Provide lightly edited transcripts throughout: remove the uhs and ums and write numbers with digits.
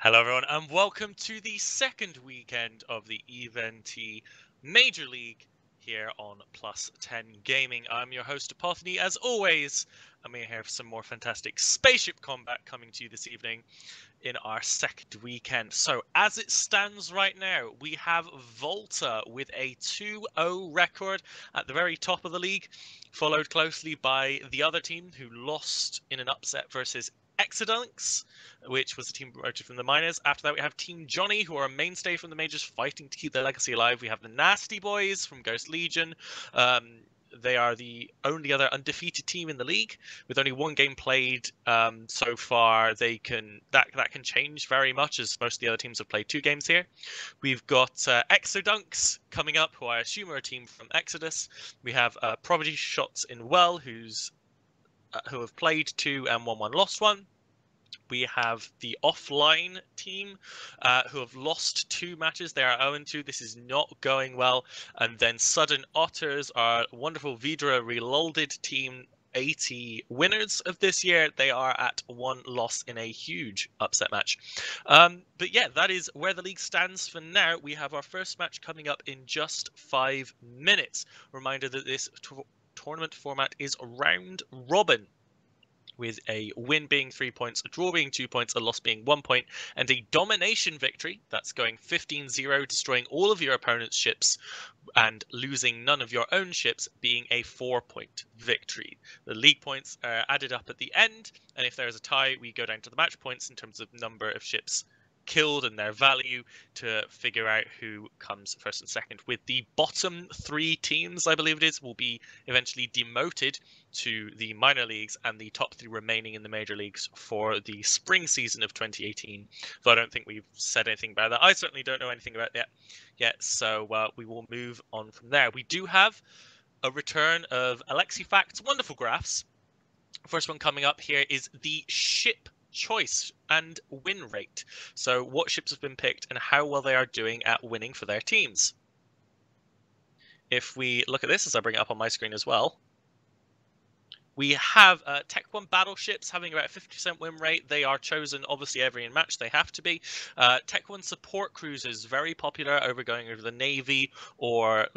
Hello everyone and welcome to the second weekend of the EVE-NT Major League here on Plus 10 Gaming. I'm your host Epophany. As always, I'm going to have some more fantastic spaceship combat coming to you this evening in our second weekend. So as it stands right now, we have Volta with a 2-0 record at the very top of the league, followed closely by the other team who lost in an upset versus Exodunks, which was a team promoted from the minors. After that, we have Team Johnny, who are a mainstay from the majors, fighting to keep their legacy alive. We have the Nasty Boys from Ghost Legion. They are the only other undefeated team in the league, with only one game played so far. That can change very much, as most of the other teams have played 2 games here. We've got Exodunks coming up, who I assume are a team from Exodus. We have Prodigy Shots in Well, who have played 2 and won 1, lost 1. We have the Offline team, who have lost 2 matches. They are 0-2. This is not going well. And then Sudden Otters, our wonderful Vidra Reloaded team, 80 winners of this year. They are at 1 loss in a huge upset match. But yeah, that is where the league stands for now. We have our first match coming up in just 5 minutes. Reminder that this tournament format is round robin, with a win being 3 points, a draw being 2 points, a loss being 1 point, and a domination victory, that's going 15-0, destroying all of your opponent's ships and losing none of your own ships, being a 4-point victory. The league points are added up at the end, and if there's a tie, we go down to the match points in terms of number of ships killed and their value to figure out who comes first and second, with the bottom 3 teams, I believe it is, will be eventually demoted to the minor leagues, and the top 3 remaining in the major leagues for the spring season of 2018. Though I don't think we've said anything about that. I certainly don't know anything about that yet, so we will move on from there. We do have a return of Alexifact's wonderful graphs. First one coming up here is the ship choice and win rate. So what ships have been picked and how well they are doing at winning for their teams. If we look at this, as I bring it up on my screen as well, we have Tech 1 battleships having about 50% win rate. They are chosen, obviously, every match. They have to be. Tech 1 support cruisers, very popular, going over the Navy or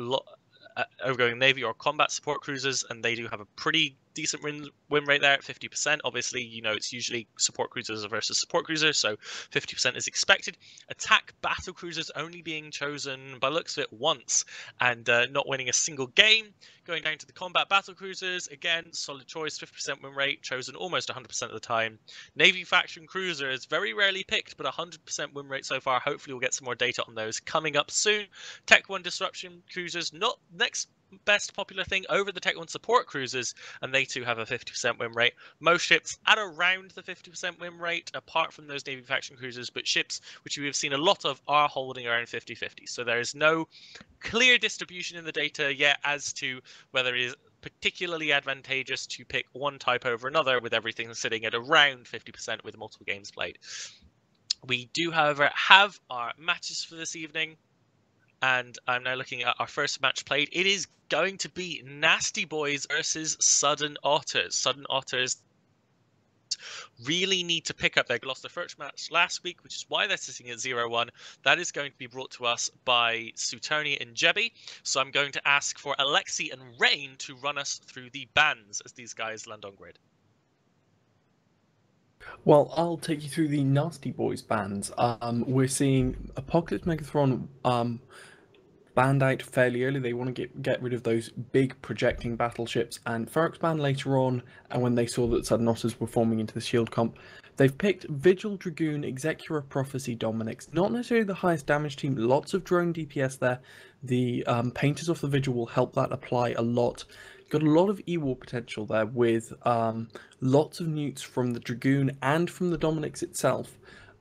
combat support cruisers, and they do have a pretty decent win rate there at 50%. Obviously, you know, it's usually support cruisers versus support cruisers, so 50% is expected. Attack battle cruisers only being chosen, by looks of it, once, and not winning a single game. Going down to the combat battle cruisers, again, solid choice, 50% win rate, chosen almost 100% of the time. Navy faction cruisers, very rarely picked, but 100% win rate so far. Hopefully we'll get some more data on those coming up soon. Tech 1 disruption cruisers, not next best popular thing over the Tech 1 support cruisers, and they too have a 50% win rate. Most ships at around the 50% win rate, apart from those Navy faction cruisers, but ships which we have seen a lot of are holding around 50-50. So there is no clear distribution in the data yet as to whether it is particularly advantageous to pick one type over another, with everything sitting at around 50% with multiple games played. We do, however, have our matches for this evening, and I'm now looking at our first match played. It is going to be Nasty Boys versus Sudden Otters. Sudden Otters really need to pick up. They lost their first match last week, which is why they're sitting at 0-1. That is going to be brought to us by Sutoni and Jebby. So I'm going to ask for Alexi and Rain to run us through the bans as these guys land on grid. Well, I'll take you through the Nasty Boys bans. We're seeing Apocalypse Megathron banned out fairly early. They want to get rid of those big projecting battleships, and Ferox ban later on, and when they saw that Sudden Otters were forming into the shield comp. They've picked Vigil, Dragoon, Executor of Prophecy, Dominix. Not necessarily the highest damage team, lots of drone DPS there. The Painters of the Vigil will help that apply a lot. Got a lot of E-War potential there, with lots of newts from the Dragoon and from the Dominix itself.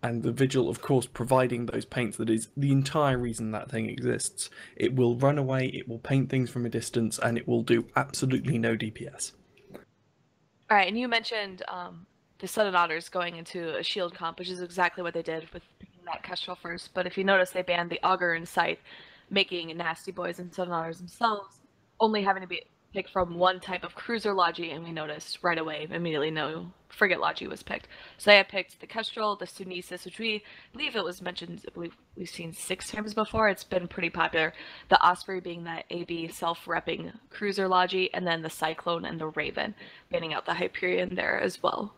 And the Vigil, of course, providing those paints. That is the entire reason that thing exists. It will run away, it will paint things from a distance, and it will do absolutely no DPS. Alright, and you mentioned the Sudden Otters going into a shield comp, which is exactly what they did with picking that Kestrel first. But if you notice, they banned the Augur and Scythe, making Nasty Boys and Sudden Otters themselves only having to be pick from one type of cruiser Logi, and we noticed right away, immediately, no frigate Logi was picked. So I picked the Kestrel, the Sunesis, which we believe it was mentioned, I believe we've seen 6 times before. It's been pretty popular. The Osprey being that AB self-repping cruiser Logi, and then the Cyclone and the Raven, banning out the Hyperion there as well.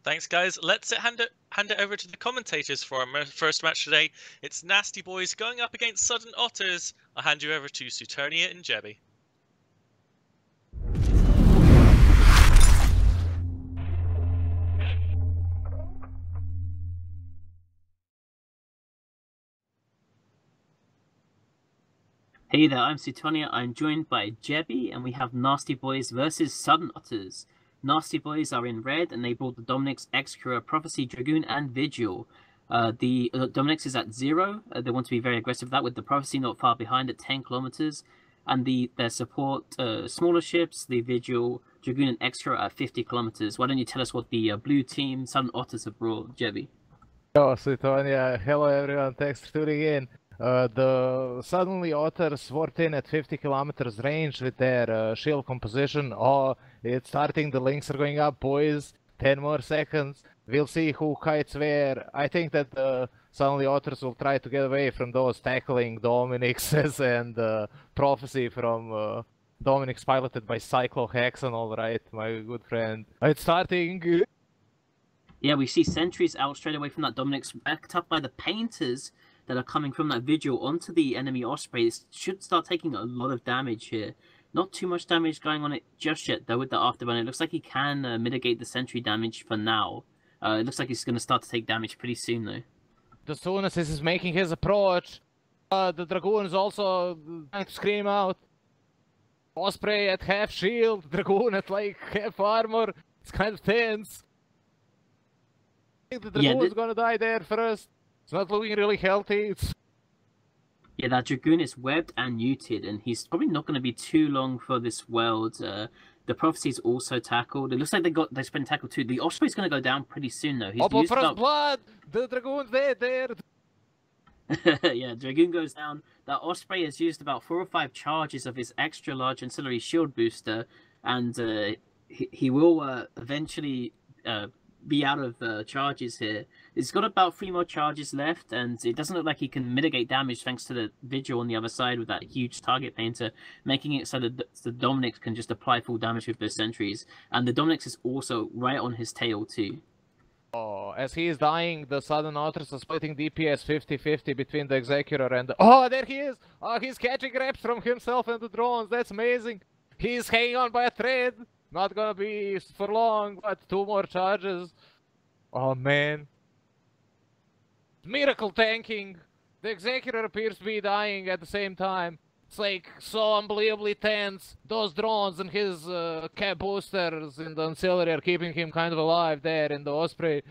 Thanks, guys. Let's hand it over to the commentators for our first match today. It's Nasty Boys going up against Sudden Otters. I'll hand you over to Sueternia and Jebby. Hey there, I'm Sueternia. I'm joined by Jebby, and we have Nasty Boys versus Sudden Otters. Nasty Boys are in red, and they brought the Dominix, Excura, Prophecy, Dragoon, and Vigil. The Dominix is at 0. They want to be very aggressive with that, with the Prophecy not far behind at 10 kilometers, and their support, smaller ships, the Vigil, Dragoon, and Excura at 50 kilometers. Why don't you tell us what the blue team, Sudden Otters, have brought, Jebby? Yo, Sueternia. Hello, everyone. Thanks for tuning in. The Suddenly Otters worked in at 50 kilometers range with their shield composition. Oh, it's starting. The links are going up, boys. 10 more seconds. We'll see who kites where. I think that the Suddenly Otters will try to get away from those tackling Dominixes and Prophecy from Dominix piloted by Cyclo Hexon, alright, my good friend. It's starting. Yeah, we see sentries out straight away from that Dominix, backed up by the painters that are coming from that Vigil onto the enemy Osprey. It should start taking a lot of damage here. Not too much damage going on it just yet, though, with the Afterburn. It looks like he can mitigate the sentry damage for now. It looks like he's going to start to take damage pretty soon, though. As soon as this is making his approach, the Dragoon is also trying to scream out. Osprey at half shield, Dragoon at like half armor. It's kind of tense. I think the Dragoon is going to die there first. It's not looking really healthy. Yeah, that Dragoon is webbed and muted, and he's probably not going to be too long for this world. The Prophecy's also tackled. It looks like they've been tackled too. The Osprey's going to go down pretty soon, though. He's first blood! The Dragoon's dead there! Yeah, Dragoon goes down. That Osprey has used about 4 or 5 charges of his extra large ancillary shield booster, and he will eventually be out of charges here. He's got about 3 more charges left, and it doesn't look like he can mitigate damage thanks to the Vigil on the other side with that huge target painter, making it so that the Dominix can just apply full damage with those sentries. And the Dominix is also right on his tail too. Oh, as he is dying, the Sudden Otters are splitting DPS 50-50 between the Executor and the... Oh, there he is! Oh, he's catching reps from himself and the drones. That's amazing. He's hanging on by a thread. Not gonna be for long, but 2 more charges. Oh, man. Miracle tanking. The Executor appears to be dying at the same time. It's like so unbelievably tense. Those drones and his cap boosters in the ancillary are keeping him kind of alive there in the Osprey.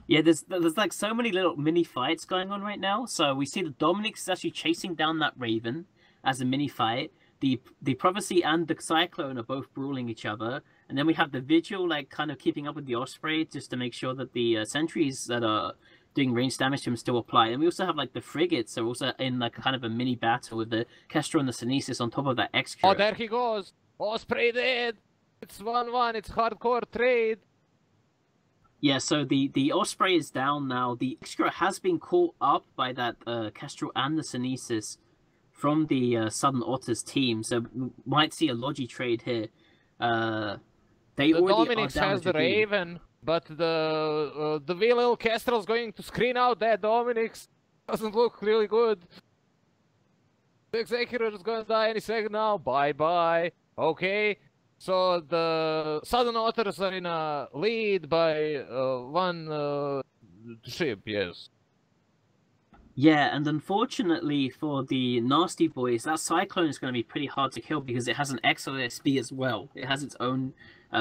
Yeah, there's like so many little mini fights going on right now. So we see the Dominix is actually chasing down that Raven as a mini fight. The Prophecy and the Cyclone are both brawling each other, and then we have the Vigil like kind of keeping up with the Osprey just to make sure that the sentries that are doing range damage to him still apply. And we also have like the frigates are also in like kind of a mini battle with the Kestrel and the Sunesis on top of that Excura. Oh, there he goes! Osprey dead! It's 1-1, it's hardcore trade! Yeah, so the Osprey is down now. The Excura has been caught up by that Kestrel and the Sunesis from the Sudden Otters team, so we might see a Logi trade here. The Dominix has the Raven, but the VLL Kestrel's going to screen out that Dominix. Doesn't look really good. The Executor is going to die any second now. Bye-bye. Okay, so the Sudden Otters are in a lead by 1 ship, yes. Yeah, and unfortunately for the Nasty Boys, that Cyclone is going to be pretty hard to kill because it has an XOSB as well. It has its own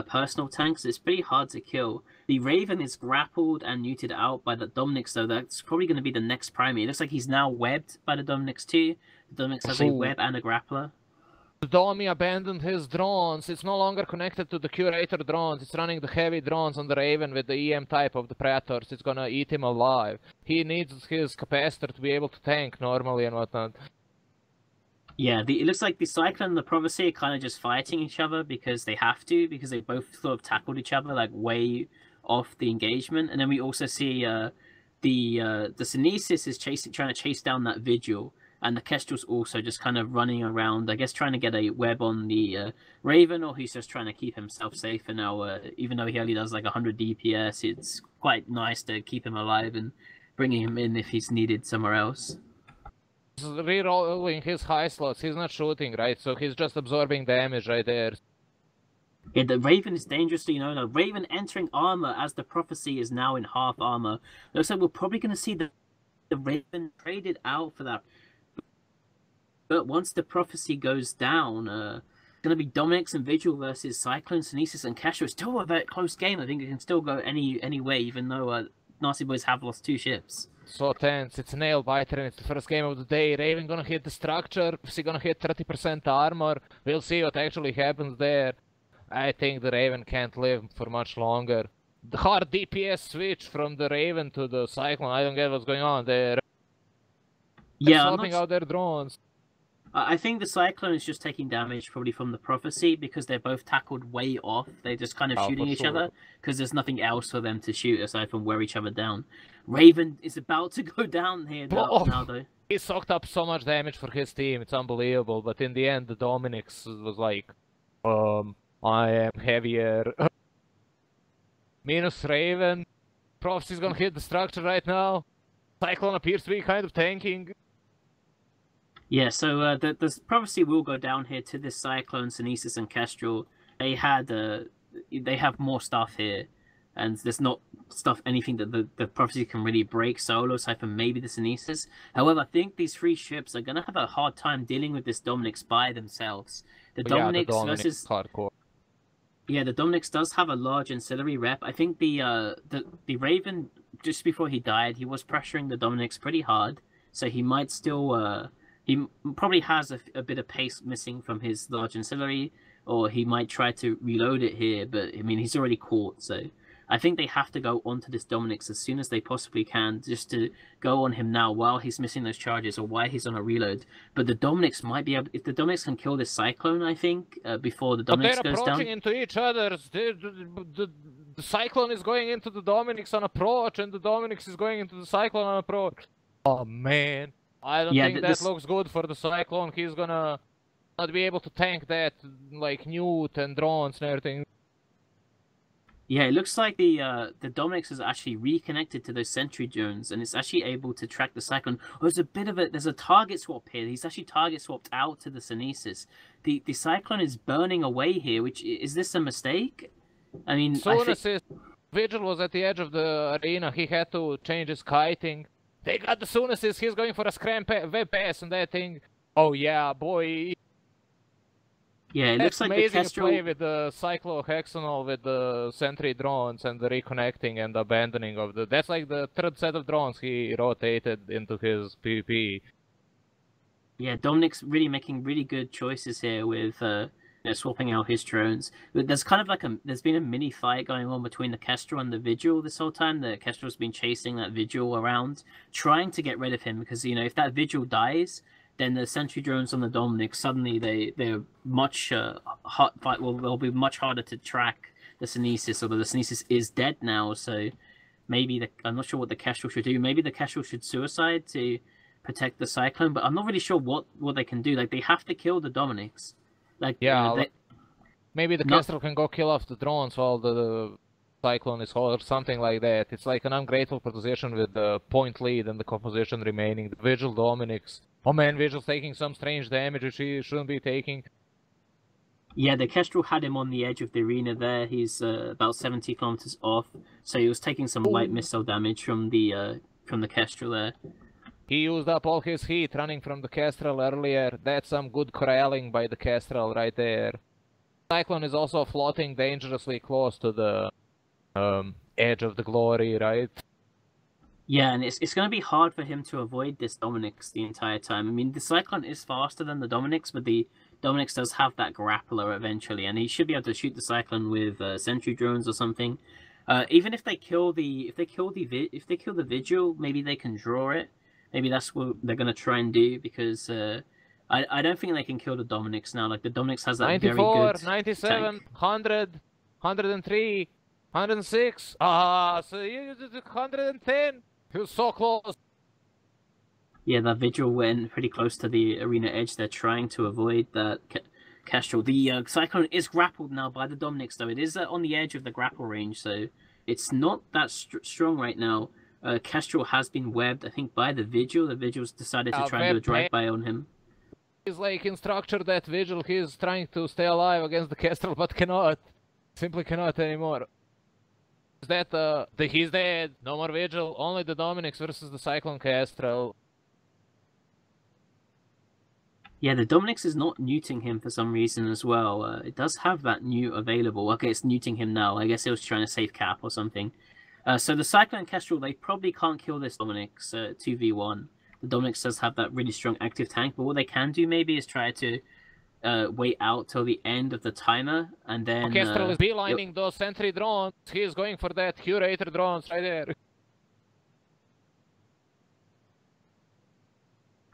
personal tank, so it's pretty hard to kill. The Raven is grappled and neutered out by the Dominix, though. That's probably going to be the next primary. It looks like he's now webbed by the Dominix too. The Dominix has a web and a grappler. The Domi abandoned his drones. It's no longer connected to the Curator drones. It's running the heavy drones on the Raven with the EM type of the Praetors. It's gonna eat him alive. He needs his capacitor to be able to tank normally and whatnot. Yeah, it looks like the Cyclone and the Prophecy are kind of just fighting each other because they have to, because they both sort of tackled each other like way off the engagement. And then we also see the Synesis is trying to chase down that Vigil, and the Kestrel's also just kind of running around, I guess, trying to get a web on the Raven, or he's just trying to keep himself safe. And now, even though he only does like 100 DPS, it's quite nice to keep him alive and bringing him in if he's needed somewhere else. He's rerolling his high slots. He's not shooting, right? So he's just absorbing damage right there. Yeah, the Raven is dangerously known. A Raven entering armor as the Prophecy is now in half armor. Looks like we're probably going to see the Raven traded out for that. But once the Prophecy goes down, it's going to be Dominix and Vigil versus Cyclone, Synesis, and Kestrel. It's still a very close game. I think it can still go any way, even though Nasty Boys have lost 2 ships. So tense. It's a nail biter and it's the first game of the day. Raven gonna hit the structure. Is he gonna hit 30% armor? We'll see what actually happens there. I think the Raven can't live for much longer. The hard DPS switch from the Raven to the Cyclone. I don't get what's going on there. Yeah, swapping out their drones. I think the Cyclone is just taking damage probably from the Prophecy because they're both tackled way off. They're just kind of shooting each other because there's nothing else for them to shoot aside from wear each other down. Raven is about to go down here now, though. He soaked up so much damage for his team. It's unbelievable. But in the end, the Dominix was like, I am heavier. Minus Raven. Prophecy's gonna hit the structure right now. Cyclone appears to be kind of tanking. Yeah, so the Prophecy will go down here to this Cyclone, Synesis, and Kestrel. They have more stuff here, and there's not anything that the Prophecy can really break solo, aside from maybe the Synesis. However, I think these 3 ships are gonna have a hard time dealing with this Dominix by themselves. The Dominix versus hardcore. Yeah, the Dominix does have a large ancillary rep. I think the Raven, just before he died, he was pressuring the Dominix pretty hard, so he might still he probably has a bit of pace missing from his large ancillary, or he might try to reload it here, but I mean, he's already caught, so I think they have to go onto this Dominix as soon as they possibly can, just to go on him now while he's missing those charges or while he's on a reload. But the Dominix might be able, if the Dominix can kill this Cyclone, I think, before the Dominix goes down. They're approaching into each other. The Cyclone is going into the Dominix on approach, and the Dominix is going into the Cyclone on approach. Oh man. I don't think that looks good for the Cyclone. He's gonna not be able to tank that, like, Newt and drones and everything. Yeah, it looks like the Dominix is actually reconnected to those sentry drones, and it's actually able to track the Cyclone. Oh, there's a target swap here. He's actually target swapped out to the Synesis. The Cyclone is burning away here, which, is this a mistake? I mean, Vigil was at the edge of the arena. He had to change his kiting. They got the Synesis. He's going for a scram web pass and that thing. Oh yeah, boy. Yeah, it looks like amazing the Kestrel... play with the Cyclohexanol with the sentry drones and the reconnecting and abandoning of the... That's like the 3rd set of drones he rotated into his PvP. Yeah, Dominix really making really good choices here with swapping out his drones. But there's kind of like there's been a mini fight going on between the Kestrel and the Vigil this whole time. The Kestrel's been chasing that Vigil around, trying to get rid of him, because, you know, if that Vigil dies, then the sentry drones on the Dominix, suddenly they're much they'll be much harder to track the Synesis, although the Synesis is dead now, so maybe I'm not sure what the Kestrel should do. Maybe the Kestrel should suicide to protect the Cyclone, but I'm not really sure what they can do. Like, they have to kill the Dominix. Like, yeah, maybe the Kestrel can go kill off the drones while the Cyclone is or something like that. It's like an ungrateful position with the point lead and the composition remaining. The Vigil Dominix. Oh man, Vigil's taking some strange damage which he shouldn't be taking. Yeah, the Kestrel had him on the edge of the arena there. He's about 70 kilometers off, so he was taking some light missile damage from the Kestrel there. He used up all his heat running from the Kestrel earlier. That's some good corralling by the Kestrel right there. Cyclone is also floating dangerously close to the edge of the glory, right? Yeah, and it's going to be hard for him to avoid this Dominix the entire time. I mean, the Cyclone is faster than the Dominix, but the Dominix does have that grappler eventually, and he should be able to shoot the Cyclone with sentry drones or something. Even if they kill the Vigil, maybe they can draw it. Maybe that's what they're going to try and do, because I don't think they can kill the Dominic's now. Like the Dominic's has that 94, very good 97, tank. 100, 103, 106. Ah, so you did 110. He was so close. Yeah, that Vigil went pretty close to the arena edge. They're trying to avoid that Kestrel. The Cyclone is grappled now by the Dominic's, though. It is on the edge of the grapple range, so it's not that strong right now. Kestrel has been webbed, I think, by the Vigil. The Vigil's decided to try and do a drive-by on him. He's like in structure that Vigil. He's trying to stay alive against the Kestrel, but cannot. Simply cannot anymore. Is that he's dead? No more Vigil. Only the Dominic's versus the Cyclone Kestrel. Yeah, the Dominic's is not neuting him for some reason as well. It does have that newt available. Okay, it's neuting him now. I guess it was trying to save cap or something. So the Cyclone Kestrel, they probably can't kill this Dominic's 2v1. The Dominic's does have that really strong active tank, but what they can do maybe is try to wait out till the end of the timer, and then... Kestrel is beelining those sentry drones. He is going for that curator drones right there.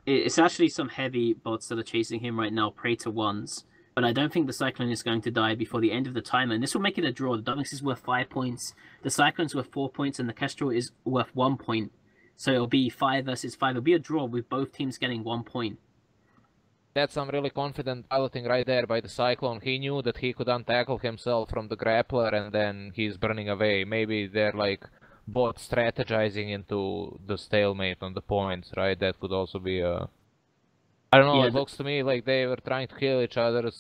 It's actually some heavy bots that are chasing him right now, Praetor 1s. But I don't think the Cyclone is going to die before the end of the timer. And this will make it a draw. The Dominic's is worth 5 points. The Cyclone's worth 4 points. And the Kestrel is worth 1 point. So it'll be 5 versus 5. It'll be a draw with both teams getting 1 point. That's some really confident piloting right there by the Cyclone. He knew that he could untackle himself from the grappler and then he's burning away. Maybe they're like both strategizing into the stalemate on the points, right? That could also be a... I don't know, Yeah, it looks to me like they were trying to kill each other.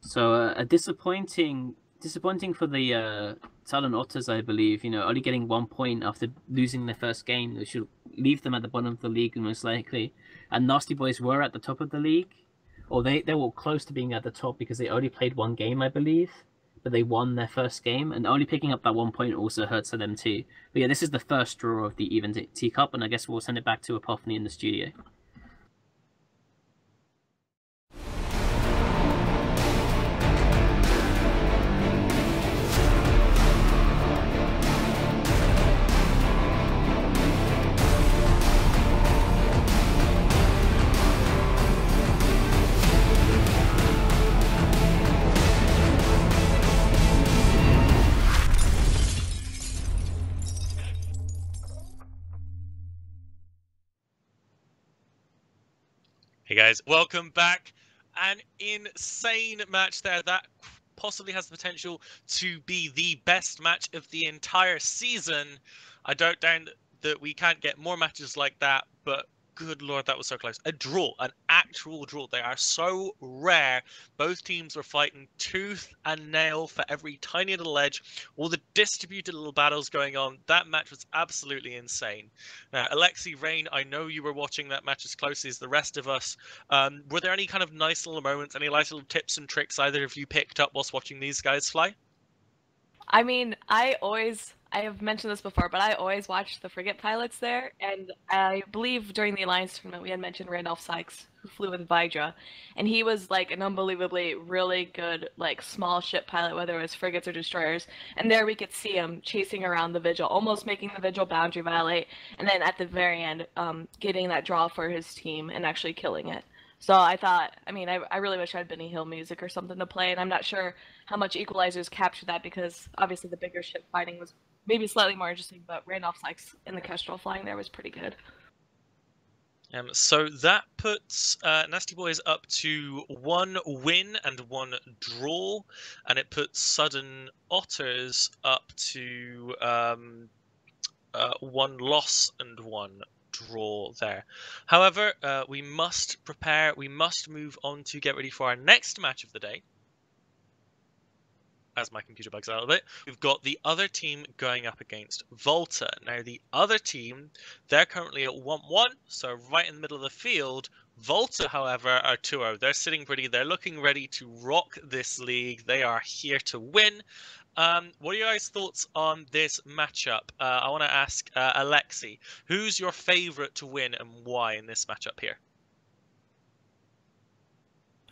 So a disappointing for the Talon Otters, I believe. You know, only getting 1 point after losing their first game. They should leave them at the bottom of the league most likely. And Nasty Boys were at the top of the league, or they were close to being at the top because they only played 1 game, I believe. But they won their first game, and only picking up that 1 point also hurts for them too. But yeah, this is the first draw of the EVNT Cup, and I guess we'll send it back to Apophany in the studio. Hey guys, welcome back. An insane match there. That possibly has the potential to be the best match of the entire season. I don't doubt that we can't get more matches like that, but good lord, that was so close. A draw, an actual draw. They are so rare. Both teams were fighting tooth and nail for every tiny little edge. All the distributed little battles going on. That match was absolutely insane. Now, Alexi, Rain, I know you were watching that match as closely as the rest of us. Were there any kind of nice little moments, any nice little tips and tricks either of you picked up whilst watching these guys fly? I mean, I have mentioned this before, but I always watch the frigate pilots there, and I believe during the Alliance tournament we had mentioned Randolph Sykes, who flew with Vidra, and he was like an unbelievably really good like small ship pilot, whether it was frigates or destroyers, and there we could see him chasing around the Vigil, almost making the Vigil boundary violate, and then at the very end getting that draw for his team and actually killing it. So I thought, I mean, I really wish I had Benny Hill music or something to play, and I'm not sure how much Equalizers captured that because obviously the bigger ship fighting was maybe slightly more interesting, but Randolph Sykes in the Kestrel flying there was pretty good. So that puts Nasty Boys up to 1 win and 1 draw, and it puts Sudden Otters up to 1 loss and 1 draw there. However, we must prepare, we must move on to get ready for our next match of the day. As my computer bugs out a bit, we've got the other team going up against Volta. Now, the other team, they're currently at 1-1, so right in the middle of the field. Volta, however, are 2-0. They're sitting pretty. They're looking ready to rock this league. They are here to win. What are your guys' thoughts on this matchup? I want to ask Alexi, who's your favorite to win and why in this matchup here?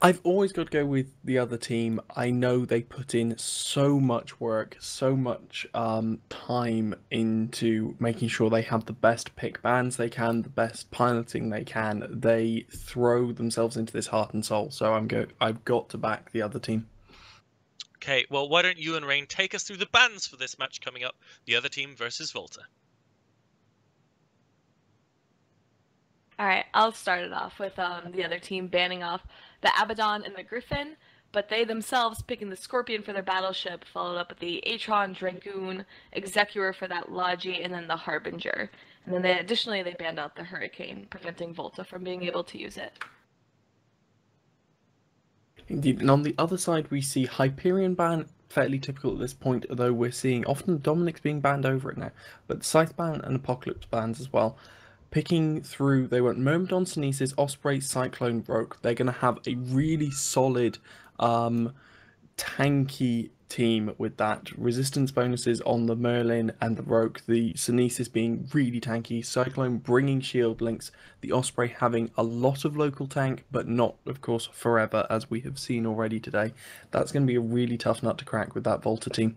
I've always got to go with the other team. I know they put in so much work, so much time into making sure they have the best pick bands they can, the best piloting they can. They throw themselves into this heart and soul. So I've got to back the other team. Okay, well, why don't you and Rain take us through the bans for this match coming up? The other team versus Volta. All right, I'll start it off with the other team banning off the Abaddon and the Griffin, but they themselves picking the Scorpion for their battleship, followed up with the Atron, Dragoon, Executor for that Logi, and then the Harbinger. And then additionally they banned out the Hurricane, preventing Volta from being able to use it. Indeed, and on the other side we see Hyperion ban, fairly typical at this point, although we're seeing often Dominic's being banned over it now, but Scythe ban and Apocalypse bans as well. Picking through, they went Myrmidon, Sunesis, Osprey, Cyclone, Rogue. They're going to have a really solid, tanky team with that. Resistance bonuses on the Merlin and the Rogue. The Sunesis being really tanky. Cyclone bringing shield links. The Osprey having a lot of local tank, but not, of course, forever, as we have seen already today. That's going to be a really tough nut to crack with that Volta team.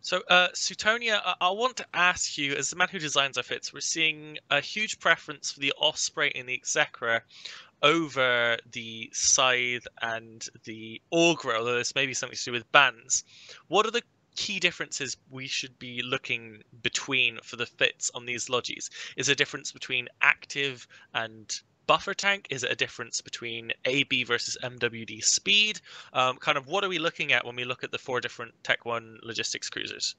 So, Suetonia, I want to ask you, as the man who designs our fits, we're seeing a huge preference for the Osprey and the Execra over the Scythe and the Augur, although this may be something to do with bans. What are the key differences we should be looking between for the fits on these Logis? Is there a difference between active and buffer tank? Is it a difference between AB versus MWD speed? Kind of what are we looking at when we look at the 4 different Tech 1 logistics cruisers?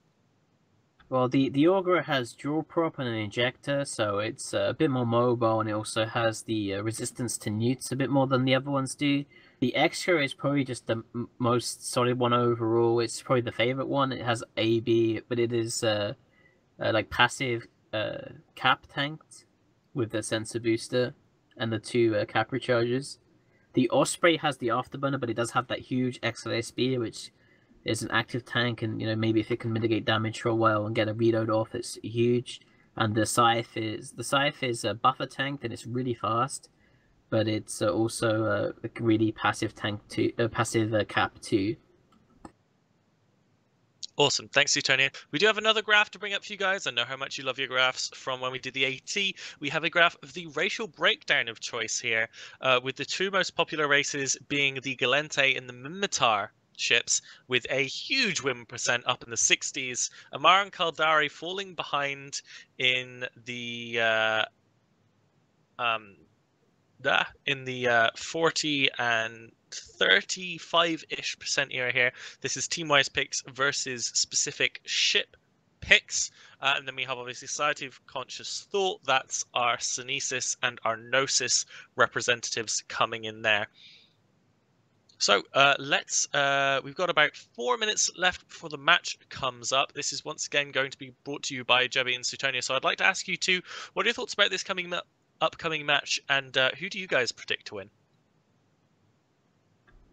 Well, the Augur has dual prop and an injector, so it's a bit more mobile, and it also has the resistance to newts a bit more than the other ones do. The Extra is probably just the most solid one overall. It's probably the favorite one. It has AB, but it is like passive cap tanked with the sensor booster and the 2 cap recharges. The Osprey has the afterburner, but it does have that huge XLA speed, which is an active tank, and maybe if it can mitigate damage for a while and get a reload off, it's huge. And the Scythe is a buffer tank, and it's really fast, but it's also a really passive tank too, passive cap too. Awesome. Thanks, Suetonia. We do have another graph to bring up for you guys. I know how much you love your graphs from when we did the AT. We have a graph of the racial breakdown of choice here, with the 2 most popular races being the Gallente and the Minmatar ships, with a huge win percent up in the 60s. Amarr and Caldari falling behind in the 40 and 35-ish% area here. This is team-wise picks versus specific ship picks. And then we have obviously Society of Conscious Thought. That's our Sunesis and our Gnosis representatives coming in there. So we've got about 4 minutes left before the match comes up. This is once again going to be brought to you by Jebby and Suetonia. So I'd like to ask you two, what are your thoughts about this upcoming match, and who do you guys predict to win?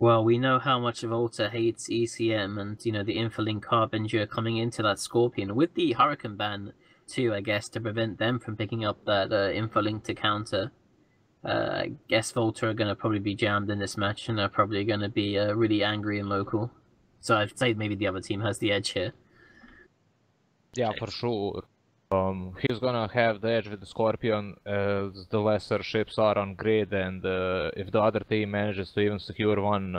Well, we know how much Volta hates ECM, and the Infolink Harbinger coming into that Scorpion with the Hurricane ban too, I guess, to prevent them from picking up that Infolink to counter. I guess Volta are going to probably be jammed in this match, and are probably going to be really angry and local. So I'd say maybe the other team has the edge here. Yeah, for sure. He's gonna have the edge with the Scorpion as the lesser ships are on grid, and if the other team manages to even secure one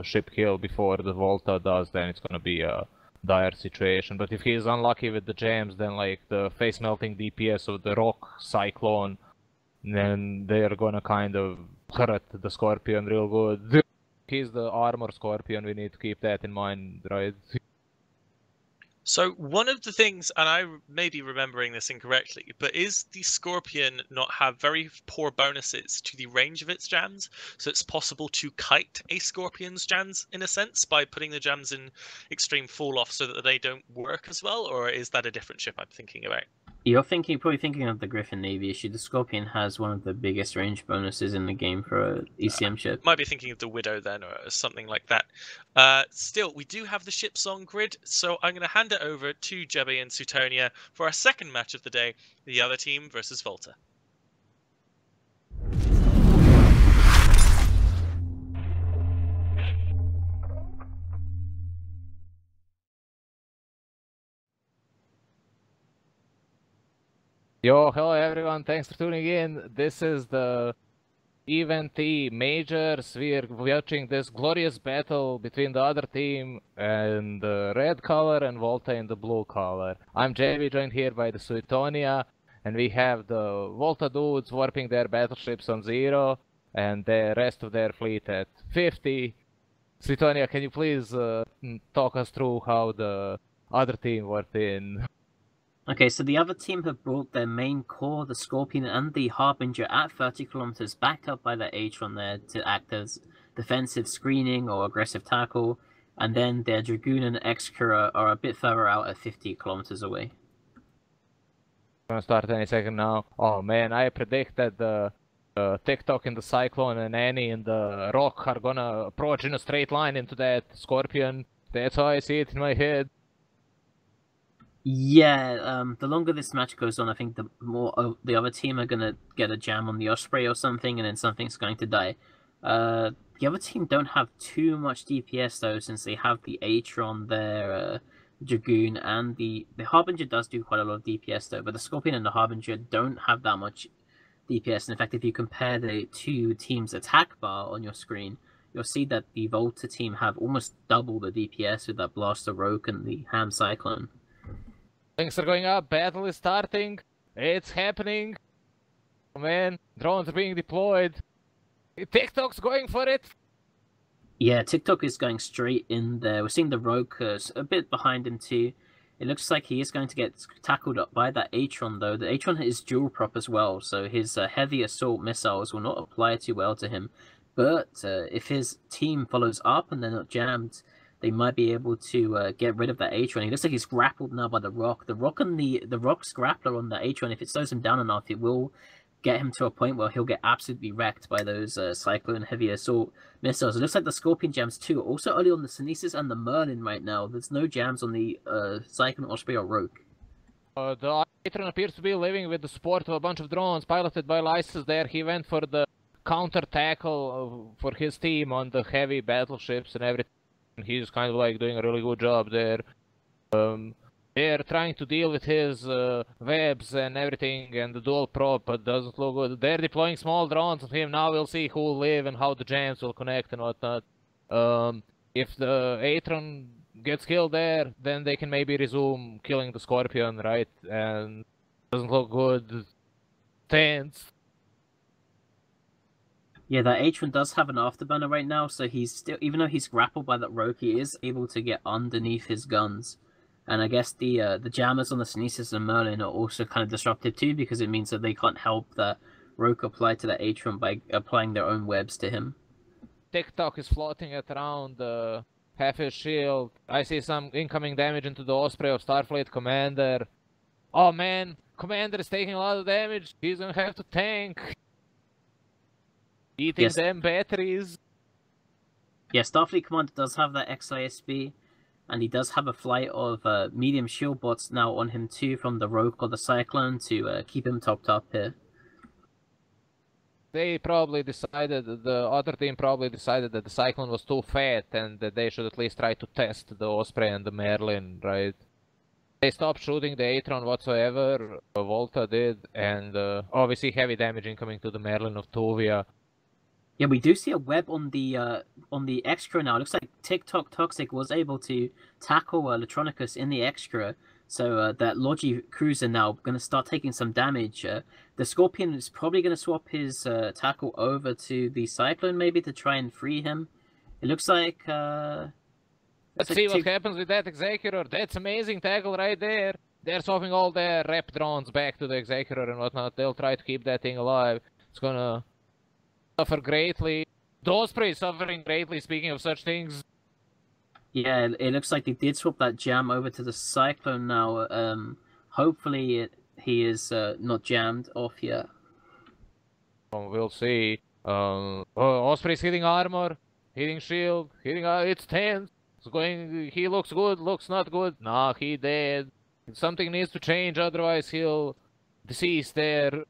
ship kill before the Volta does, then it's gonna be a dire situation. But if he is unlucky with the jams, then like the face melting DPS of the Rock Cyclone, then they're gonna kind of hurt the Scorpion real good. He's the armor Scorpion, we need to keep that in mind, right? So one of the things, and I may be remembering this incorrectly, but is the Scorpion not have very poor bonuses to the range of its jams? So it's possible to kite a Scorpion's jams in a sense by putting the jams in extreme fall off so that they don't work as well, or is that a different ship I'm thinking about? You're probably thinking of the Griffin Navy issue. The Scorpion has one of the biggest range bonuses in the game for a ECM ship. Might be thinking of the Widow then, or something like that. Still, we do have the ships on grid, so I'm going to hand it over to Jebby and Suetonia for our second match of the day, the other team versus Volta. Yo, hello everyone, thanks for tuning in. This is the EVNT Majors. We're watching this glorious battle between the other team and the red color and Volta in the blue color. I'm JB, joined here by the Suetonia, and we have the Volta dudes warping their battleships on 0 and the rest of their fleet at 50. Suetonia, can you please talk us through how the other team warped in? Okay, so the other team have brought their main core, the Scorpion and the Harbinger, at 30 kilometers, backed up by the Atron there to act as defensive screening or aggressive tackle, and then their Dragoon and Excura are a bit further out at 50 kilometers away. Gonna start any second now. Oh man, I predict that the TikTok and the Cyclone and Annie and the Rock are gonna approach in a straight line into that Scorpion. That's how I see it in my head. Yeah, the longer this match goes on, I think the more the other team are gonna get a jam on the Osprey or something, and then something's going to die. The other team don't have too much DPS though, since they have the Atron there, Dragoon, and the Harbinger does do quite a lot of DPS though, but the Scorpion and the Harbinger don't have that much DPS. And in fact, if you compare the two teams' attack bar on your screen, you'll see that the Volta team have almost double the DPS with that Blaster Rogue and the Ham Cyclone. Things are going up, battle is starting, it's happening. Oh man, drones are being deployed. TikTok's going for it. Yeah, TikTok is going straight in there. We're seeing the Rogue a bit behind him too. It looks like he is going to get tackled up by that Atron though. The Atron is dual prop as well, so his heavy assault missiles will not apply too well to him. But if his team follows up and they're not jammed, they might be able to get rid of that Atron. He looks like he's grappled now by the Rock. The Rock and the Rock's grappler on the Atron, if it slows him down enough, it will get him to a point where he'll get absolutely wrecked by those Cyclone heavy assault missiles. It looks like the Scorpion jams too. Also early on the Sunesis and the Merlin right now. There's no jams on the Cyclone, Osprey, or Rogue. The Atron appears to be living with the support of a bunch of drones piloted by Lysis there. He went for the counter tackle for his team on the heavy battleships and everything. He's kind of like doing a really good job there. They're trying to deal with his webs and everything and the dual prop, but doesn't look good. They're deploying small drones on him. Now we'll see who will live and how the jams will connect and whatnot. If the Atron gets killed there, then they can maybe resume killing the Scorpion, right? And doesn't look good. Tense. Yeah, that Atron does have an afterburner right now, so he's still, even though he's grappled by that Rogue, he is able to get underneath his guns. And I guess the jammers on the Sunesis and Merlin are also kind of disruptive too, because it means that they can't help that Rogue apply to that Atron by applying their own webs to him. TikTok is floating at around half his shield. I see some incoming damage into the Osprey of Starfleet Commander. Oh man, Commander is taking a lot of damage. He's gonna have to tank. Eating them batteries. Yeah, Starfleet Commander does have that XISB, and he does have a flight of medium shield bots now on him too from the Rogue or the Cyclone to keep him topped up here. They probably decided, the other team probably decided that the Cyclone was too fat and that they should at least try to test the Osprey and the Merlin, right? They stopped shooting the Atron whatsoever, Volta did, and obviously heavy damage incoming to the Merlin of Tuvia. Yeah, we do see a web on the Excura now. It looks like TikTok Toxic was able to tackle Latronicus in the Excura, so that Logi cruiser now going to start taking some damage. The Scorpion is probably going to swap his tackle over to the Cyclone maybe to try and free him. It looks like... Let's see what happens with that Executor. That's amazing tackle right there. They're swapping all their rep drones back to the Executor and whatnot. They'll try to keep that thing alive. It's gonna suffer greatly. The Osprey is suffering greatly, speaking of such things. Yeah, it looks like they did swap that jam over to the Cyclone now. Hopefully he is not jammed off yet. We'll see. Osprey's hitting armor, hitting shield, hitting... it's tense. It's going... He looks good, looks not good. Nah, he dead. Something needs to change, otherwise he'll decease there.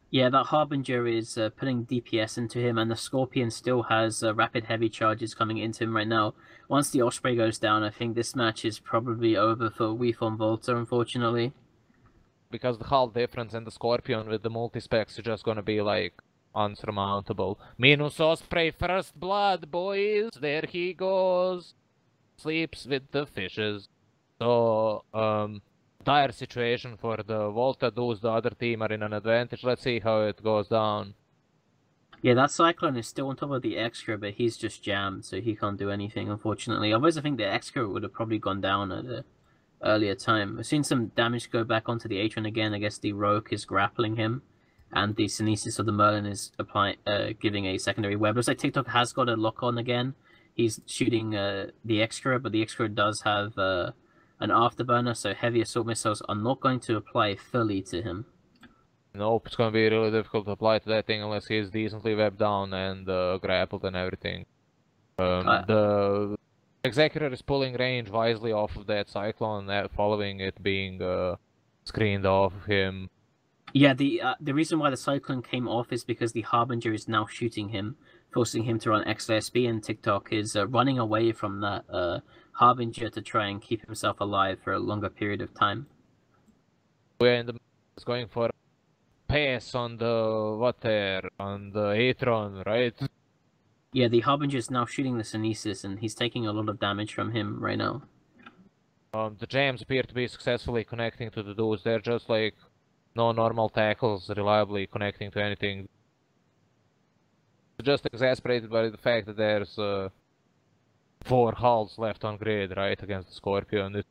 Yeah, that Harbinger is putting DPS into him, and the Scorpion still has rapid heavy charges coming into him right now. Once the Osprey goes down, I think this match is probably over for We From Volta, unfortunately. because the hull difference and the Scorpion with the multi-specs is just gonna be like unsurmountable. Minus Osprey, first blood, boys. There he goes. Sleeps with the fishes. So, dire situation for the Volta dudes. The other team are in an advantage. Let's see how it goes down. Yeah, that Cyclone is still on top of the Extra, but he's just jammed, so he can't do anything, unfortunately. Otherwise, I think the Extra would have probably gone down at an earlier time. I've seen some damage go back onto the Atron again. I guess the Rogue is grappling him, and the Synesis of the Merlin is giving a secondary web. Looks like TikTok has got a lock on again. He's shooting the Extra, but the Extra does have an afterburner, so heavy assault missiles are not going to apply fully to him. Nope, it's gonna be really difficult to apply to that thing unless he's decently webbed down and grappled and everything. The Executor is pulling range wisely off of that Cyclone, following it being screened off of him. Yeah, the reason why the Cyclone came off is because the Harbinger is now shooting him, forcing him to run XSP, and TikTok is running away from that Harbinger to try and keep himself alive for a longer period of time. We're in the is going for pass on the on the Atron, right? Yeah, the Harbinger is now shooting the Synesis, and he's taking a lot of damage from him right now. The jams appear to be successfully connecting to the dudes. They're just like no normal tackles reliably connecting to anything. Just exasperated by the fact that there's 4 hulls left on grid, right, against the Scorpion.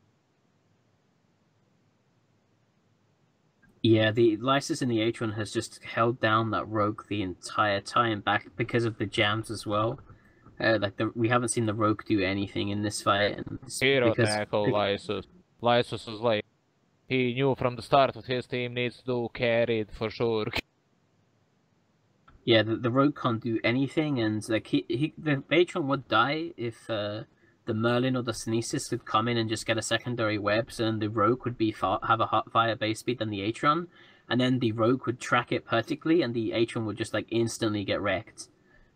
Yeah, the Lysis in the Atron has just held down that Rogue the entire time back because of the jams as well. We haven't seen the Rogue do anything in this fight. And Hero tackle Lysis. Lysis was like, he knew from the start that his team needs to do carried for sure. Yeah, the Rogue can't do anything, and like the Atron would die if the Merlin or the Synesis could come in and just get a secondary web, so then the Rogue would have a higher base speed than the Atron, and then the Rogue would track it perfectly, and the Atron would just like instantly get wrecked.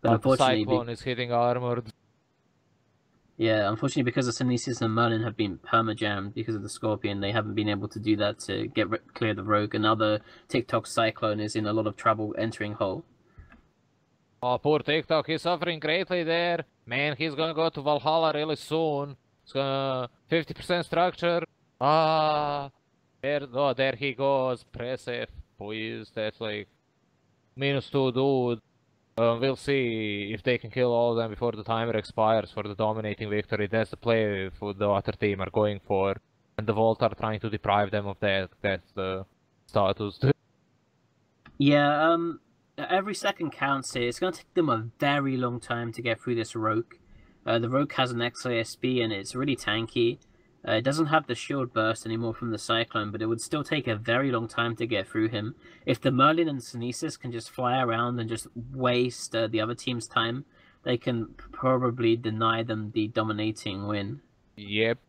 But unfortunately, the Cyclone is hitting armored. Yeah, unfortunately, because the Synesis and Merlin have been perma-jammed because of the Scorpion, they haven't been able to do that to clear the Rogue, and now the TikTok Cyclone is in a lot of trouble entering hull. Oh, poor TikTok, he's suffering greatly there. Man, he's gonna go to Valhalla really soon. It's gonna 50% structure. There he goes. Press F, please. That's like -2 dude. We'll see if they can kill all of them before the timer expires for the dominating victory. That's the play for the other team are going for. And the Volt are trying to deprive them of that. That's the status. Yeah, every second counts here. It's going to take them a very long time to get through this Rogue. The Rogue has an XASB and it's really tanky. It doesn't have the shield burst anymore from the Cyclone, but it would still take a very long time to get through him. If the Merlin and Synesis can just fly around and just waste the other team's time, they can probably deny them the dominating win. Yep.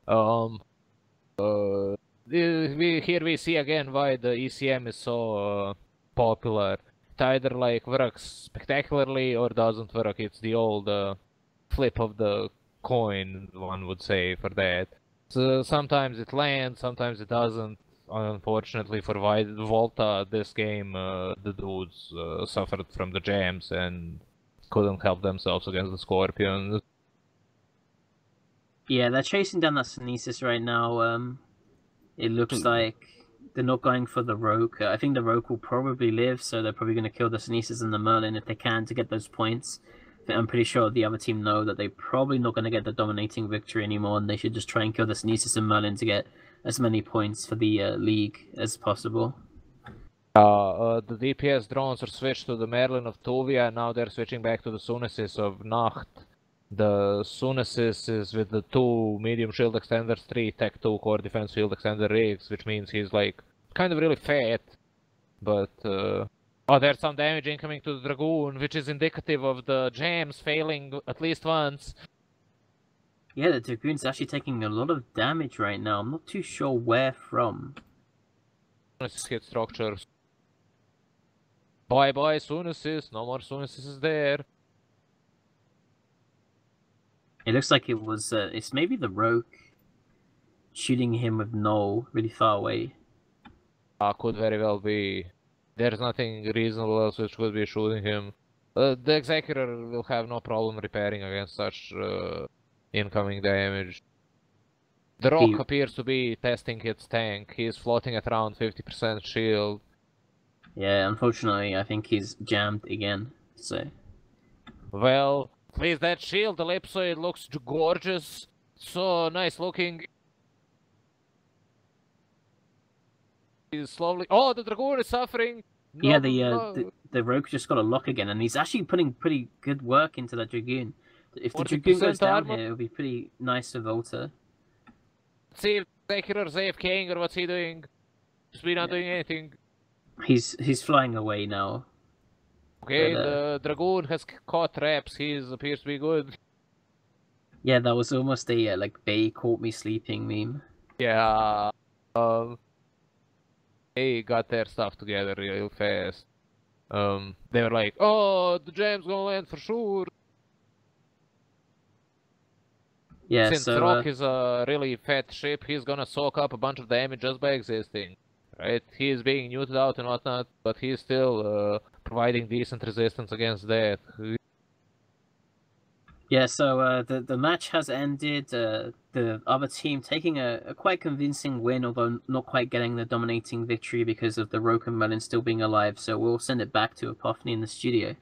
Here we see again why the ECM is so popular. It either like works spectacularly or doesn't work. It's the old flip of the coin, one would say, for that. So sometimes it lands, sometimes it doesn't. Unfortunately for Volta, this game, the dudes suffered from the jams and couldn't help themselves against the Scorpion. Yeah, they're chasing down that Synesis right now. It looks like they're not going for the Rogue. I think the Rogue will probably live, so they're probably going to kill the Synesis and the Merlin if they can to get those points. I'm pretty sure the other team know that they're probably not going to get the dominating victory anymore, and they should just try and kill the Synesis and Merlin to get as many points for the league as possible. The DPS drones are switched to the Merlin of Tuvia, and now they're switching back to the Sunesis of Nacht. The Sunesis is with the 2 medium shield extenders, 3 tech 2 core defense field extender rigs, which means he's like kind of really fat, but oh, there's some damage incoming to the Dragoon, which is indicative of the jams failing at least once. Yeah, the Dragoon's actually taking a lot of damage right now. I'm not too sure where from. Sunesis hit structures. Bye bye Sunesis, no more Sunesis there. It looks like it was, it's maybe the Rogue shooting him with Null really far away. could very well be. There's nothing reasonable else which could be shooting him. The Executor will have no problem repairing against such incoming damage. The Rock appears to be testing its tank. He's floating at around 50% shield. Yeah, unfortunately, I think he's jammed again. So. Well, please, that shield ellipsoid looks gorgeous. So nice looking. He's slowly. Oh, the Dragoon is suffering. No, Yeah, the Rogue just got a lock again, and he's actually putting pretty good work into that Dragoon. If the Dragoon goes down here, it'll be pretty nice for Volta. See if Executor's AFKing or what's he doing? Just be not doing anything. He's flying away now. Okay, but, the Dragoon has caught traps. He appears to be good. Yeah, that was almost a like Bay caught me sleeping meme. Yeah. They got their stuff together real fast. They were like, "Oh, the jam's gonna land for sure." Yeah, since Rock is a really fat ship, he's gonna soak up a bunch of damage just by existing. Right? He is being neutered out and whatnot, but he's still providing decent resistance against that. Yeah, so the match has ended. The other team taking a quite convincing win, although not quite getting the dominating victory because of the Roken Melon still being alive. So we'll send it back to Epiphany in the studio.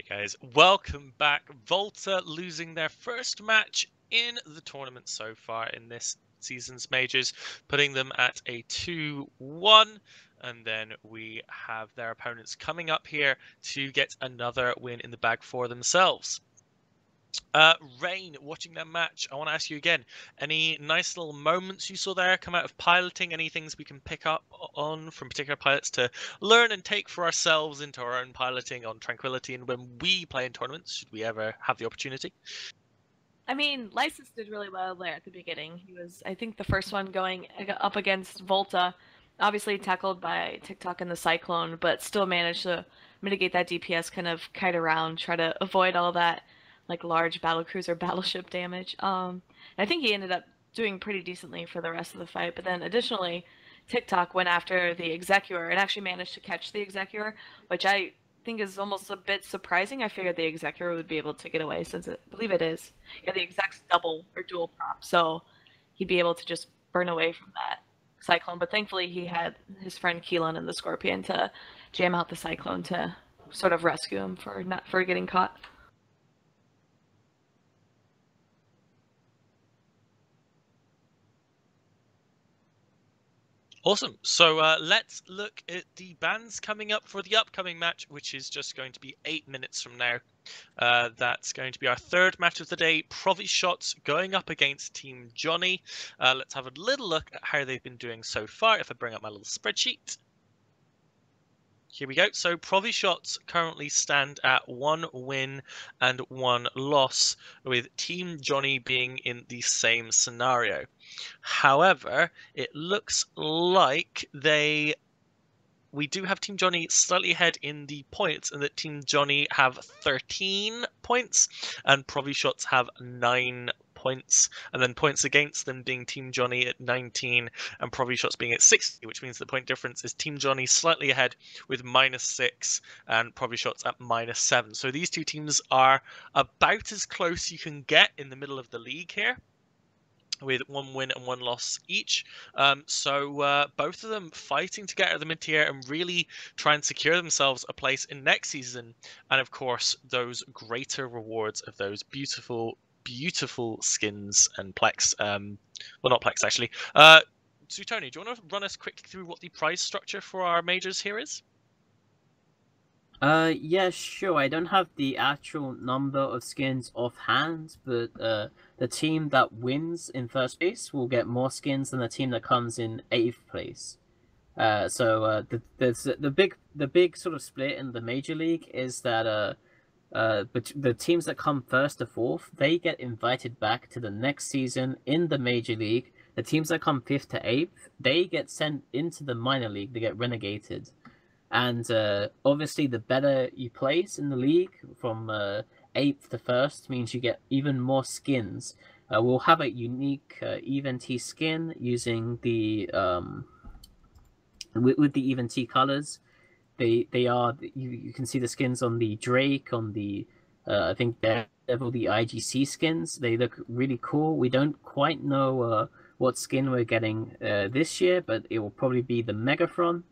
Guys, welcome back. Volta losing their first match in the tournament so far in this season's majors, putting them at a 2-1, and then we have their opponents coming up here to get another win in the bag for themselves. Rain, watching that match, I want to ask you again, any nice little moments you saw there come out of piloting? Any things we can pick up on from particular pilots to learn and take for ourselves into our own piloting on Tranquility, and when we play in tournaments, should we ever have the opportunity? I mean, Lysis did really well there at the beginning. He was, I think, the first one going up against Volta, obviously tackled by TikTok and the Cyclone, but still managed to mitigate that DPS, kind of kite around, try to avoid all that like large battlecruiser battleship damage. And I think he ended up doing pretty decently for the rest of the fight. But then additionally, TikTok went after the Executor and actually managed to catch the Executor, which I think is almost a bit surprising. I figured the Executor would be able to get away since I believe it is. Yeah, the Exec's double or dual prop, so he'd be able to just burn away from that Cyclone. But thankfully he had his friend Keelan and the Scorpion to jam out the Cyclone to sort of rescue him for getting caught. Awesome. So let's look at the bans coming up for the upcoming match, which is just going to be 8 minutes from now. That's going to be our third match of the day. Provishots going up against Team Johnny. Let's have a little look at how they've been doing so far. If I bring up my little spreadsheet. Here we go. So Provishots currently stand at 1 win and 1 loss, with Team Johnny being in the same scenario. However, it looks like we do have Team Johnny slightly ahead in the points, and that Team Johnny have 13 points and Provishots have 9 points, and then points against them being Team Johnny at 19 and Provishots being at 60, which means the point difference is Team Johnny slightly ahead with -6 and Provishots at -7. So these two teams are about as close you can get in the middle of the league here, with 1 win and 1 loss each. So both of them fighting to get out of the mid-tier and really try and secure themselves a place in next season, and of course those greater rewards of those beautiful skins and Plex. Well, not Plex actually. So Tony, do you want to run us quickly through what the prize structure for our majors here is? Yeah, sure. I don't have the actual number of skins offhand, but the team that wins in first place will get more skins than the team that comes in 8th place. The big sort of split in the major league is that but the teams that come first to fourth, they get invited back to the next season in the major league. The teams that come fifth to eighth, they get sent into the minor league. They get renegated. And obviously, the better you place in the league from 8th to 1st means you get even more skins. We'll have a unique EVENT skin using the with the EVENT colors. They are you can see the skins on the Drake, on the I think Daredevil, the IGC skins. They look really cool. We don't quite know what skin we're getting this year, but it will probably be the Megatron.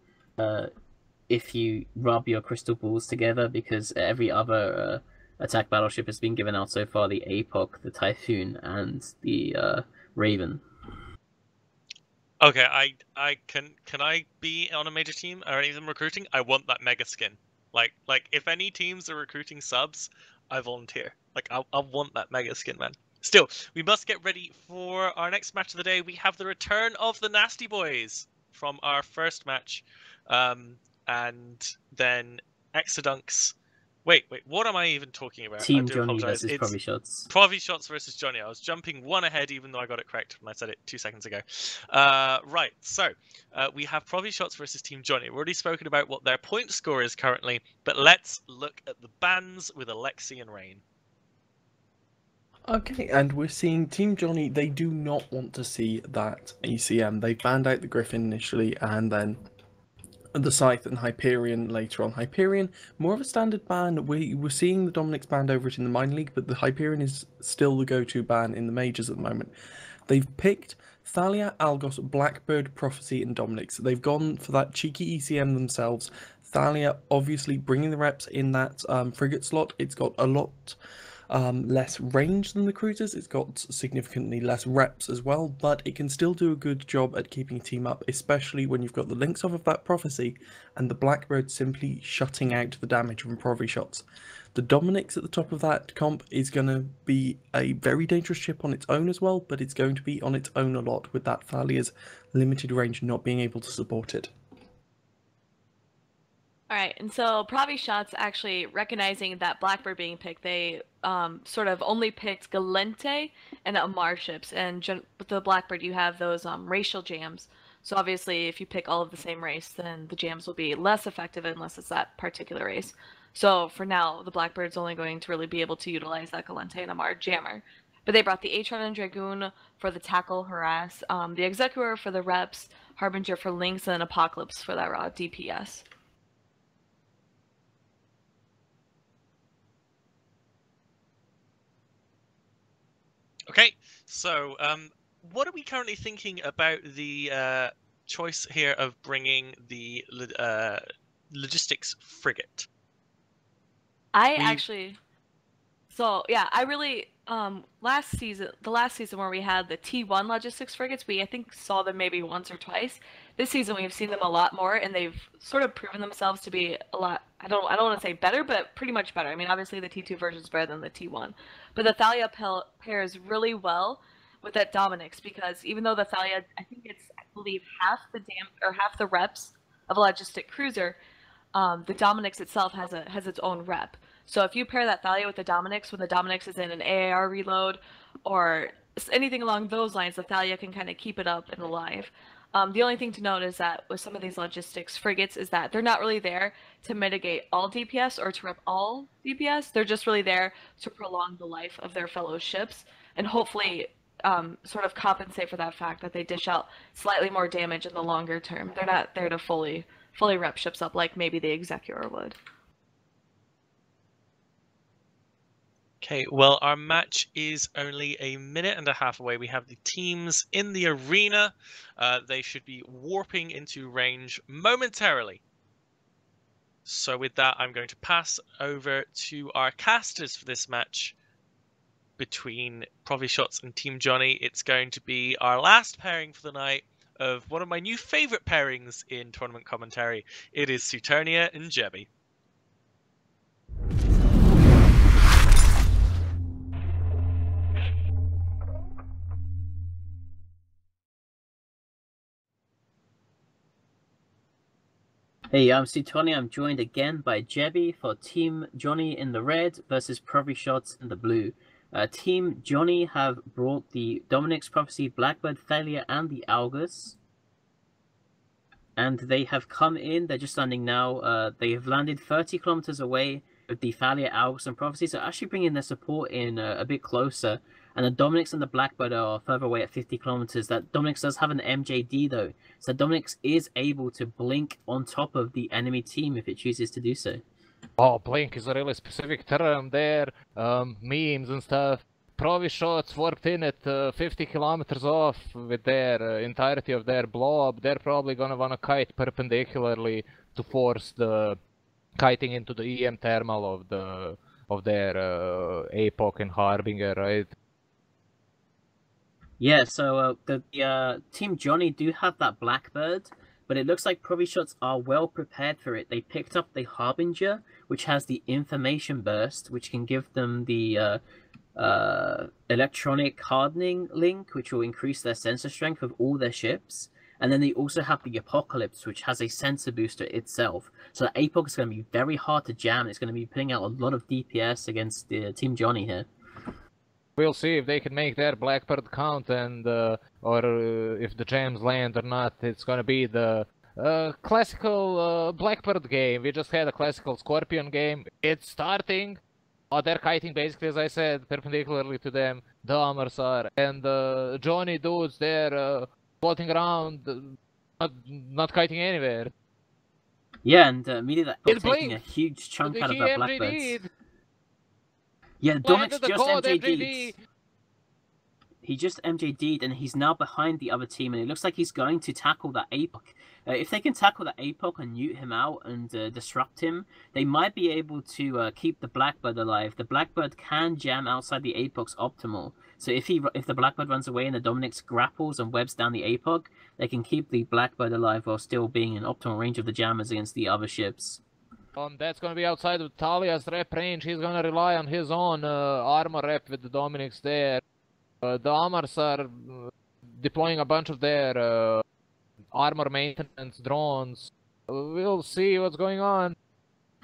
If you rub your crystal balls together, because every other attack battleship has been given out so far: the APOC, the Typhoon, and the Raven. Okay, I can I be on a major team? Are any of them recruiting? I want that mega skin. Like if any teams are recruiting subs, I volunteer. Like I want that mega skin, man. Still, we must get ready for our next match of the day. We have the return of the Nasty Boys from our first match. And then Exodunks. Wait, what am I even talking about? Team I do Johnny apologize. versus It's Provishots. Provishots versus Johnny. I was jumping one ahead, even though I got it correct when I said it 2 seconds ago. Right, so we have Provishots versus Team Johnny. We've already spoken about what their point score is currently, but let's look at the bans with Alexi and Rain. Okay, and we're seeing Team Johnny, they do not want to see that ECM. They banned out the Griffin initially, and then the Scythe and Hyperion later on. Hyperion, more of a standard ban. We're seeing the Dominix banned over it in the minor league, but the Hyperion is still the go-to ban in the majors at the moment. They've picked Thalia, Algos, Blackbird, Prophecy, and Dominix. They've gone for that cheeky ECM themselves. Thalia, obviously, bringing the reps in that frigate slot. It's got a lot less range than the cruisers. It's got significantly less reps as well, but it can still do a good job at keeping a team up, especially when you've got the links off of that Prophecy and the Blackbird simply shutting out the damage from Provishots. The Dominix at the top of that comp is going to be a very dangerous ship on its own as well, but it's going to be on its own a lot with that Thalia's limited range not being able to support it. Alright, and so Provishots actually recognizing that Blackbird being picked, they sort of only picked Gallente and Amarr ships, and with the Blackbird you have those racial jams. So obviously if you pick all of the same race, then the jams will be less effective unless it's that particular race. So for now, the Blackbird's only going to really be able to utilize that Gallente and Amarr jammer. But they brought the Atron and Dragoon for the tackle, harass, the Executor for the reps, Harbinger for links, and Apocalypse for that raw DPS. Okay, so what are we currently thinking about the choice here of bringing the logistics frigate? I really the last season where we had the T1 logistics frigates, we I think saw them maybe once or twice. This season we've seen them a lot more, and they've sort of proven themselves to be a lot, I don't want to say better, but pretty much better. I mean, obviously the T2 version is better than the T1, but the Thalia pairs really well with that Dominix, because even though the Thalia, I believe half the reps of a logistic cruiser, the Dominix itself has its own rep. So if you pair that Thalia with the Dominix, when the Dominix is in an AAR reload or anything along those lines, the Thalia can kind of keep it up and alive. The only thing to note is that with some of these logistics frigates is that they're not really there to mitigate all DPS or to rep all DPS. They're just really there to prolong the life of their fellow ships and hopefully sort of compensate for that fact that they dish out slightly more damage in the longer term. They're not there to fully rep ships up like maybe the Executor would. Okay, well, our match is only a minute and a half away. We have the teams in the arena. They should be warping into range momentarily. So with that, I'm going to pass over to our casters for this match between Provishots and Team Johnny. It's going to be our last pairing for the night of one of my new favorite pairings in tournament commentary. It is Sueternia and Jebby. Hey, I'm Sutoni. I'm joined again by Jebby for Team Johnny in the red versus Provishots in the blue. Team Johnny have brought the Dominic's Prophecy, Blackbird Failure, and the Algus. And they have come in, they're just landing now. They have landed 30 kilometers away with the Failure, Algus, and Prophecy, so actually bringing their support in a bit closer. And the Dominic's and the Blackbird are further away at 50 kilometers. That Dominic's does have an MJD though, so Dominic's is able to blink on top of the enemy team if it chooses to do so. Oh, blink is a really specific term there. Memes and stuff. Provishots worked in at 50 kilometers off with their entirety of their blob. They're probably gonna wanna kite perpendicularly to force the kiting into the EM thermal of their APOC and Harbinger, right? Yeah, so the Team Johnny do have that Blackbird, but it looks like Provishots are well prepared for it. They picked up the Harbinger, which has the Information Burst, which can give them the electronic hardening link, which will increase their sensor strength of all their ships. And then they also have the Apocalypse, which has a sensor booster itself. So the APOC is going to be very hard to jam. It's going to be putting out a lot of DPS against the Team Johnny here. We'll see if they can make their Blackbird count and or if the gems land or not. It's gonna be the classical Blackbird game. We just had a classical Scorpion game. It's starting. Oh, they're kiting basically, as I said, perpendicularly to them. The Amars are. And Johnny dudes, they're floating around, not kiting anywhere. Yeah, and immediately It taking a blinked. huge chunk The out of that Blackbirds. MJD'd. Yeah, Why Dominic's did the just god MJD'd. MJD? He just MJD'd and he's now behind the other team, and it looks like he's going to tackle that APOC. If they can tackle that APOC and newt him out and disrupt him, they might be able to keep the Blackbird alive. The Blackbird can jam outside the APOC's optimal. So if the Blackbird runs away and the Dominic's grapples and webs down the APOC, they can keep the Blackbird alive while still being in optimal range of the jammers against the other ships. That's gonna be outside of Talia's rep range. He's gonna rely on his own armor rep with the Dominic's there. The Amars are deploying a bunch of their armor maintenance drones. We'll see what's going on.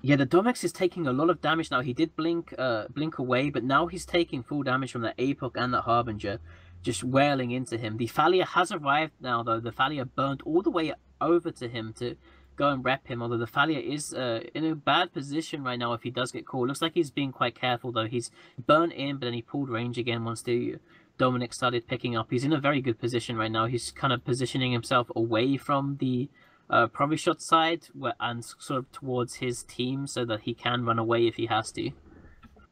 Yeah, the Dominic's is taking a lot of damage now. He did blink away, but now he's taking full damage from the APOC and the Harbinger, just wailing into him. The Thalia has arrived now, though. The Thalia burned all the way over to him to go and rep him, although the Thalia is in a bad position right now if he does get caught. Looks like he's being quite careful, though. He's burnt in, but then he pulled range again once the Dominic started picking up. He's in a very good position right now. He's kind of positioning himself away from the Provishots side and sort of towards his team so that he can run away if he has to.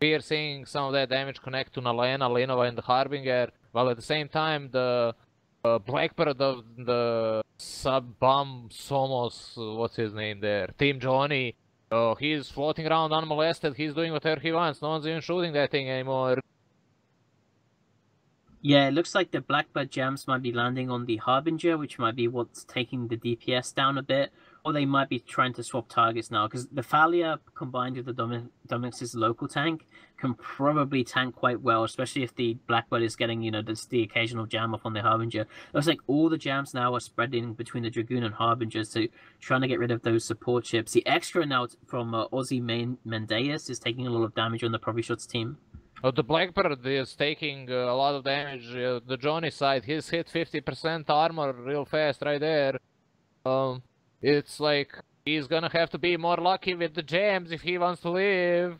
We are seeing some of that damage connect to Nalena, Linova, and the Harbinger, while at the same time the Blackbird of the Sub-Bomb Somos, what's his name there? Team Johnny. He's floating around unmolested, he's doing whatever he wants, no one's even shooting that thing anymore. Yeah, it looks like the Blackbird jams might be landing on the Harbinger, which might be what's taking the DPS down a bit. Or they might be trying to swap targets now, because the Thalia combined with the Dominic's local tank can probably tank quite well, especially if the Blackbird is getting, the occasional jam off on the Harbinger. Looks like all the jams now are spreading between the Dragoon and Harbinger, so trying to get rid of those support ships. The extra now from Aussie Mendeus is taking a lot of damage on the Provishots team. The Blackbird is taking a lot of damage. The Johnny side, he's hit 50% armor real fast right there. It's like he's gonna have to be more lucky with the jams if he wants to live.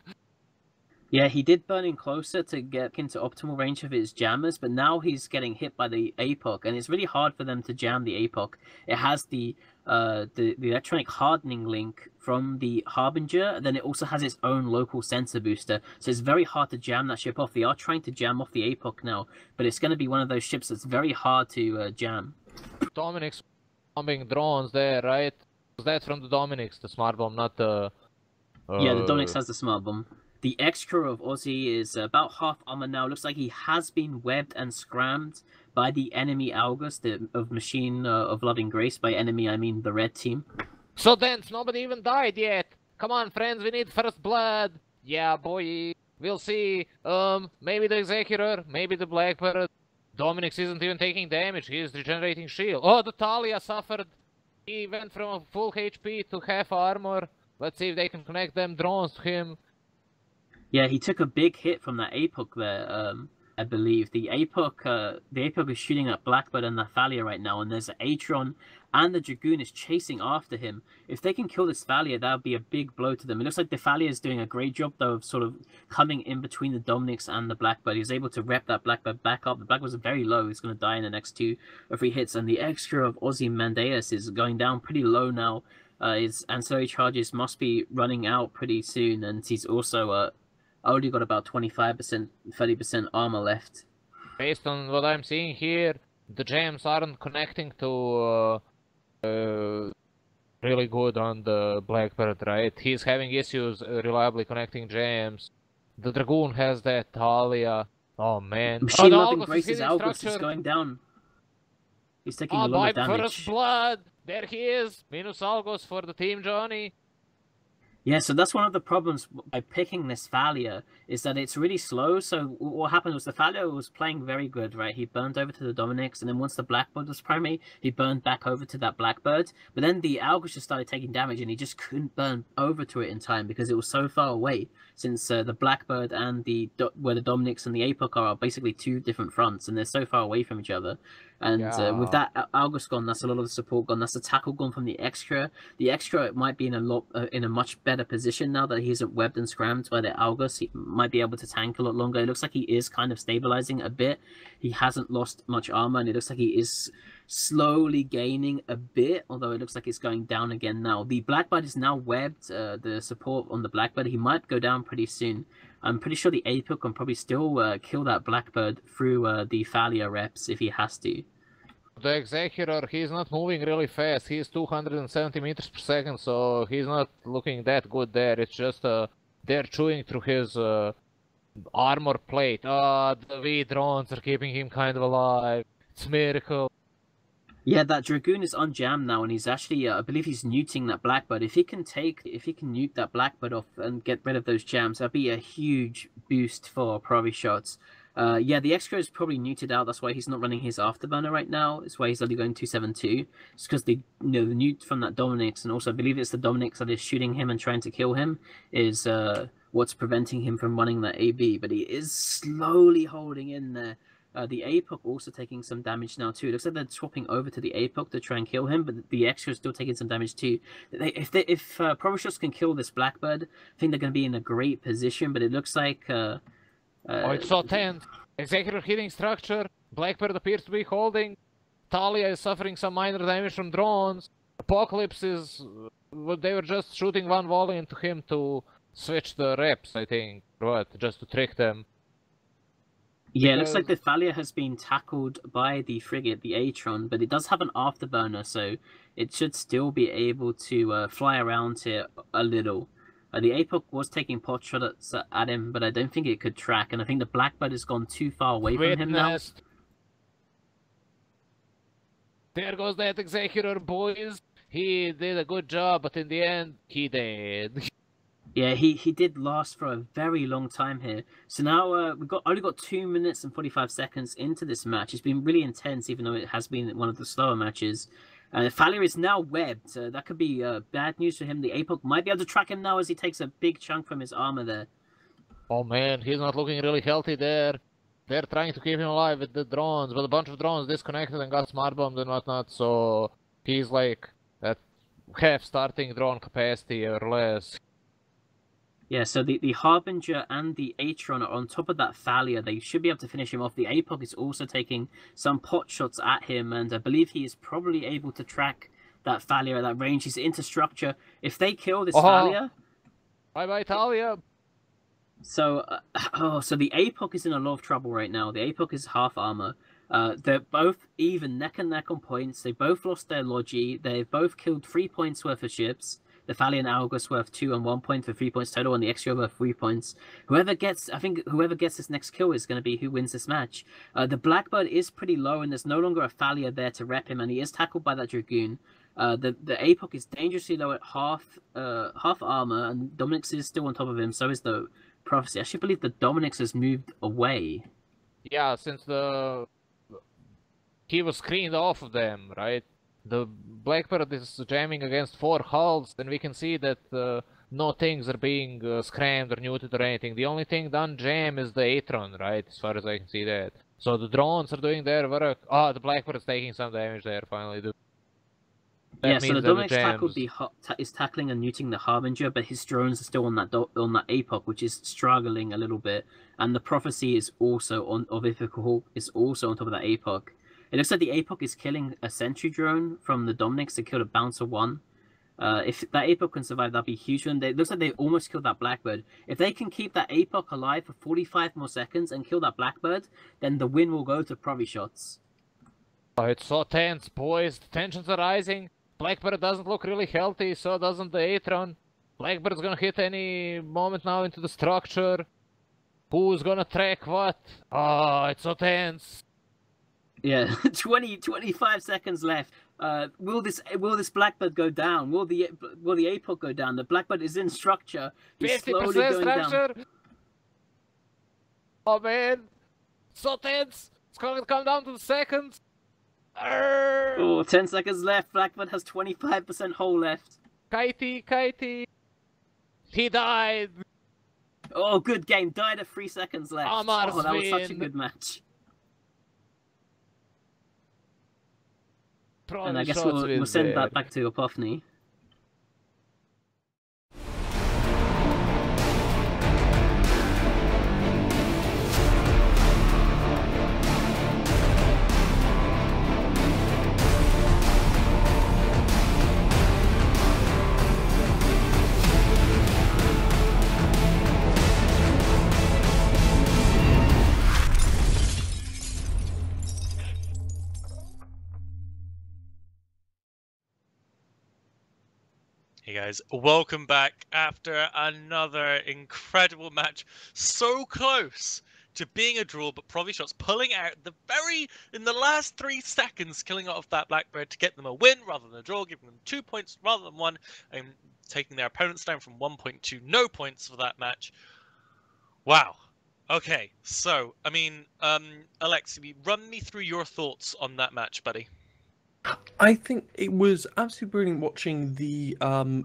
Yeah, he did burn in closer to get into optimal range of his jammers, but now he's getting hit by the APOC, and it's really hard for them to jam the APOC. It has the electronic hardening link from the Harbinger, and then it also has its own local sensor booster, so it's very hard to jam that ship off. They are trying to jam off the APOC now, but it's going to be one of those ships that's very hard to jam. Dominic's bombing drones there, right? That's from the Dominic's, the smart bomb, not the... Yeah, the Dominic's has the smart bomb. The ex-crew of Aussie is about half armor now. Looks like he has been webbed and scrammed by the enemy Algus, of Machine of Loving Grace. By enemy, I mean the red team. So dense, nobody even died yet. Come on, friends, we need first blood. Yeah, boy. We'll see. Maybe the Executor, maybe the Blackbird. Dominic's isn't even taking damage. He is regenerating shield. Oh, the Thalia suffered. He went from full HP to half armor. Let's see if they can connect them drones to him. Yeah, he took a big hit from that APOC there, I believe. The APOC is shooting at Blackbird and Thalia right now, and there's an Atron and the Dragoon is chasing after him. If they can kill this Thalia, that would be a big blow to them. It looks like the Thalia is doing a great job, though, of sort of coming in between the Dominics and the Blackbird. He's able to rep that Blackbird back up. The Blackbird's very low. He's going to die in the next 2 or 3 hits, and the extra of Ozymandias is going down pretty low now. His ancillary charges must be running out pretty soon, and he's also only got about 25%, 30% armor left. Based on what I'm seeing here, the jams aren't connecting to really good on the Blackbird, right? He's having issues reliably connecting jams. The Dragoon has that Thalia. Oh man. Machine Loving Grace's August is going down. He's taking a lot of damage. First blood! There he is! Minus Algos for the team, Johnny. Yeah, so that's one of the problems by picking this Thalia, is that it's really slow. So what happened was the Thalia was playing very good, right? He burned over to the Dominics, and then once the Blackbird was primary, he burned back over to that Blackbird. But then the Algus just started taking damage, and he just couldn't burn over to it in time because it was so far away. Since the Blackbird and where the Dominics and the APOC are basically 2 different fronts, and they're so far away from each other. And with that Algus gone, that's a lot of the support gone. That's the tackle gone from the Extra. The Extra might be in a much better position now that he isn't webbed and scrammed by the Algus. He might be able to tank a lot longer. It looks like he is kind of stabilizing a bit. He hasn't lost much armor, and it looks like he is slowly gaining a bit, although it looks like it's going down again now. The Blackbird is now webbed. The support on the Blackbird, he might go down pretty soon. I'm pretty sure the APOC can probably still kill that Blackbird through the Thalia reps if he has to. The Executor, he's not moving really fast. He's 270 meters per second, so he's not looking that good there. It's just they're chewing through his armor plate. The V drones are keeping him kind of alive. It's a miracle. Yeah, that Dragoon is unjammed now, and he's actually, I believe he's neuting that Blackbird. If he can nuke that Blackbird off and get rid of those jams, that'd be a huge boost for Provishots. Yeah, the Extra is probably neuted out. That's why he's not running his Afterburner right now. It's why he's only going 272. It's because the newt from that Dominix, and also I believe it's the Dominix that is shooting him and trying to kill him, is what's preventing him from running that AB. But he is slowly holding in there. The APOC also taking some damage now too. It looks like they're swapping over to the APOC to try and kill him, but the Extra is still taking some damage too. If Provishots can kill this Blackbird, I think they're going to be in a great position. But it looks like oh, it's so tense. Executor hitting structure. Blackbird appears to be holding. Thalia is suffering some minor damage from drones. Apocalypse is... they were just shooting one volley into him to switch the reps, I think. What? Just to trick them. Yeah, it looks like the Thalia has been tackled by the frigate, the Atron, but it does have an afterburner, so it should still be able to fly around here a little. The APOC was taking pot shots at him, but I don't think it could track, and I think the Blackbird has gone too far away from him now. There goes that Executor, boys. He did a good job, but in the end, he did. Yeah, he did last for a very long time here. So now we've only got 2 minutes and 45 seconds into this match. It's been really intense, even though it has been one of the slower matches. Thalia is now webbed. That could be bad news for him. The APOC might be able to track him now as he takes a big chunk from his armor there. Oh man, he's not looking really healthy there. They're trying to keep him alive with the drones, but a bunch of drones disconnected and got smart bombed and whatnot, so he's like at half starting drone capacity or less. Yeah, so the Harbinger and the Atron are on top of that Thalia. They should be able to finish him off. The APOC is also taking some pot shots at him, and I believe he is probably able to track that Thalia at that range. He's into structure. If they kill this Thalia... Bye-bye, Thalia! So, so the APOC is in a lot of trouble right now. The APOC is half armor. They're both even neck and neck on points. They both lost their Logi. They've both killed 3 points worth of ships. The Thalia and Algus worth 2 and 1 point for 3 points total, and the Extra worth 3 points. Whoever gets this next kill is going to be who wins this match. The Blackbird is pretty low, and there's no longer a Thalia there to rep him, and he is tackled by that Dragoon. The APOC is dangerously low at half armor, and Dominix is still on top of him. So is the Prophecy. I actually believe the Dominix has moved away. Yeah, since he was screened off of them, right? the Blackbird is jamming against 4 hulls, and we can see that no things are being scrammed or neutered or anything. The only thing done jam is the Atron, right? As far as I can see that. So the drones are doing their work. Oh, the Blackbird is taking some damage there finally. Yeah, so the Dominic's tackled is tackling and neuting the Harbinger, but his drones are still on that APOC, which is struggling a little bit. And the Prophecy is also of Ifical is also on top of that APOC. It looks like the APOC is killing a sentry drone from the Dominics to kill a Bouncer 1. If that APOC can survive, that'd be huge for them. It looks like they almost killed that Blackbird. If they can keep that APOC alive for 45 more seconds and kill that Blackbird, then the win will go to Provishots. Oh, it's so tense, boys. The tensions are rising. Blackbird doesn't look really healthy, so doesn't the Atron. Blackbird's gonna hit any moment now into the structure. Who's gonna track what? Oh, it's so tense. Yeah, 25 seconds left. Will this Blackbird go down? Will the APOC go down? The Blackbird is in structure. He's slowly going structure. Down. Oh man, so tense. It's gonna come down to the seconds. Oh, 10 seconds left. Blackbird has 25% hull left. Kitey. He died. Oh, good game. Died at 3 seconds left. Oh, that was such a good match. And I guess we'll send that back to Apophany. Hey guys, welcome back after another incredible match. So close to being a draw, but Provishots pulling out in the last 3 seconds, killing off that Blackbird to get them a win rather than a draw, giving them 2 points rather than 1, and taking their opponents down from 1 point to no points for that match. Wow. Okay, so, I mean, Alexi, run me through your thoughts on that match, buddy. I think it was absolutely brilliant watching the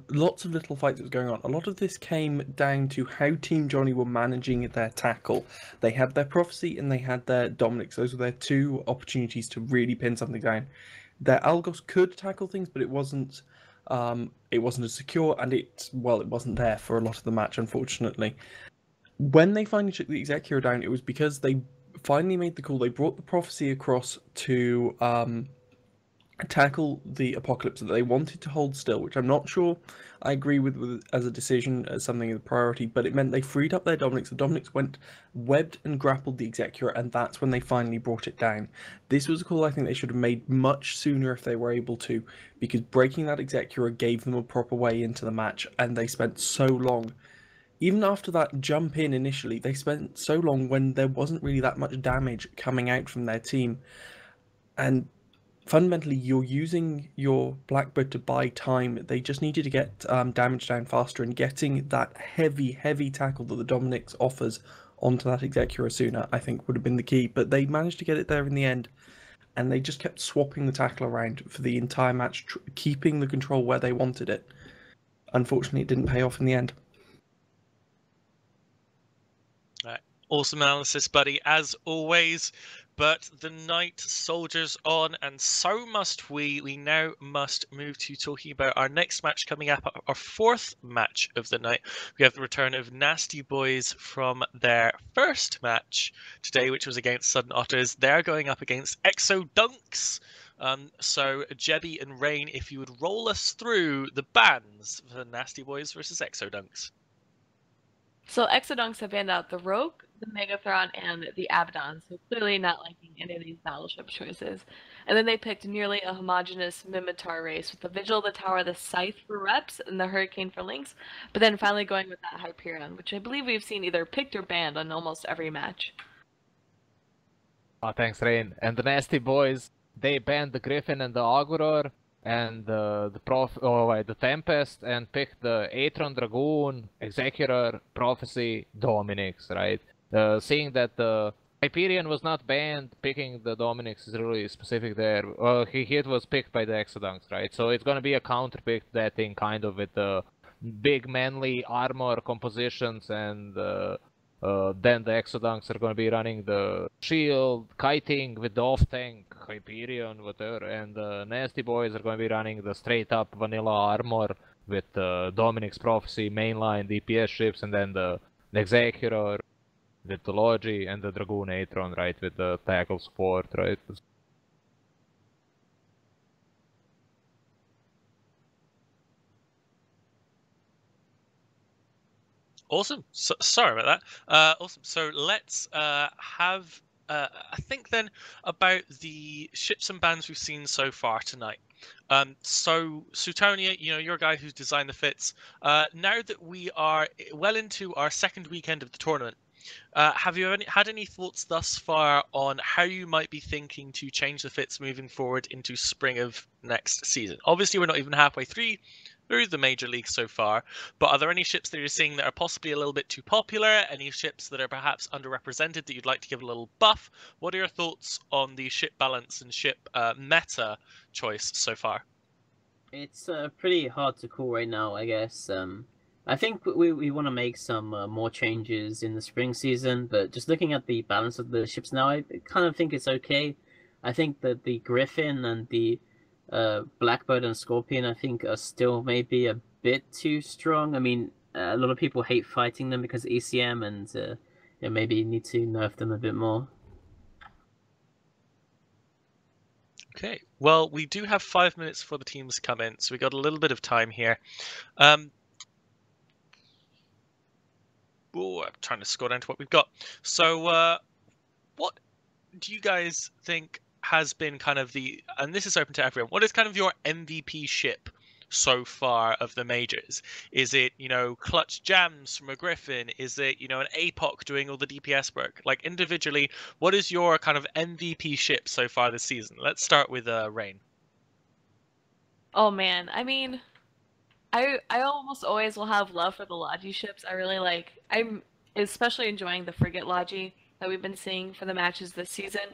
lots of little fights that was going on. A lot of this came down to how Team Johnny were managing their tackle. They had their Prophecy and they had their Dominics. Those were their 2 opportunities to really pin something down. Their Algos could tackle things, but it wasn't as secure, and it wasn't there for a lot of the match, unfortunately. When they finally took the Executor down, it was because they finally made the call. They brought the Prophecy across to tackle the Apocalypse that they wanted to hold still, which I'm not sure I agree with as a decision, as something of a priority, but it meant they freed up their Dominics. The Dominics went webbed and grappled the Executor, and that's when they finally brought it down. This was a call I think they should have made much sooner if they were able to, because breaking that Executor gave them a proper way into the match, and they spent so long. Even after that jump in initially, they spent so long when there wasn't really that much damage coming out from their team. And fundamentally, you're using your Blackbird to buy time. They just needed to get damage down faster, and getting that heavy tackle that the Dominics offers onto that Executor sooner, I think, would have been the key. But they managed to get it there in the end, and they just kept swapping the tackle around for the entire match, keeping the control where they wanted it. Unfortunately, it didn't pay off in the end. Awesome analysis, buddy, as always. But the night soldiers on, and so must we. We now must move to talking about our next match coming up, our 4th match of the night. We have the return of Nasty Boys from their first match today, which was against Sudden Otters. They're going up against Exodunks. So, Jebby and Rain, if you would roll us through the bans for Nasty Boys versus Exodunks. So Exodunks have banned out the Rogue, the Megathron, and the Abaddon, so clearly not liking any of these battleship choices. And then they picked nearly a homogenous Mimitar race with the Vigil, the Tower, the Scythe for reps, and the Hurricane for links, but then finally going with that Hyperion, which I believe we've seen either picked or banned on almost every match. Oh, thanks, Rain. And the Nasty Boys, they banned the Griffin and the Auguror, and the Tempest, and picked the Atron Dragoon, Executor, Prophecy, Dominics, right? Seeing that the Hyperion was not banned. Picking the Dominix is really specific there. He was picked by the Exodunks, right? So it's gonna be a counter pick to that thing, kind of with the big manly armor compositions, and then the Exodunks are gonna be running the shield, kiting with the off tank, Hyperion, whatever, and the Nasty Boys are gonna be running the straight up vanilla armor with Dominix Prophecy mainline DPS ships, and then the Executor with the Logi and the Dragoon Atron, right, with the tackle support, right? Awesome. Sorry about that. Awesome. So let's have I think then about the ships and bands we've seen so far tonight. So Suetonia, you're a guy who's designed the fits. Now that we are well into our second weekend of the tournament, have you had any thoughts thus far on how you might be thinking to change the fits moving forward into spring of next season? Obviously, we're not even halfway through the major league so far, but are there any ships that you're seeing that are possibly a little bit too popular? Any ships that are perhaps underrepresented that you'd like to give a little buff? What are your thoughts on the ship balance and ship meta choice so far? It's pretty hard to call right now, I guess. I think we want to make some more changes in the spring season, but just looking at the balance of the ships now, I kind of think it's okay. I think that the Griffin and the Blackbird and Scorpion, I think, are still maybe a bit too strong. I mean, a lot of people hate fighting them because of ECM, and maybe need to nerf them a bit more. Okay, well, we do have 5 minutes for the teams to come in, so we got a little bit of time here. I'm trying to score down to what we've got. So, what do you guys think has been kind of and this is open to everyone, what is kind of your MVP ship so far of the majors? Is it, clutch jams from a Griffin? Is it, an APOC doing all the DPS work? Like, individually, what is your kind of MVP ship so far this season? Let's start with Rain. Oh man, I mean, I almost always will have love for the Logi ships. I'm especially enjoying the Frigate Logi that we've been seeing for the matches this season.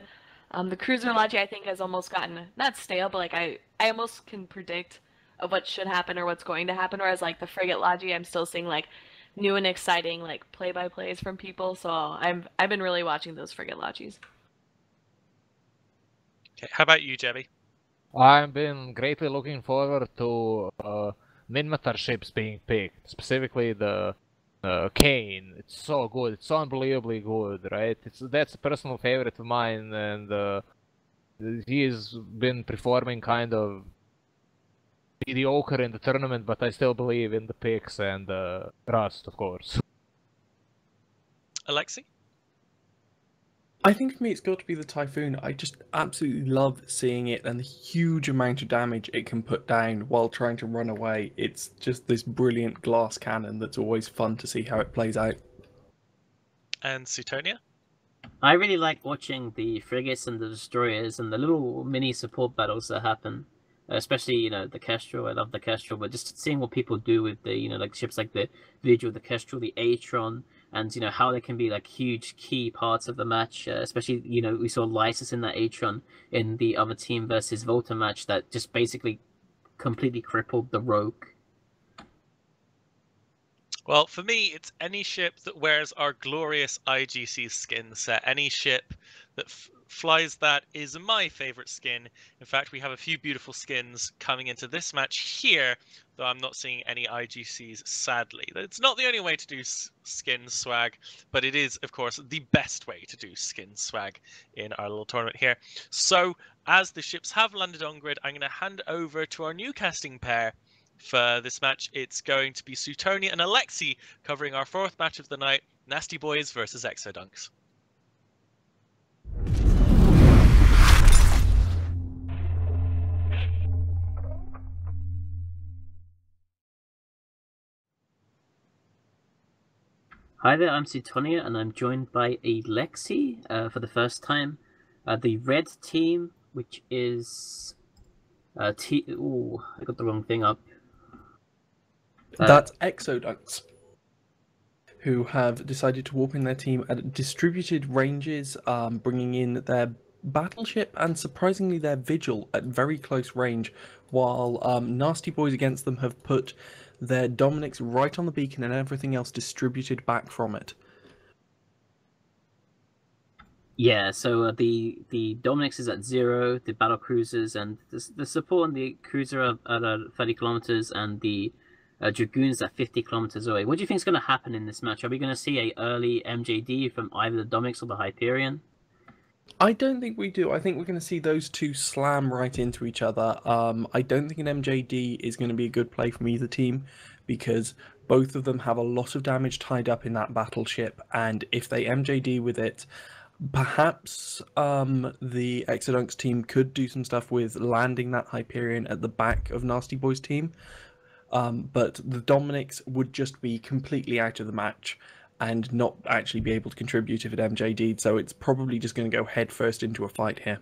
The Cruiser Logi, I think, has almost gotten, not stale, but like I almost can predict of what should happen or what's going to happen, whereas like the Frigate Logi, I'm still seeing like new and exciting like play-by-plays from people, so I've been really watching those Frigate Logis. Okay, how about you, Jebby? I've been greatly looking forward to Minmatar ships being picked, specifically the Kane. It's so good. It's so unbelievably good, right? That's a personal favorite of mine, and he's been performing kind of mediocre in the tournament, but I still believe in the picks and Rust, of course. Alexi? I think for me it's got to be the Typhoon. I just absolutely love seeing it and the huge amount of damage it can put down while trying to run away. It's just this brilliant glass cannon that's always fun to see how it plays out. And Suetonia? I really like watching the frigates and the destroyers and the little mini support battles that happen. Especially, the Kestrel. I love the Kestrel, but just seeing what people do with the, like ships like the Vigil, the Kestrel, the Atron, and how they can be like huge key parts of the match. Especially, we saw Lysis in that Atron in the other team versus Volta match that just basically completely crippled the Rogue. Well, for me, it's any ship that wears our glorious IGC skin set. Any ship that flies that is my favorite skin. In fact, we have a few beautiful skins coming into this match here, though I'm not seeing any IGCs, sadly. It's not the only way to do skin swag, but it is, of course, the best way to do skin swag in our little tournament here. So, as the ships have landed on grid, I'm going to hand over to our new casting pair. For this match, it's going to be Suetonia and Alexi covering our fourth match of the night, Nasty Boys versus Exodunks. Hi there, I'm Suetonia, and I'm joined by Alexi for the first time. The red team, which is... Ooh, I got the wrong thing up. That's Exodunks. who have decided to warp in their team at distributed ranges, bringing in their battleship and surprisingly their Vigil at very close range, while Nasty Boys against them have put their Dominics right on the beacon and everything else distributed back from it. Yeah, so the Dominics is at 0, the battle cruisers and the support on the cruiser are at 30 kilometers, and the Dragoons at 50 kilometers away. What do you think is going to happen in this match? Are we going to see a early MJD from either the Dominics or the Hyperion? I don't think we do. I think we're going to see those two slam right into each other. I don't think an MJD is going to be a good play from either team, because both of them have a lot of damage tied up in that battleship, and if they MJD with it, perhaps the Exodunks team could do some stuff with landing that Hyperion at the back of Nasty Boy's team, but the Dominics would just be completely out of the match and not actually be able to contribute if it MJD'd, so it's probably just going to go head first into a fight here.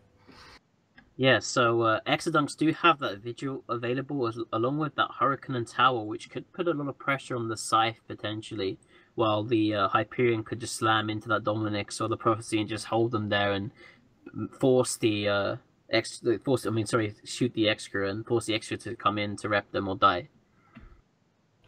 Yeah, so Exodunks do have that Vigil available along with that Hurricane and Tower, which could put a lot of pressure on the Scythe potentially, while the Hyperion could just slam into that Dominix or the Prophecy and just hold them there and force the shoot the Extra and force the Extra to come in to rep them or die.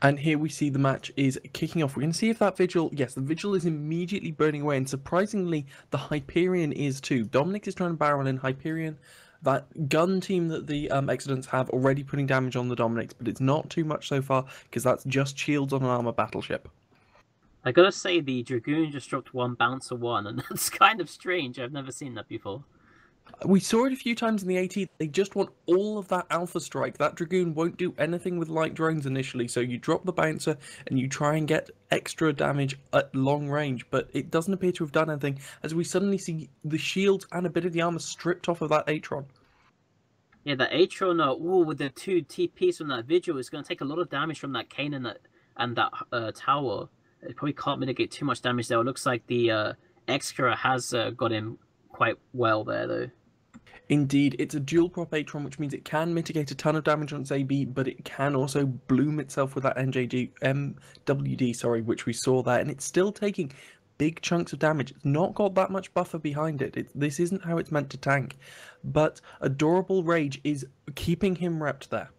And here we see the match is kicking off. We're going to see if that Vigil... Yes, the Vigil is immediately burning away, and surprisingly, the Hyperion is too. Dominic is trying to barrel in Hyperion. That gun team that the Exodunks have already putting damage on the Dominics, but it's not too much so far, because that's just shields on an armor battleship. I gotta say, the Dragoon just dropped one Bouncer 1, and that's kind of strange. I've never seen that before. We saw it a few times in the AT. They just want all of that Alpha Strike. That Dragoon won't do anything with light drones initially, so you drop the Bouncer and you try and get extra damage at long range, but it doesn't appear to have done anything, as we suddenly see the shields and a bit of the armor stripped off of that Atron. Yeah, the Atron, with the 2 TPs from that Vigil, is going to take a lot of damage from that Kanan and that Tower. It probably can't mitigate too much damage there. It looks like the Extra has got him quite well there, though. Indeed, it's a dual prop Atron, which means it can mitigate a ton of damage on its AB, but it can also bloom itself with that MWD, which we saw there, and it's still taking big chunks of damage. It's not got that much buffer behind it. This isn't how it's meant to tank, but Adorable Rage is keeping him repped there.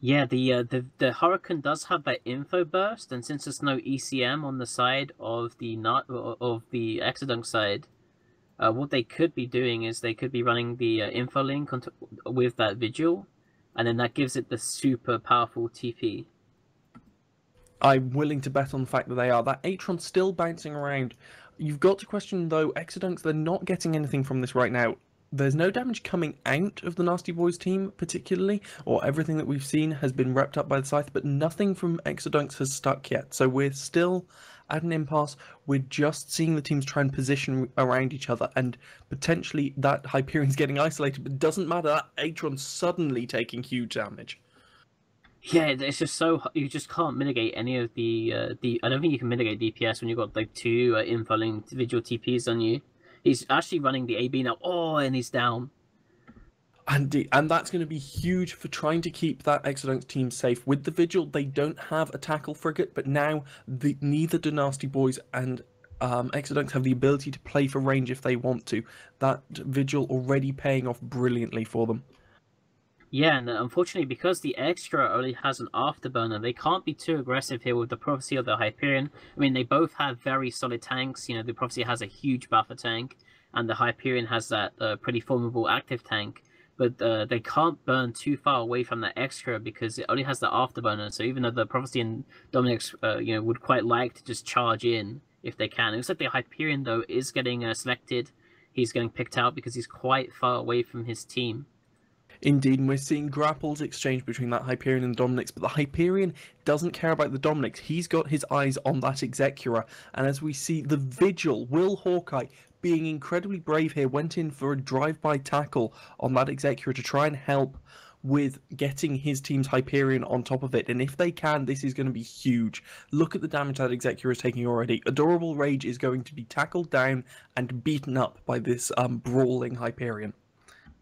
Yeah, the Hurricane does have that info burst, and since there's no ECM on the side of the Exodunk side, what they could be doing is they could be running the info link with that Vigil, and then that gives it the super powerful TP. I'm willing to bet on the fact that they are. That Atron's still bouncing around. You've got to question, though, Exodunks, they're not getting anything from this right now. There's no damage coming out of the Nasty Boys team, particularly, or everything that we've seen has been wrapped up by the Scythe, but nothing from Exodunks has stuck yet. So we're still at an impasse. We're just seeing the teams try and position around each other, and potentially that Hyperion's getting isolated, but it doesn't matter. That Atron's suddenly taking huge damage. Yeah, it's just so you just can't mitigate any of the I don't think you can mitigate DPS when you've got like 2 info linked Vigil TPs on you. He's actually running the AB now. Oh, and he's down. And that's going to be huge for trying to keep that Exodunks team safe. With the Vigil, they don't have a tackle frigate, but now neither do Nasty Boys and Exodunks have the ability to play for range if they want to. That Vigil already paying off brilliantly for them. Yeah, and unfortunately, because the Extra only has an afterburner, they can't be too aggressive here with the Prophecy or the Hyperion. I mean, they both have very solid tanks. You know, the Prophecy has a huge buffer tank, and the Hyperion has that pretty formidable active tank. But they can't burn too far away from that Extra because it only has the afterburner. So even though the Prophecy and Dominix, would quite like to just charge in if they can. It looks like the Hyperion, though, is getting selected. He's getting picked out because he's quite far away from his team. Indeed, and we're seeing grapples exchange between that Hyperion and Dominix, but the Hyperion doesn't care about the Dominix. He's got his eyes on that Execura, and as we see the Vigil, Will Hawkeye, being incredibly brave here, went in for a drive-by tackle on that Execura to try and help with getting his team's Hyperion on top of it, and if they can, this is going to be huge. Look at the damage that Execura is taking already. Adorable Rage is going to be tackled down and beaten up by this brawling Hyperion.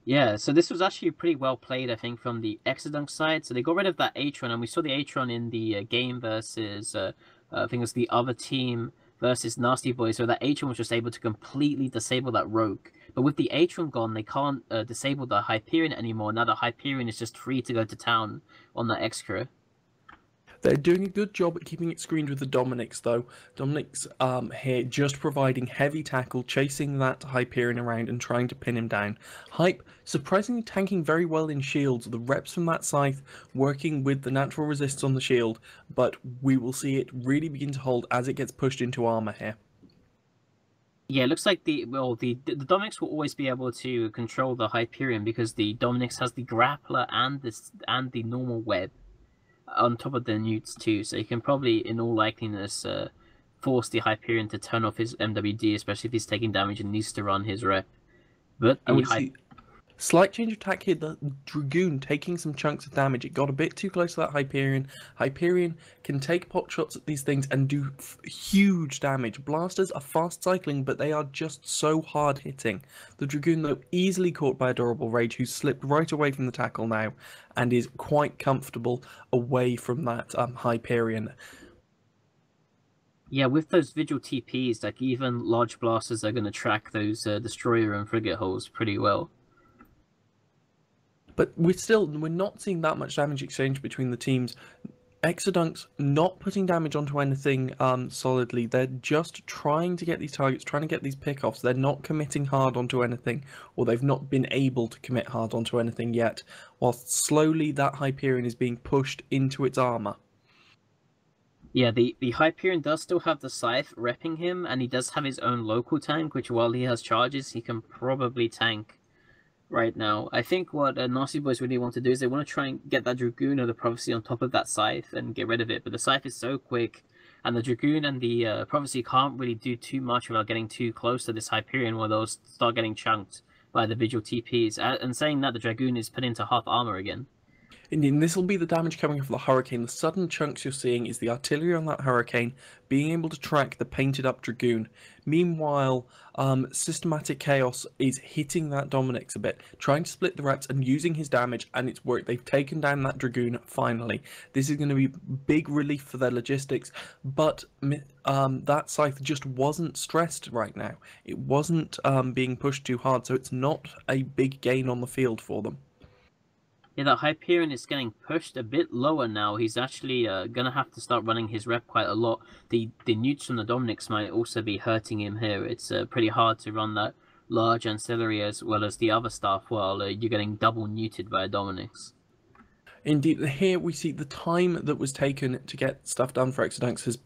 Yeah, so this was actually pretty well played, I think, from the Exodunk side. So they got rid of that Atron, and we saw the Atron in the game versus, I think it was the other team versus Nasty Boys, so that Atron was just able to completely disable that Rogue. But with the Atron gone, they can't disable the Hyperion anymore. Now the Hyperion is just free to go to town on the Excra. They're doing a good job at keeping it screened with the Dominics, though. Dominics here just providing heavy tackle, chasing that Hyperion around and trying to pin him down. Hype surprisingly tanking very well in shields. The reps from that scythe working with the natural resists on the shield, but we will see it really begin to hold as it gets pushed into armor here. Yeah, it looks like the Dominics will always be able to control the Hyperion because the Dominics has the grappler and the normal web on top of the newts too, so you can probably, in all likeliness, force the Hyperion to turn off his MWD, especially if he's taking damage and needs to run his rep. But And we see slight change of tack here. The Dragoon taking some chunks of damage. It got a bit too close to that Hyperion. Hyperion can take pot shots at these things and do huge damage. Blasters are fast cycling, but they are just so hard hitting. The Dragoon, though, easily caught by Adorable Rage, who slipped right away from the tackle now and is quite comfortable away from that Hyperion. Yeah, with those Vigil TPs, like even large blasters are going to track those destroyer and frigate holes pretty well. But we're not seeing that much damage exchange between the teams. Exodunks not putting damage onto anything solidly. They're just trying to get these targets, trying to get these pickoffs. They're not committing hard onto anything, or they've not been able to commit hard onto anything yet, whilst slowly that Hyperion is being pushed into its armor. Yeah, the Hyperion does still have the Scythe repping him, and he does have his own local tank, which while he has charges, he can probably tank right now. I think what Nasty Boys really want to do is they want to try and get that Dragoon or the Prophecy on top of that Scythe and get rid of it, but the Scythe is so quick, and the Dragoon and the Prophecy can't really do too much without getting too close to this Hyperion, where they'll start getting chunked by the Vigil TPs. And saying that, the Dragoon is put into half armor again. Indeed, this will be the damage coming off the Hurricane. The sudden chunks you're seeing is the artillery on that Hurricane being able to track the painted up Dragoon. Meanwhile, Systematic Chaos is hitting that Dominix a bit, trying to split the reps and using his damage, and it's worked. They've taken down that Dragoon finally. This is going to be big relief for their logistics, but that Scythe just wasn't stressed right now. It wasn't being pushed too hard, so it's not a big gain on the field for them. Yeah, that Hyperion is getting pushed a bit lower now. He's actually gonna have to start running his rep quite a lot. The newts from the Dominics might also be hurting him here. It's pretty hard to run that large ancillary as well as the other stuff while you're getting double neuted by Dominics. Indeed, here we see the time that was taken to get stuff done for Exodunks has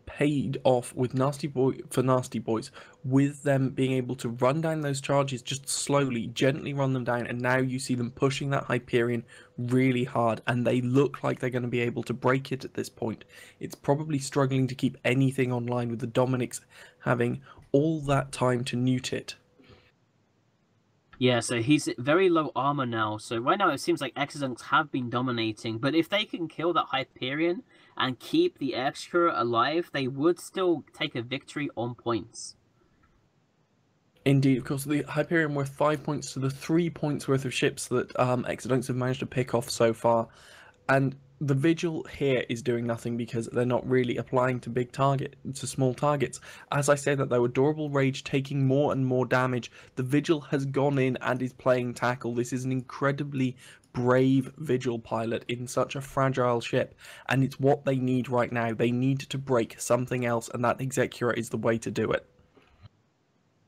paid off with Nasty Boys, with them being able to run down those charges just slowly, gently run them down, and now you see them pushing that Hyperion really hard, and they look like they're going to be able to break it at this point. It's probably struggling to keep anything online with the Dominics having all that time to newt it. Yeah, so he's very low armor now, so right now it seems like Exodunks have been dominating, but if they can kill that Hyperion and keep the Extra alive, they would still take a victory on points. Indeed, of course, the Hyperion worth 5 points to the 3 points worth of ships that Exodunks have managed to pick off so far, and the Vigil here is doing nothing because they're not really applying to small targets. As I say that though, Adorable Rage taking more and more damage. The Vigil has gone in and is playing tackle. This is an incredibly brave Vigil pilot in such a fragile ship, and it's what they need right now. They need to break something else, and that Execura is the way to do it.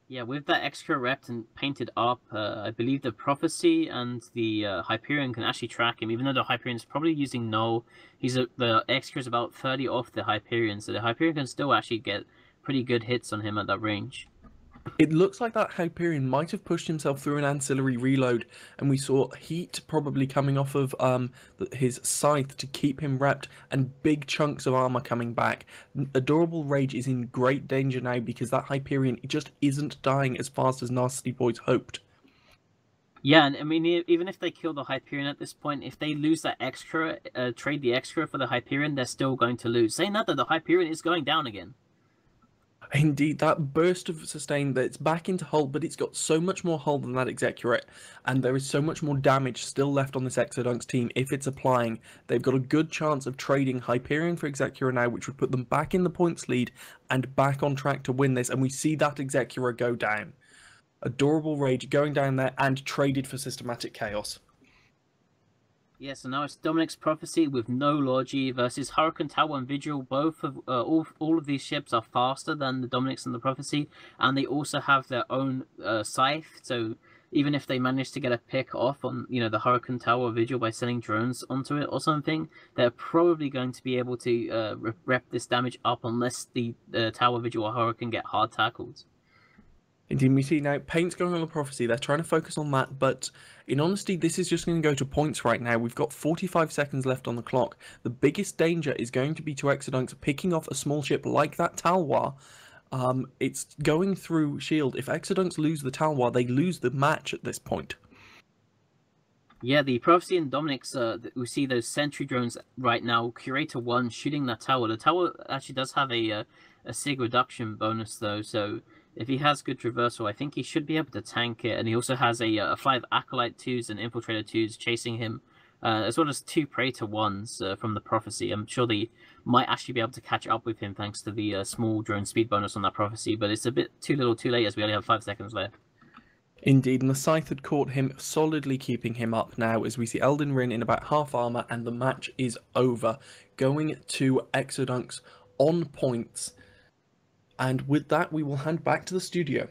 Yeah, with that extra rep and painted up, I believe the Prophecy and the Hyperion can actually track him, even though the Hyperion is probably using null. The extra is about 30 off the Hyperion, so the Hyperion can still actually get pretty good hits on him at that range. It looks like that Hyperion might have pushed himself through an ancillary reload, and we saw heat probably coming off of his scythe to keep him repped, and big chunks of armor coming back. Adorable Rage is in great danger now because that Hyperion just isn't dying as fast as Nasty Boys hoped. Yeah, and I mean, even if they kill the Hyperion at this point, if they lose that extra, trade the extra for the Hyperion, they're still going to lose. Saying that, though, the Hyperion is going down again. Indeed, that burst of sustain that's back into hull, but it's got so much more hull than that Executorate, and there is so much more damage still left on this Exodunks team if it's applying. They've got a good chance of trading Hyperion for Execura now, which would put them back in the points lead and back on track to win this, and we see that Execura go down. Adorable Rage going down there and traded for Systematic Chaos. Yeah, so now it's Dominic's Prophecy with no Logi versus Hurricane Tower and Vigil. Both of all of these ships are faster than the Dominic's and the Prophecy, and they also have their own scythe. So even if they manage to get a pick off on the Hurricane Tower or Vigil by sending drones onto it or something, they're probably going to be able to rep this damage up unless the Tower, Vigil, or Hurricane get hard tackled. Indeed, we see now Paint's going on the Prophecy. They're trying to focus on that, but in honesty, this is just going to go to points right now. We've got 45 seconds left on the clock. The biggest danger is going to be to Exodunks picking off a small ship like that Talwar. It's going through shield. If Exodunks lose the Talwar, they lose the match at this point. Yeah, the Prophecy and Dominic's, we see those sentry drones right now. Curator 1 shooting that tower. The tower actually does have a sig reduction bonus, though, so if he has good traversal, I think he should be able to tank it. And he also has a 5 Acolyte 2s and Infiltrator 2s chasing him, as well as 2 Praetor 1s from the Prophecy. I'm sure they might actually be able to catch up with him thanks to the small drone speed bonus on that Prophecy, but it's a bit too little too late as we only have 5 seconds left. Indeed, and the Scythe had caught him, solidly keeping him up now as we see Elden Ring in about half armor, and the match is over, going to Exodunks on points. And with that, we will hand back to the studio.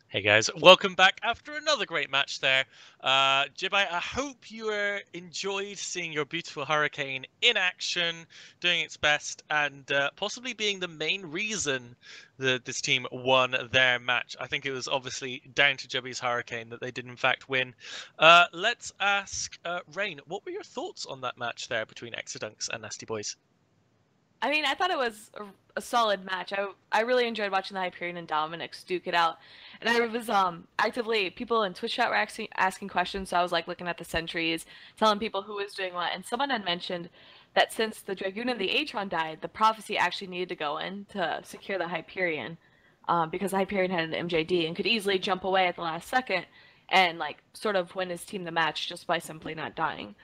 Hey guys, welcome back after another great match there. Jibai, I hope you enjoyed seeing your beautiful Hurricane in action, doing its best, and possibly being the main reason that this team won their match. I think it was obviously down to Jibai's Hurricane that they did in fact win. Let's ask Rain, what were your thoughts on that match there between Exodunks and Nasty Boys? I mean, I thought it was a solid match. I really enjoyed watching the Hyperion and Dominic's duke it out. And I was actively, people in Twitch chat were asking questions, so I was like looking at the sentries, telling people who was doing what. And someone had mentioned that since the Dragoon and the Atron died, the Prophecy actually needed to go in to secure the Hyperion, because the Hyperion had an MJD and could easily jump away at the last second and like sort of win his team the match just by simply not dying.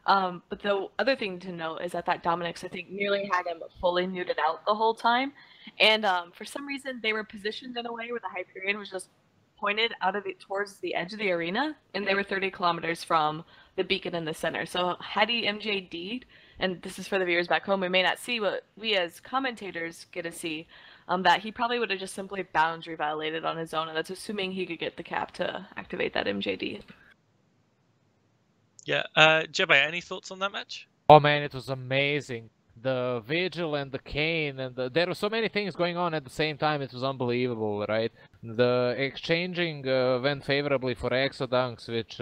But the other thing to note is that Dominic's, I think, nearly had him fully muted out the whole time. And for some reason, they were positioned in a way where the Hyperion was just pointed out of towards the edge of the arena, and they were 30 kilometers from the beacon in the center. So had he MJD'd, and this is for the viewers back home, we may not see what we as commentators get to see, that he probably would have just simply boundary violated on his own, and that's assuming he could get the cap to activate that MJD. Yeah, Jibai, any thoughts on that match? Oh man, it was amazing. The Vigil and the Kane, and there were so many things going on at the same time, it was unbelievable, right? The exchanging went favorably for Exodunks, which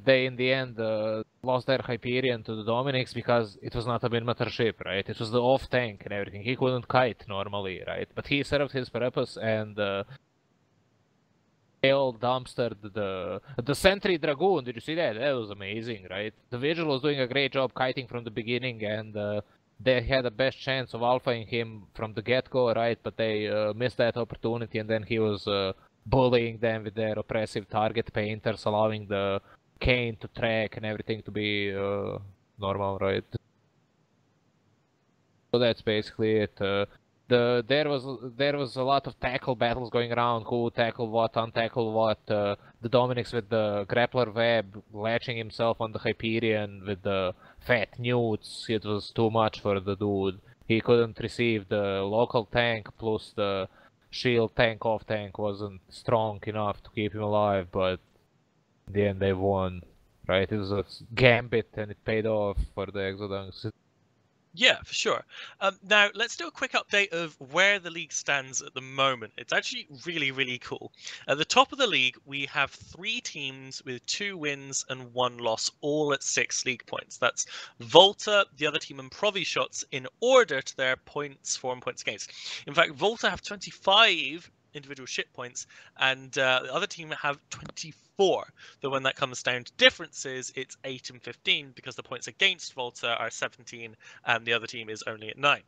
they in the end lost their Hyperion to the Dominic's because it was not a Minmatar ship, right? It was the off tank and everything. He couldn't kite normally, right? But he served his purpose, and all dumpstered the Sentry Dragoon. Did you see that? That was amazing, right? The Vigil was doing a great job kiting from the beginning, and they had the best chance of alphaing him from the get-go, right? But they missed that opportunity, and then he was bullying them with their oppressive target painters, allowing the Kane to track and everything to be normal, right? So that's basically it. There was a lot of tackle battles going around, who tackled what, untackle what. The Dominic's with the grappler web, latching himself on the Hyperion with the fat newts. It was too much for the dude. He couldn't receive the local tank, plus the shield tank off tank wasn't strong enough to keep him alive, but in the end they won. Right? It was a gambit and it paid off for the Exodunks. Yeah, for sure. Now, let's do a quick update of where the league stands at the moment. It's actually really, really cool. At the top of the league, we have 3 teams with 2 wins and 1 loss, all at 6 league points. That's Volta, the other team, and Provishots in order to their points for and points against. In fact, Volta have 25 individual ship points, and the other team have 24. Though when that comes down to differences, it's 8 and 15 because the points against Volta are 17 and the other team is only at 9.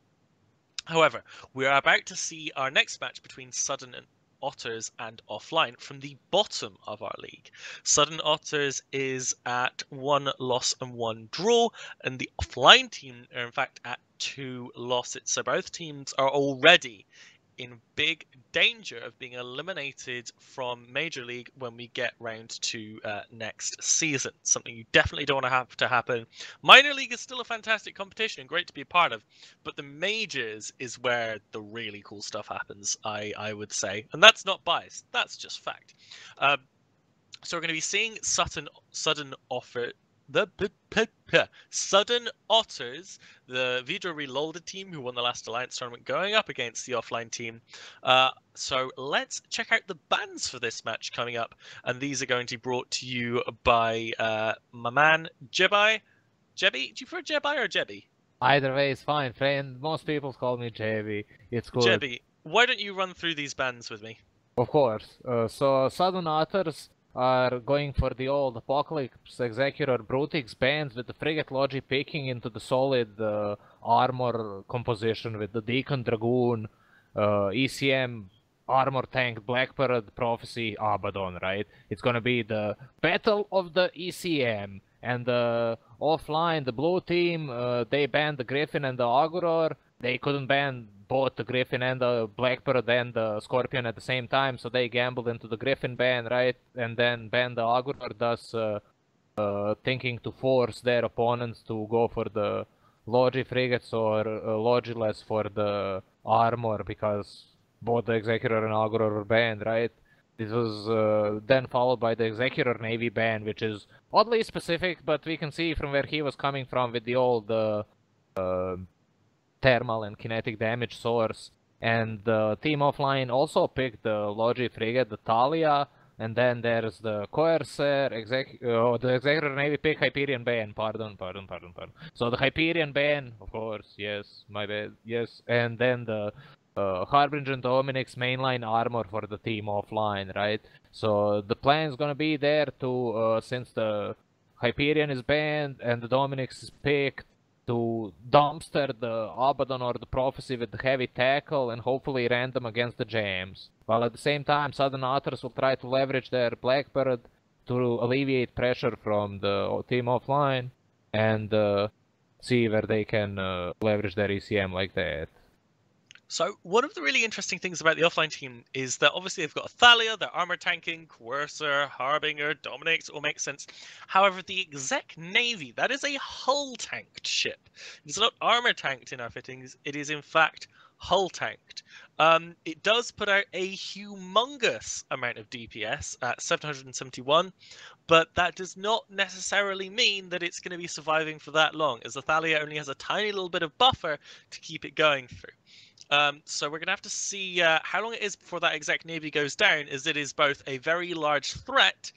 However, we are about to see our next match between Sudden and Otters and Offline from the bottom of our league. Sudden Otters is at 1 loss and 1 draw, and the Offline team are in fact at 2 losses. So both teams are already in big danger of being eliminated from Major League when we get round to next season. Something you definitely don't want to have to happen. Minor League is still a fantastic competition and great to be a part of, but the majors is where the really cool stuff happens, I would say. And that's not biased, that's just fact. So we're going to be seeing Sudden Otters, the Vidra Reloaded team who won the last Alliance tournament, going up against the Offline team. So let's check out the bans for this match coming up, and these are going to be brought to you by my man Jebi. Jebi, do you prefer Jebi or Jebi? Either way is fine, friend. Most people call me JB. It's good. Jebi, why don't you run through these bans with me? Of course. So Sudden Otters are going for the old Apocalypse Executor Brutix bands with the Frigate Logi picking into the solid armor composition with the Deacon Dragoon, ECM Armor Tank, Black Parade, Prophecy, Abaddon, right? It's gonna be the Battle of the ECM. And Offline, the blue team, they banned the Griffin and the Auguror. They couldn't ban both the Griffin and the Black Parade and the Scorpion at the same time, so they gambled into the Griffin ban, right? And then banned the Auguror, thus thinking to force their opponents to go for the Logi frigates or Logiless for the armor, because both the Executor and Auguror were banned, right? This was then followed by the Executor Navy ban, which is oddly specific, but we can see from where he was coming from with the old thermal and kinetic damage source. And the team Offline also picked the Logi frigate, the Thalia, and then there's the Coercer, the Executor Navy picked Hyperion ban, pardon. So the Hyperion ban, of course, yes, my bad, yes, and then the Harbinger and Dominic's mainline armor for the team Offline, right? So the plan is gonna be there to, since the Hyperion is banned and the Dominic's is picked, to dumpster the Abaddon or the Prophecy with the heavy tackle and hopefully random against the jams. While at the same time, Sudden Otters will try to leverage their Black Parade to alleviate pressure from the team Offline and see where they can leverage their ECM like that. So one of the really interesting things about the Offline team is that obviously they've got a Thalia, they're armor tanking, Coercer, Harbinger, Dominix, all makes sense. However, the Exec Navy, that is a hull tanked ship. It's not armor tanked in our fittings, it is in fact hull tanked. It does put out a humongous amount of DPS at 771, but that does not necessarily mean that it's going to be surviving for that long, as the Thalia only has a tiny little bit of buffer to keep it going through. So we're going to have to see how long it is before that Exec Navy goes down, as it is both a very large threat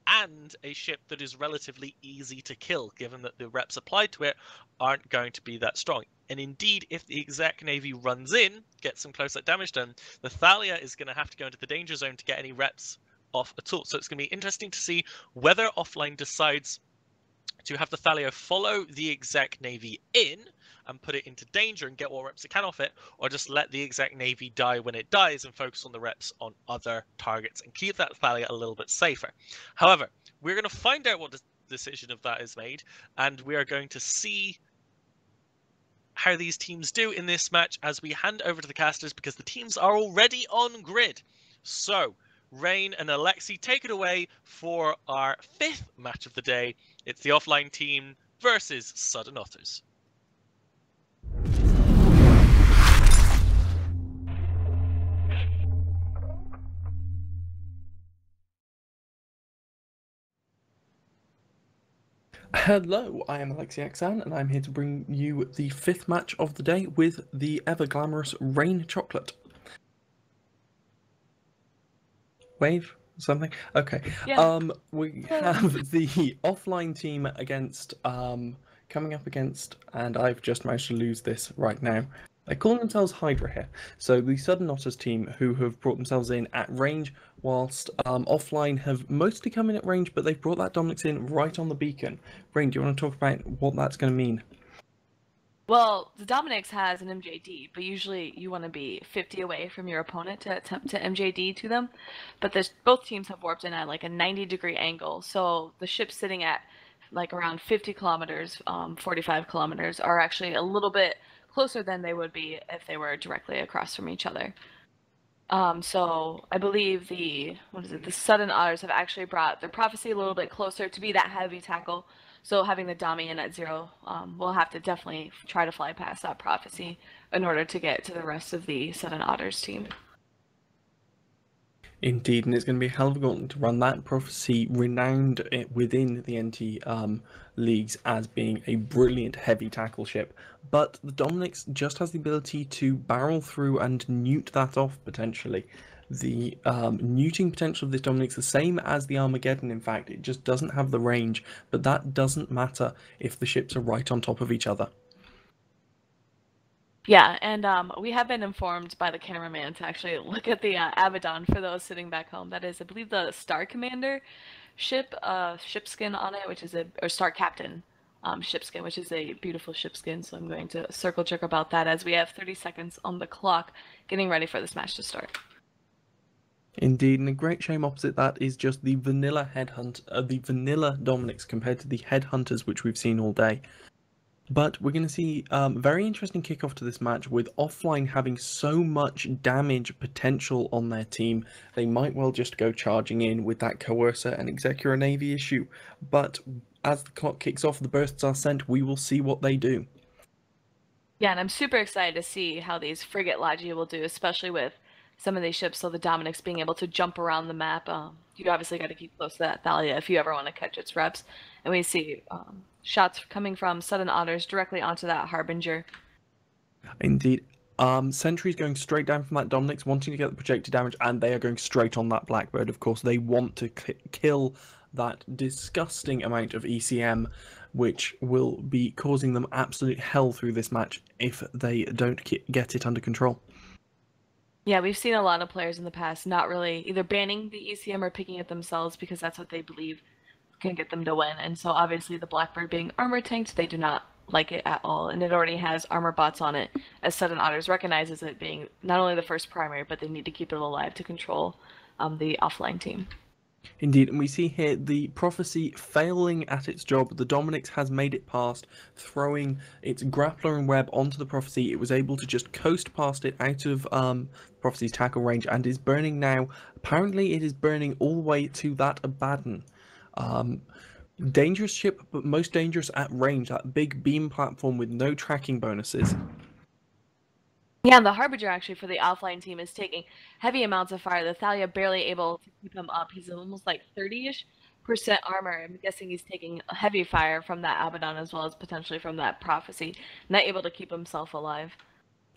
and a ship that is relatively easy to kill, given that the reps applied to it aren't going to be that strong. And indeed, if the Exec Navy runs in, gets some close-up damage done, the Thalia is going to have to go into the danger zone to get any reps off at all. So it's going to be interesting to see whether Offline decides to have the Thalia follow the Exec Navy in and put it into danger and get what reps it can off it, or just let the Exec Navy die when it dies and focus on the reps on other targets and keep that Thalia a little bit safer. However, we're going to find out what the decision of that is made, and we are going to see how these teams do in this match as we hand over to the casters, because the teams are already on grid. So Rain and Alexi, take it away for our 5th match of the day. It's the Offline team versus Sudden Otters. Hello, I am Alexei Aksan, and I'm here to bring you the 5th match of the day with the ever-glamorous Rain Chocolate. Wave? Something? Okay. Yeah. We have the offline team against, coming up against, and I've just managed to lose this right now. They call themselves Hydra here. So the Southern Otters team, who have brought themselves in at range, whilst offline have mostly come in at range, but they've brought that Dominix in right on the beacon. Rain, do you want to talk about what that's going to mean? Well, the Dominix has an MJD, but usually you want to be 50 away from your opponent to attempt to MJD to them. But both teams have warped in at like a 90-degree angle, so the ships sitting at like around 50 kilometers, 45 kilometers, are actually a little bit closer than they would be if they were directly across from each other. So I believe the Sudden Otters have actually brought their Prophecy a little bit closer to be that heavy tackle. So having the Dami in at 0, we'll have to definitely try to fly past that Prophecy in order to get to the rest of the Sudden Otters team. Indeed, and it's going to be a hell of a gauntlet to run that. Prophecy renowned within the NT leagues as being a brilliant heavy tackle ship, but the Dominix just has the ability to barrel through and newt that off potentially. The neuting potential of this Dominix the same as the Armageddon, in fact. It just doesn't have the range, but that doesn't matter if the ships are right on top of each other. Yeah, and we have been informed by the cameraman to actually look at the Abaddon for those sitting back home. That is, I believe, the Star Commander ship, ship skin on it, which is or Star Captain ship skin, which is a beautiful ship skin. So I'm going to circle jerk about that as we have 30 seconds on the clock, getting ready for this match to start. Indeed, and a great shame opposite that is just the vanilla the vanilla Dominix compared to the Headhunters which we've seen all day. But we're going to see very interesting kickoff to this match with offline having so much damage potential on their team. They might well just go charging in with that Coercer and Executor Navy issue. But as the clock kicks off, the bursts are sent, we will see what they do. Yeah, and I'm super excited to see how these Frigate Logi will do, especially with some of these ships, so the Dominix being able to jump around the map. You obviously got to keep close to that Thalia if you ever want to catch its reps. And we see shots coming from Sudden Otters directly onto that Harbinger. Indeed. Sentry's going straight down from that Dominix, wanting to get the projected damage, and they are going straight on that Blackbird. Of course, they want to kill that disgusting amount of ECM, which will be causing them absolute hell through this match if they don't get it under control. Yeah, we've seen a lot of players in the past not really either banning the ECM or picking it themselves because that's what they believe can get them to win. And so obviously the Blackbird being armor tanked, they do not like it at all. And it already has armor bots on it, as Sudden Otters recognizes it being not only the first primary, but they need to keep it alive to control the offline team. Indeed, and we see here the Prophecy failing at its job. The Dominix has made it past, throwing its grappler and web onto the Prophecy. It was able to just coast past it out of Prophecy's tackle range and is burning now. Apparently it is burning all the way to that Abaddon. Dangerous ship, but most dangerous at range, that big beam platform with no tracking bonuses. Yeah, the Harbinger actually for the offline team is taking heavy amounts of fire. The Thalia barely able to keep him up. He's almost like 30-ish% armor. I'm guessing he's taking heavy fire from that Abaddon as well as potentially from that Prophecy. Not able to keep himself alive.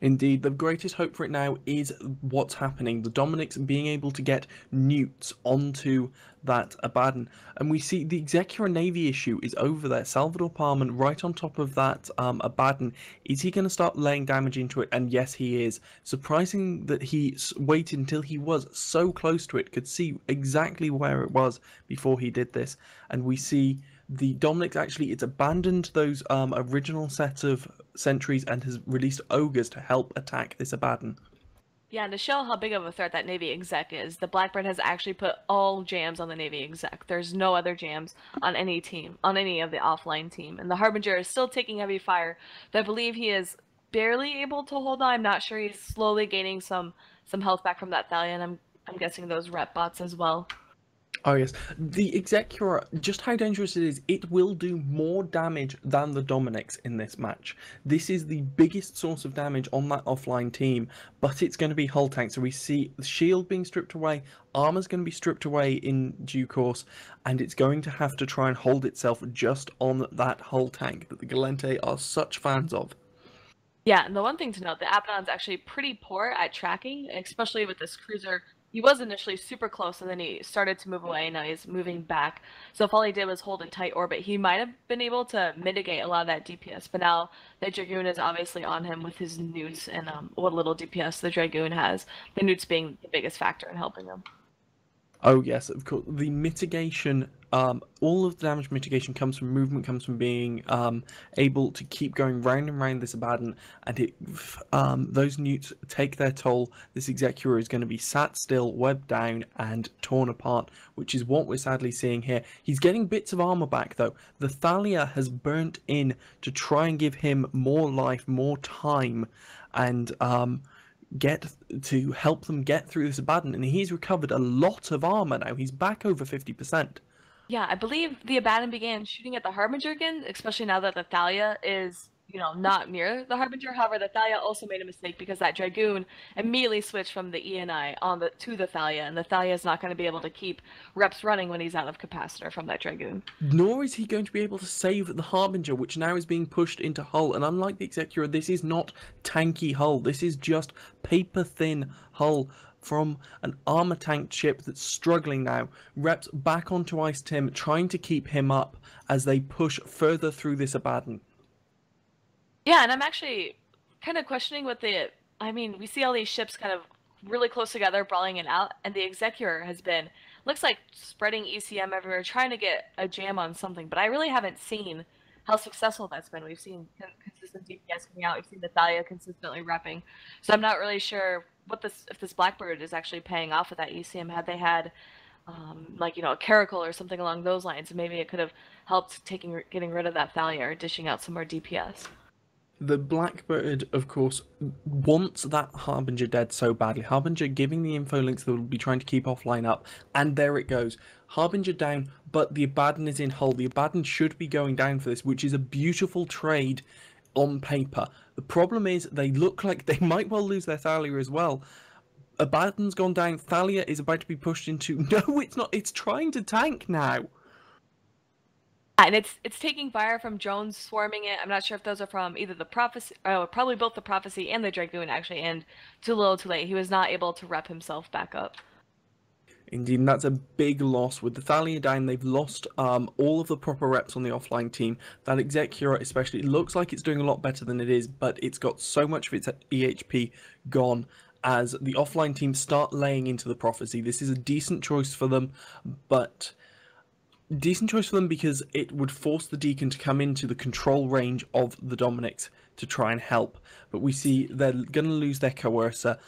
Indeed, the greatest hope for it now is what's happening. The Dominix being able to get newts onto that Abaddon. And we see the Executor Navy issue is over there. Salvador Parman right on top of that Abaddon. Is he going to start laying damage into it? And yes, he is. Surprising that he waited until he was so close to it, could see exactly where it was before he did this. And we see the Dominix actually, it's abandoned those original set of sentries and has released ogres to help attack this Abaddon. Yeah, and to show how big of a threat that Navy exec is, the Blackbird has actually put all jams on the Navy exec. There's no other jams on any team, on any of the offline team. And the Harbinger is still taking heavy fire, but I believe he is barely able to hold on. I'm not sure. He's slowly gaining some health back from that Thalia, and I'm guessing those rep bots as well. Oh yes, the Executor, just how dangerous it is, it will do more damage than the Dominix in this match. This is the biggest source of damage on that offline team, but it's going to be hull tank. So we see the shield being stripped away, armor's going to be stripped away in due course, and it's going to have to try and hold itself just on that hull tank that the Gallente are such fans of. Yeah, and the one thing to note, the Abaddon's actually pretty poor at tracking, especially with this cruiser. He was initially super close, and then he started to move away, now he's moving back. So if all he did was hold a tight orbit, he might have been able to mitigate a lot of that DPS, but now the Dragoon is obviously on him with his newts and what little DPS the Dragoon has, the newts being the biggest factor in helping him. Oh yes, of course. The mitigation, all of the damage mitigation comes from movement, comes from being able to keep going round and round this Abaddon, and those newts take their toll. This Executor is going to be sat still, webbed down, and torn apart, which is what we're sadly seeing here. He's getting bits of armor back though. The Thalia has burnt in to try and give him more life, more time, and get to help them get through this Abaddon, and he's recovered a lot of armor now. He's back over 50%. Yeah, I believe the Abaddon began shooting at the Harbinger again, especially now that the Thalia is, not near the Harbinger. However, the Thalia also made a mistake because that Dragoon immediately switched from the ENI to the Thalia, and the Thalia is not going to be able to keep reps running when he's out of capacitor from that Dragoon. Nor is he going to be able to save the Harbinger, which now is being pushed into hull. And unlike the Executor, this is not tanky hull. This is just paper-thin hull from an armor tanked ship that's struggling now. Reps back onto Ice Tim, trying to keep him up as they push further through this Abaddon. Yeah, and I'm actually kind of questioning we see all these ships kind of really close together, brawling it out, and the Executor has been, looks like spreading ECM everywhere, trying to get a jam on something, but I really haven't seen how successful that's been. We've seen consistent DPS coming out, we've seen the Thalia consistently repping, so I'm not really sure if this Blackbird is actually paying off with that ECM. Had they had a Caracal or something along those lines, maybe it could have helped getting rid of that Thalia or dishing out some more DPS. The Blackbird, of course, wants that Harbinger dead so badly. Harbinger giving the info links that will be trying to keep offline up, and there it goes. Harbinger down, but the Abaddon is in hull. The Abaddon should be going down for this, which is a beautiful trade on paper. The problem is they look like they might well lose their Thalia as well. Abaddon's gone down, Thalia is about to be pushed into... No, it's not. It's trying to tank now. And it's taking fire from drones swarming it. I'm not sure if those are from either the Prophecy, probably both the Prophecy and the Dragoon actually, and too little too late. He was not able to rep himself back up. Indeed, and that's a big loss. With the Thalia down, they've lost all of the proper reps on the offline team. That Executor especially, it looks like it's doing a lot better than it is, but it's got so much of its EHP gone as the offline team start laying into the Prophecy. This is a decent choice for them, but... Decent choice for them because it would force the Deacon to come into the control range of the Dominix to try and help. But we see they're going to lose their Coercer.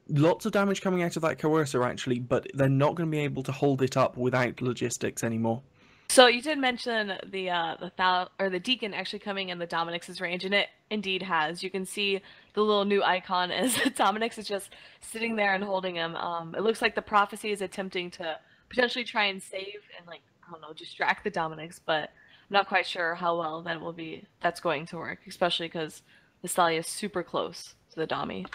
Lots of damage coming out of that Coercer actually, but they're not going to be able to hold it up without logistics anymore. So you did mention the Deacon actually coming in the Dominix's range, and it indeed has. You can see the little new icon as Dominix is just sitting there and holding him. It looks like the Prophecy is attempting to potentially try and save and distract the Dominix, but I'm not quite sure how well that's going to work, especially because the Thalia is super close to the Dommy.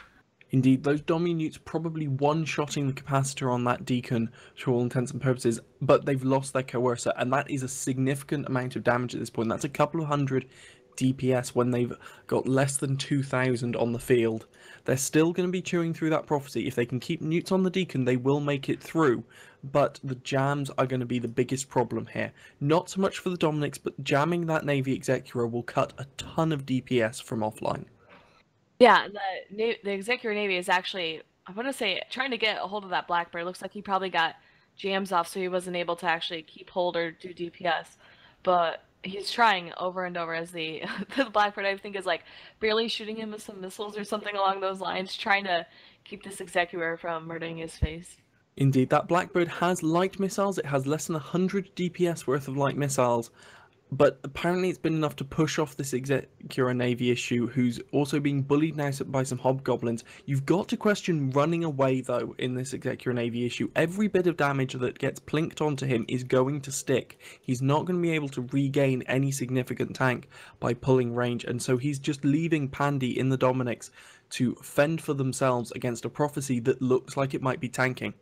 Indeed, those Dommy newts probably one-shotting the capacitor on that Deacon to all intents and purposes, but they've lost their Coercer, and that is a significant amount of damage at this point. That's a couple of hundred DPS when they've got less than 2,000 on the field. They're still going to be chewing through that Prophecy. If they can keep newts on the Deacon, they will make it through, but the jams are going to be the biggest problem here. Not so much for the Dominix, but jamming that Navy Executor will cut a ton of DPS from offline. Yeah, the Executor Navy is actually, I want to say, trying to get a hold of that Blackbird. It looks like he probably got jams off, so he wasn't able to actually keep hold or do DPS, but he's trying over and over as the Blackbird, I think, is barely shooting him with some missiles or something along those lines, trying to keep this Executor from murdering his face. Indeed, that Blackbird has light missiles. It has less than 100 DPS worth of light missiles, But apparently it's been enough to push off this Execura Navy issue, who's also being bullied now by some hobgoblins. You've got to question running away, though, in this Execura Navy issue. Every bit of damage that gets plinked onto him is going to stick. He's not going to be able to regain any significant tank by pulling range, and so he's just leaving Pandy in the Dominics to fend for themselves against a prophecy that looks like it might be tanking.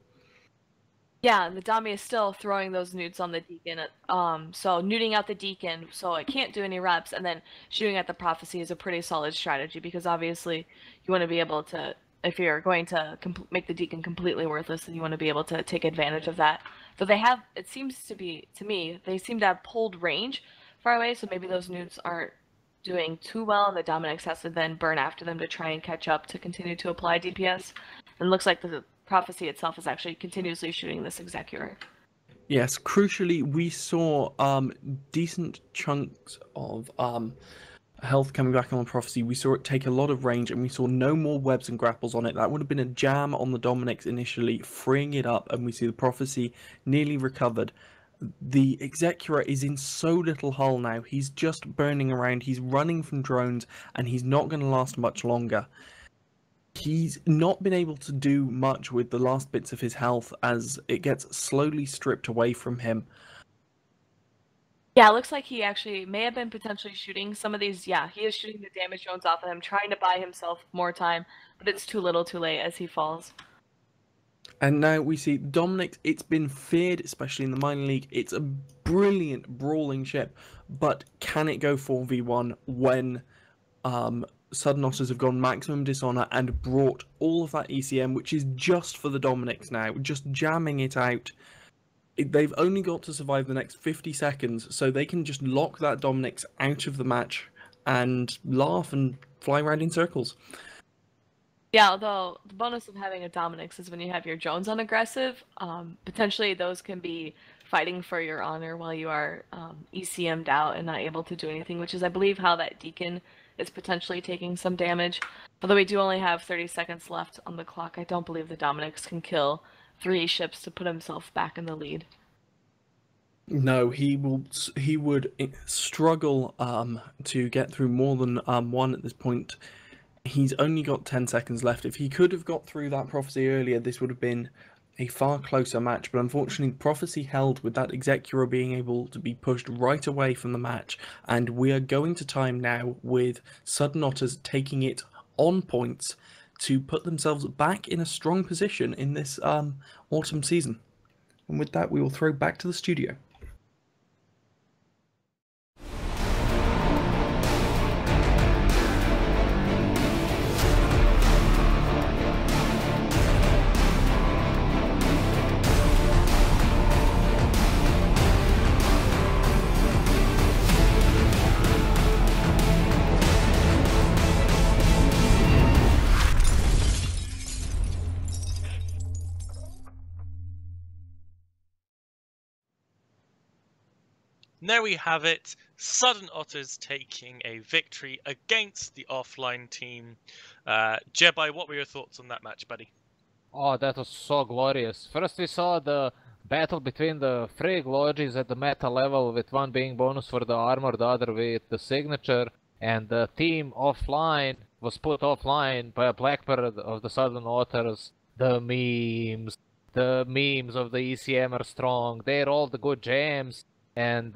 Yeah, and the Dami is still throwing those newts on the Deacon. So newting out the Deacon so it can't do any reps, and then shooting at the Prophecy is a pretty solid strategy, because obviously you want to be able to, if you're going to make the Deacon completely worthless, then you want to be able to take advantage of that. So they have, it seems to be, to me, they seem to have pulled range far away, so maybe those newts aren't doing too well, and the Dominics has to then burn after them to try and catch up to continue to apply DPS. And it looks like the Prophecy itself is actually continuously shooting this Execura. Yes, crucially, we saw decent chunks of health coming back on the Prophecy. We saw it take a lot of range, and we saw no more webs and grapples on it. That would have been a jam on the Dominics initially, freeing it up, and we see the Prophecy nearly recovered. The Execura is in so little hull now. He's just burning around, he's running from drones, and he's not going to last much longer. He's not been able to do much with the last bits of his health as it gets slowly stripped away from him. Yeah, it looks like he actually may have been potentially shooting some of these. Yeah, he is shooting the damage drones off of him, trying to buy himself more time, but it's too little too late as he falls. And now we see Dominic, it's been feared, especially in the minor league. It's a brilliant brawling ship, but can it go 4v1 when Sudden Otters have gone maximum dishonor and brought all of that ECM, which is just for the Dominics now, just jamming it out. They've only got to survive the next 50 seconds, so they can just lock that Dominics out of the match and laugh and fly around in circles. Yeah, although the bonus of having a Dominics is when you have your drones on aggressive, potentially those can be fighting for your honor while you are ECM'd out and not able to do anything, which is, I believe, how that Deacon is potentially taking some damage. Although we do only have 30 seconds left on the clock, I don't believe the Dominics can kill 3 ships to put himself back in the lead. No, he would struggle to get through more than one at this point. He's only got 10 seconds left. If he could have got through that Prophecy earlier, this would have been a far closer match, but unfortunately Prophecy held with that Execura being able to be pushed right away from the match, and we are going to time now with Sudden Otters taking it on points to put themselves back in a strong position in this autumn season. And with that, we will throw back to the studio. There we have it. Sudden Otters taking a victory against the offline team. Jebai, what were your thoughts on that match, buddy? Oh, that was so glorious. First we saw the battle between the Frigg Lodges at the meta level, with one being bonus for the armor, the other with the signature, and the team offline was put offline by a Blackbird of the Sudden Otters. The memes of the ECM are strong. They rolled the good jams. And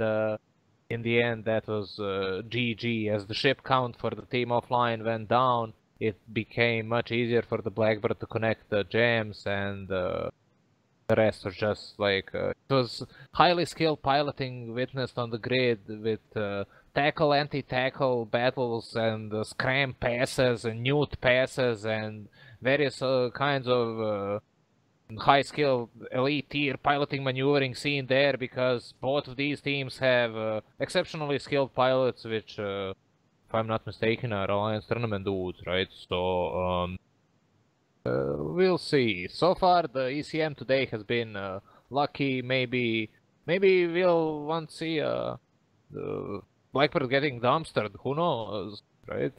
in the end, that was GG. As the ship count for the team offline went down, it became much easier for the Blackbird to connect the jams, and the rest was just like it was highly skilled piloting witnessed on the grid with tackle, anti-tackle battles, and scram passes and newt passes and various kinds of high-skill, elite tier piloting maneuvering seen there, because both of these teams have exceptionally skilled pilots, which, if I'm not mistaken, are Alliance Tournament dudes, right? So, we'll see. So far, the ECM today has been lucky. Maybe we'll want to see the Blackbird getting dumpstered. Who knows, right?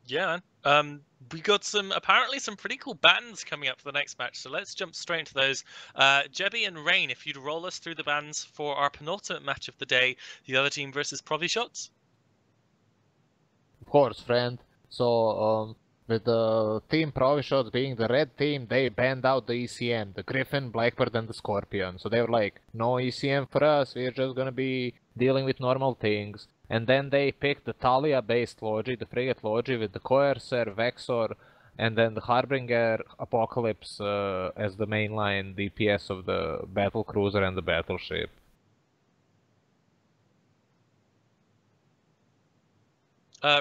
Yeah, man. We got apparently some pretty cool bans coming up for the next match, so let's jump straight into those. Jebby and Rain, if you'd roll us through the bans for our penultimate match of the day, the other team versus Provishots. Of course, friend. So, with the team Provishots being the red team, they banned out the ECM, the Griffin, Blackbird, and the Scorpion. So they were like, no ECM for us, we're just gonna be dealing with normal things. And then they picked the Talia-based Logi, the Frigate Logi, with the Coercer, Vexor, and then the Harbinger Apocalypse as the mainline DPS of the battle cruiser and the battleship.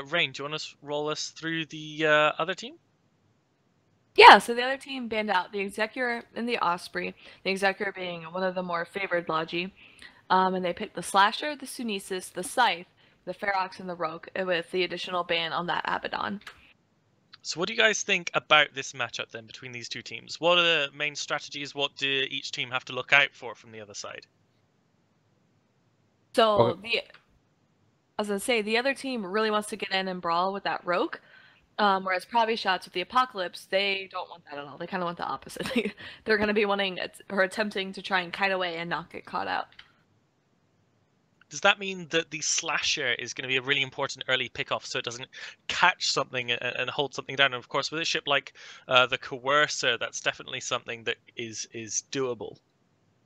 Rain, do you want to roll us through the other team? Yeah, so the other team banned out the Executor and the Osprey, the Executor being one of the more favored Logi. And they picked the Slasher, the Sunesis, the Scythe, the Ferox, and the Rogue, with the additional ban on that Abaddon. So what do you guys think about this matchup then between these two teams? What are the main strategies? What do each team have to look out for from the other side? So I was gonna say the other team really wants to get in and brawl with that Rogue, whereas Provishots with the Apocalypse, they don't want that at all. They kind of want the opposite. They're going to be wanting or attempting to try and kite away and not get caught out. Does that mean that the Slasher is going to be a really important early pickoff so it doesn't catch something and hold something down? And of course, with a ship like the Coercer, that's definitely something that is doable.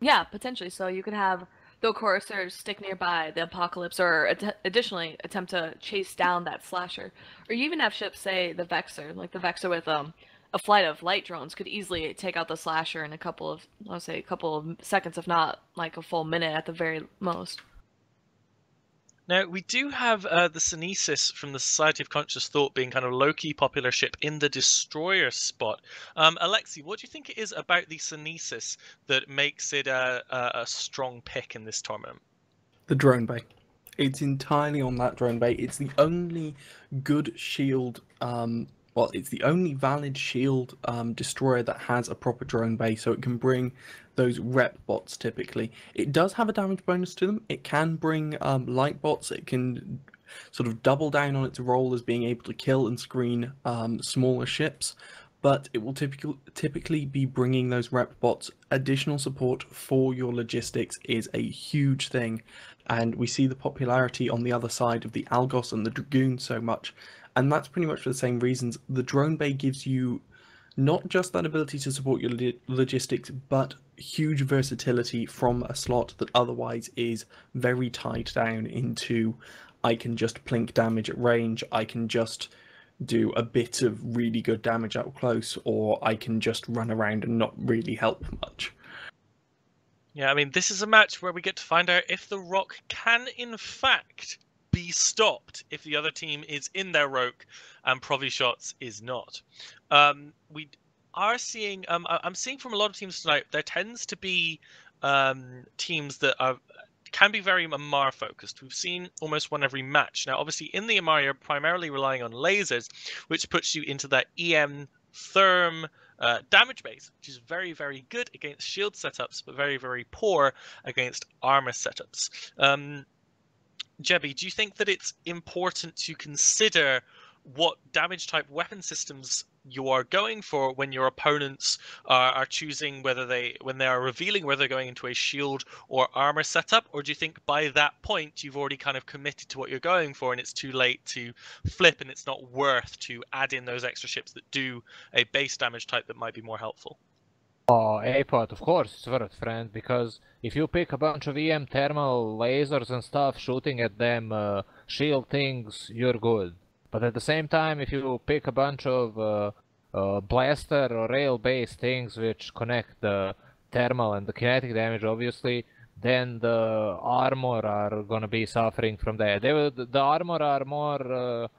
Yeah, potentially. So you could have the Coercer stick nearby the Apocalypse, or additionally attempt to chase down that Slasher. Or you even have ships, say the Vexor, like the Vexor with a flight of light drones could easily take out the Slasher in a couple of seconds, if not like a full minute at the very most. Now, we do have the Sunesis from the Society of Conscious Thought being kind of low-key popular ship in the Destroyer spot. Alexi, what do you think it is about the Sunesis that makes it a strong pick in this tournament? The drone bay. It's entirely on that drone bay. It's the only good shield, well, it's the only valid shield destroyer that has a proper drone bay, so it can bring those rep bots typically. It does have a damage bonus to them. It can bring light bots. It can sort of double down on its role as being able to kill and screen smaller ships, but it will typically be bringing those rep bots. Additional support for your logistics is a huge thing, and we see the popularity on the other side of the Algos and the Dragoon so much, and that's pretty much for the same reasons. The drone bay gives you not just that ability to support your logistics, but huge versatility from a slot that otherwise is very tied down into, I can just plink damage at range, I can just do a bit of really good damage up close, or I can just run around and not really help much. Yeah, I mean, this is a match where we get to find out if the Rock can, in fact, be stopped if the other team is in their Rogue and Provishots is not. We are seeing, I'm seeing from a lot of teams tonight, there tends to be teams that can be very Amarr focused. We've seen almost one every match. Now, obviously, in the Amarr, you're primarily relying on lasers, which puts you into that EM Therm damage base, which is very, very good against shield setups, but very, very poor against armor setups. Jebby, do you think that it's important to consider what damage type weapon systems you are going for when your opponents are choosing when they are revealing whether they're going into a shield or armor setup? Or do you think by that point you've already kind of committed to what you're going for and it's too late to flip and it's not worth to add in those extra ships that do a base damage type that might be more helpful? Oh, APOT, of course it's worth, friend, because if you pick a bunch of EM thermal lasers and stuff, shooting at them shield things, you're good. But at the same time, if you pick a bunch of blaster or rail-based things which connect the thermal and the kinetic damage, obviously, then the armor are gonna be suffering from that. The armor are more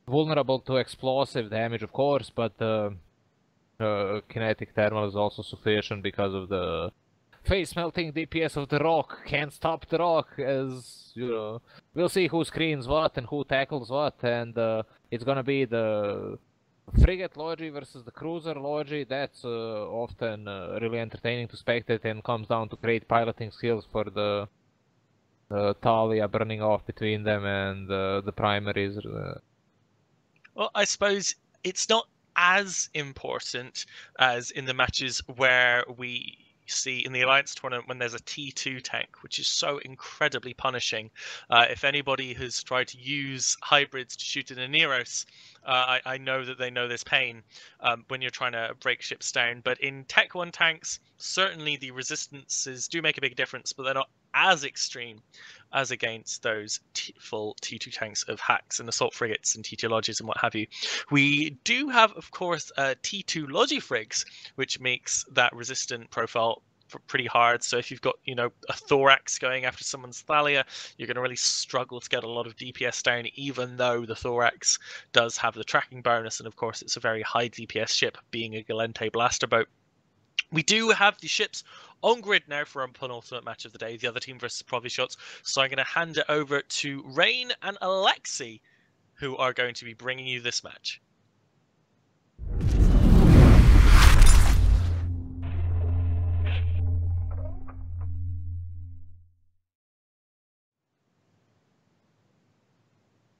vulnerable to explosive damage, of course, but kinetic thermal is also sufficient because of the face melting DPS of the Rock. Can't stop the Rock, as you know. We'll see who screens what and who tackles what, and it's gonna be the Frigate Logi versus the Cruiser Logi. That's often really entertaining to spectate and comes down to great piloting skills for the Talia burning off between them and the primaries. Well, I suppose it's not as important as in the matches where we see in the Alliance tournament when there's a T2 tank, which is so incredibly punishing. If anybody has tried to use hybrids to shoot in a Neros, I know that they know this pain when you're trying to break ships down. But in Tech 1 tanks, certainly the resistances do make a big difference, but they're not as extreme as against those full T2 tanks of hacks and assault frigates and T2 lodges and what have you. We do have, of course, T2 logifrigs, which makes that resistant profile pretty hard. So if you've got, a Thorax going after someone's Thalia, you're going to really struggle to get a lot of DPS down, even though the Thorax does have the tracking bonus. And of course, it's a very high DPS ship, being a Gallente blaster boat. We do have the ships on grid now for our penultimate match of the day, the other team versus Provishots. So I'm going to hand it over to Rain and Alexi, who are going to be bringing you this match.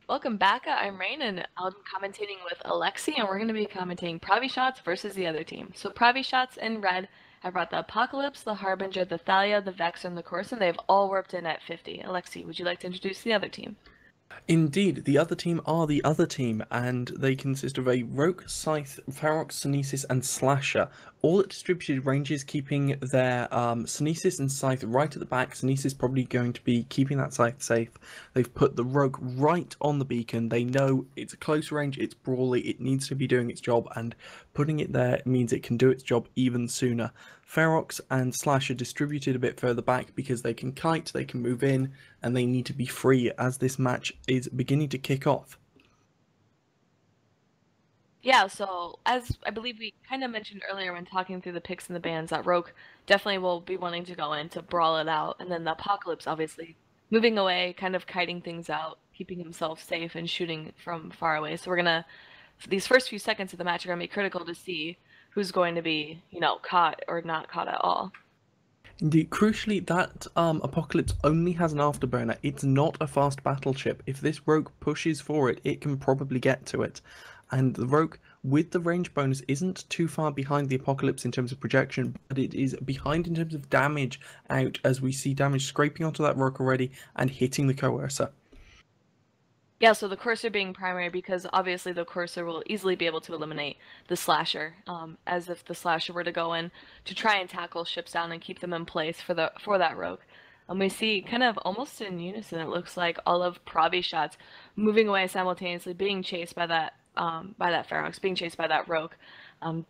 Welcome back. I'm Rain, and I'll be commentating with Alexi, and we're going to be commentating Provishots versus the other team. So Provishots in red have brought the Apocalypse, the Harbinger, the Thalia, the Vex, and the Corson. They've all warped in at 50. Alexi, would you like to introduce the other team? Indeed, the other team are the other team, and they consist of a Rogue, Scythe, Ferox, Sunesis, and Slasher, all at distributed ranges, keeping their Sunesis and Scythe right at the back. Sunesis probably going to be keeping that Scythe safe. They've put the Rogue right on the beacon. They know it's a close range, it's brawly, it needs to be doing its job, and putting it there means it can do its job even sooner. Ferox and Slash are distributed a bit further back because they can kite, they can move in, and they need to be free as this match is beginning to kick off. Yeah, so as I believe we kind of mentioned earlier when talking through the picks and the bans, that Rogue definitely will be wanting to go in to brawl it out, and then the Apocalypse obviously moving away, kind of kiting things out, keeping himself safe and shooting from far away. So we're gonna, these first few seconds of the match are gonna be critical to see who's going to be, caught or not caught at all. Indeed, crucially, that Apocalypse only has an afterburner. It's not a fast battleship. If this Rogue pushes for it, it can probably get to it. And the Rogue, with the range bonus, isn't too far behind the Apocalypse in terms of projection, but it is behind in terms of damage out, as we see damage scraping onto that Rogue already and hitting the Coercer. Yeah, so the Courser being primary because obviously the Courser will easily be able to eliminate the Slasher, as if the Slasher were to go in to try and tackle ships down and keep them in place for that Rogue. And we see kind of almost in unison, it looks like all of Provishots moving away simultaneously, being chased by that Ferox, being chased by that Rogue.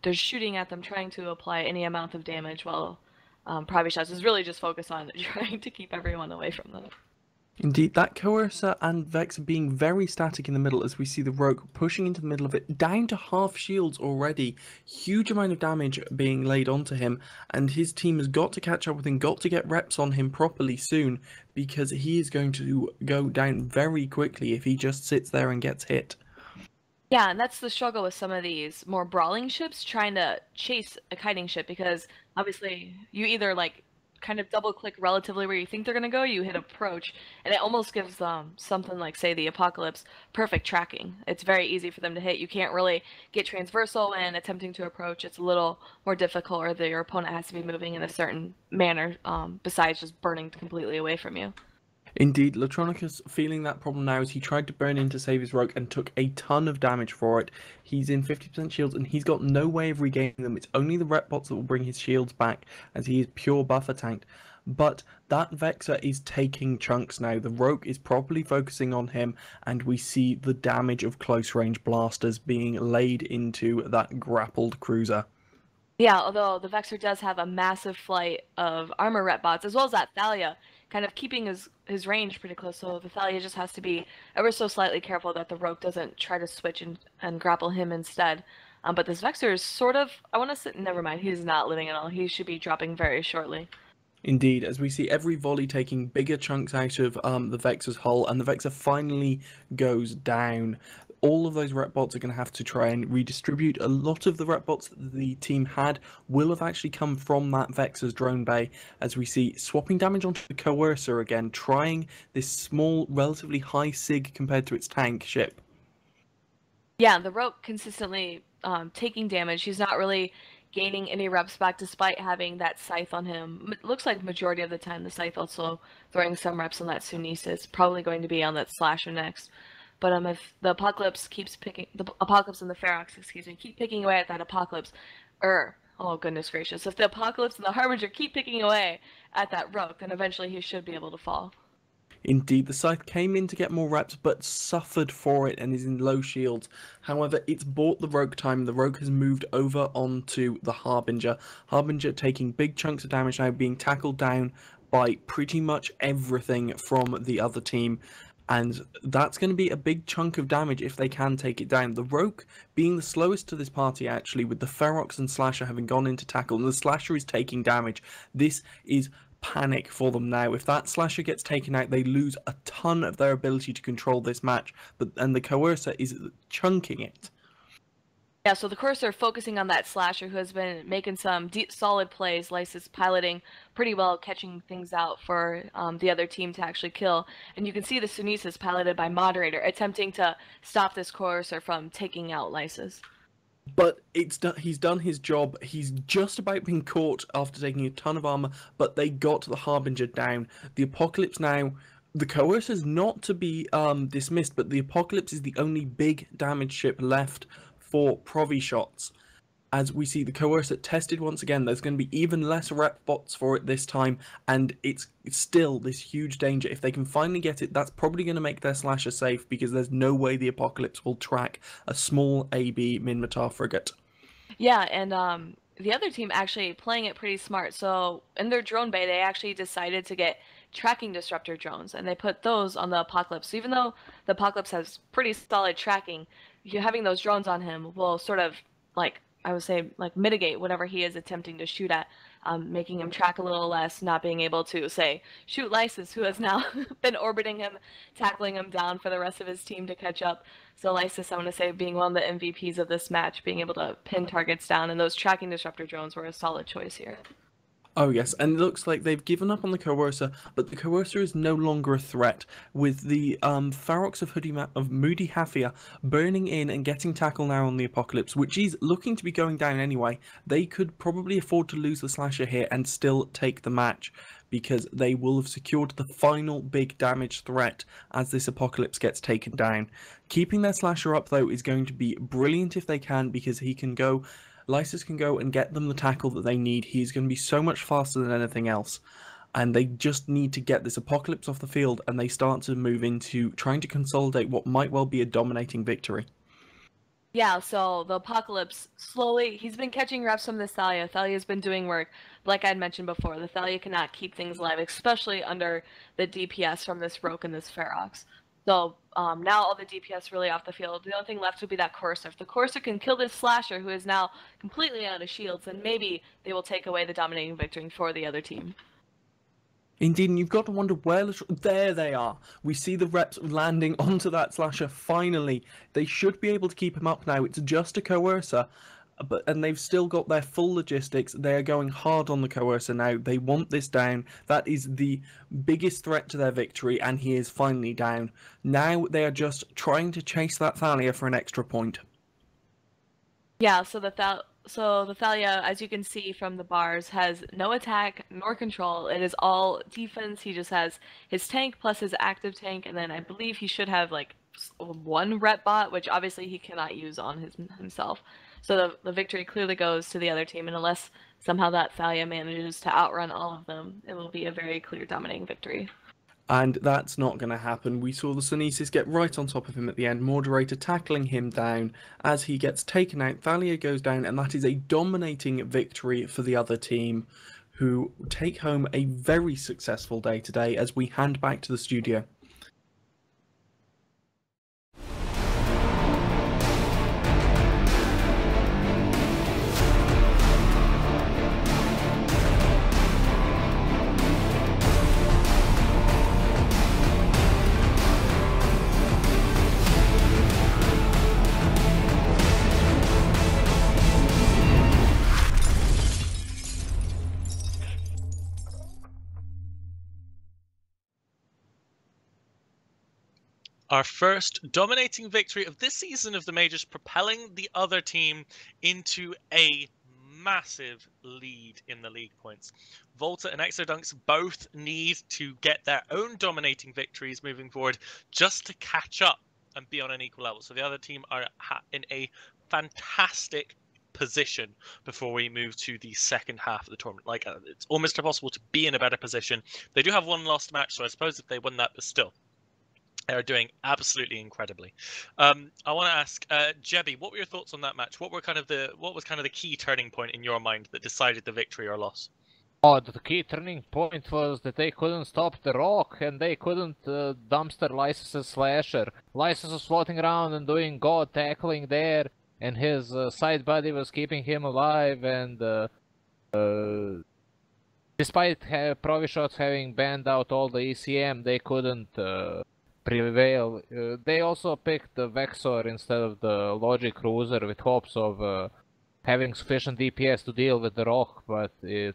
They're shooting at them, trying to apply any amount of damage, while Provishots is really just focused on trying to keep everyone away from them. Indeed, that Coercer and Vex are being very static in the middle as we see the Rogue pushing into the middle of it, down to half shields already. Huge amount of damage being laid onto him, and his team has got to catch up with him, got to get reps on him properly soon, because he is going to go down very quickly if he just sits there and gets hit. Yeah, and that's the struggle with some of these more brawling ships trying to chase a kiting ship, because obviously you either kind of double click relatively where you think they're going to go, you hit approach, and it almost gives them something like, say, the Apocalypse, perfect tracking. It's very easy for them to hit. You can't really get transversal when attempting to approach. It's a little more difficult, or your opponent has to be moving in a certain manner besides just burning completely away from you. Indeed, Latronicus feeling that problem now as he tried to burn in to save his Rogue and took a ton of damage for it. He's in 50% shields and he's got no way of regaining them. It's only the rep bots that will bring his shields back as he is pure buffer tanked. But that Vexor is taking chunks now. The Rogue is properly focusing on him, and we see the damage of close range blasters being laid into that grappled cruiser. Yeah, although the Vexor does have a massive flight of armor rep bots, as well as that Thalia, kind of keeping his range pretty close, so the Thalia just has to be ever so slightly careful that the Rogue doesn't try to switch and grapple him instead. But this Vexor is sort of, I want to say, never mind, he's not living at all. He should be dropping very shortly. Indeed, as we see every volley taking bigger chunks out of the Vexor's hull, and the Vexor finally goes down. All of those rep bots are going to have to try and redistribute. A lot of the rep bots that the team had will have actually come from that Vexor's drone bay, as we see swapping damage onto the Coercer again, trying this small, relatively high SIG compared to its tank ship. Yeah, the Rogue consistently taking damage. He's not really gaining any reps back despite having that Scythe on him. It looks like majority of the time the Scythe also throwing some reps on that Sunesis. Probably going to be on that Slasher next. But if the Apocalypse keeps picking, the Apocalypse and the Ferox, excuse me, keep picking away at that Apocalypse, oh goodness gracious, if the Apocalypse and the Harbinger keep picking away at that Rogue, then eventually he should be able to fall. Indeed, the Scythe came in to get more reps, but suffered for it and is in low shields. However, it's bought the Rogue time. The Rogue has moved over onto the Harbinger. Harbinger taking big chunks of damage now, being tackled down by pretty much everything from the other team. And that's going to be a big chunk of damage if they can take it down. The Rogue being the slowest to this party, actually, with the Ferox and Slasher having gone into tackle, and the Slasher is taking damage. This is panic for them now. If that Slasher gets taken out, they lose a ton of their ability to control this match, and the Coercer is chunking it. Yeah, so the Coercer focusing on that Slasher who has been making some deep, solid plays. Lysis piloting pretty well, catching things out for the other team to actually kill. And you can see the Sunesis piloted by Moderator attempting to stop this Coercer from taking out Lysis. But he's done his job. He's just about been caught after taking a ton of armor, but they got the Harbinger down. The Apocalypse now, the Coercer is not to be dismissed, but the Apocalypse is the only big damage ship left for Provi shots. As we see the Coercer tested once again, there's going to be even less rep bots for it this time, and it's still this huge danger. If they can finally get it, that's probably going to make their Slasher safe, because there's no way the Apocalypse will track a small AB Minmatar frigate. Yeah, and the other team actually playing it pretty smart. So in their drone bay, they actually decided to get tracking disruptor drones, and they put those on the Apocalypse. So even though the Apocalypse has pretty solid tracking, having those drones on him will sort of, like, I would say, like, mitigate whatever he is attempting to shoot at, making him track a little less, not being able to, say, shoot Lysis, who has now been orbiting him, tackling him down for the rest of his team to catch up. So Lysis, I want to say, being one of the MVPs of this match, being able to pin targets down, and those tracking disruptor drones were a solid choice here. Oh yes, and it looks like they've given up on the Coercer, but the Coercer is no longer a threat, with the Ferox of Moody Hafia burning in and getting tackle now on the Apocalypse, which is looking to be going down anyway. They could probably afford to lose the Slasher here and still take the match, because they will have secured the final big damage threat as this Apocalypse gets taken down. Keeping their Slasher up, though, is going to be brilliant if they can, because he can go... Lysis can go and get them the tackle that they need. He's going to be so much faster than anything else. And they just need to get this Apocalypse off the field, and they start to move into trying to consolidate what might well be a dominating victory. Yeah, so the Apocalypse slowly, he's been catching reps from the Thalia. Thalia's been doing work. Like I had mentioned before, the Thalia cannot keep things alive, especially under the DPS from this Rogue and this Ferox. So now all the DPS really off the field. The only thing left would be that Coercer. If the Coercer can kill this Slasher, who is now completely out of shields, then maybe they will take away the dominating victory for the other team. Indeed, and you've got to wonder where... There they are. We see the reps landing onto that Slasher finally. They should be able to keep him up now. It's just a Coercer. And they've still got their full logistics. They are going hard on the Coercer now. They want this down. That is the biggest threat to their victory, and he is finally down. Now they are just trying to chase that Thalia for an extra point. Yeah, so the Thalia, as you can see from the bars, has no attack nor control. It is all defense. He just has his tank plus his active tank, and then I believe he should have like one rep bot, which obviously he cannot use on himself. So the victory clearly goes to the other team, and unless somehow that Thalia manages to outrun all of them, it will be a very clear dominating victory. And that's not going to happen. We saw the Sunesis get right on top of him at the end, Moderator tackling him down. As he gets taken out, Thalia goes down, and that is a dominating victory for the other team, who take home a very successful day today as we hand back to the studio. our first dominating victory of this season of the Majors, propelling the other team into a massive lead in the league points. Volta and Exodunks both need to get their own dominating victories moving forward just to catch up and be on an equal level. So the other team are in a fantastic position before we move to the second half of the tournament. Like, it's almost impossible to be in a better position. They do have one lost match, so I suppose if they win that, but still, they're doing absolutely incredibly. I want to ask Jebby, what were your thoughts on that match? What was kind of the key turning point in your mind that decided the victory or loss? Oh, the key turning point was that they couldn't stop the Rock, and they couldn't dumpster Lysis's slasher. Lysis was floating around and doing god tackling there, and his side body was keeping him alive, and despite Provishots having banned out all the ECM, they couldn't prevail. They also picked the Vexor instead of the Logic Cruiser with hopes of having sufficient DPS to deal with the Rock, but it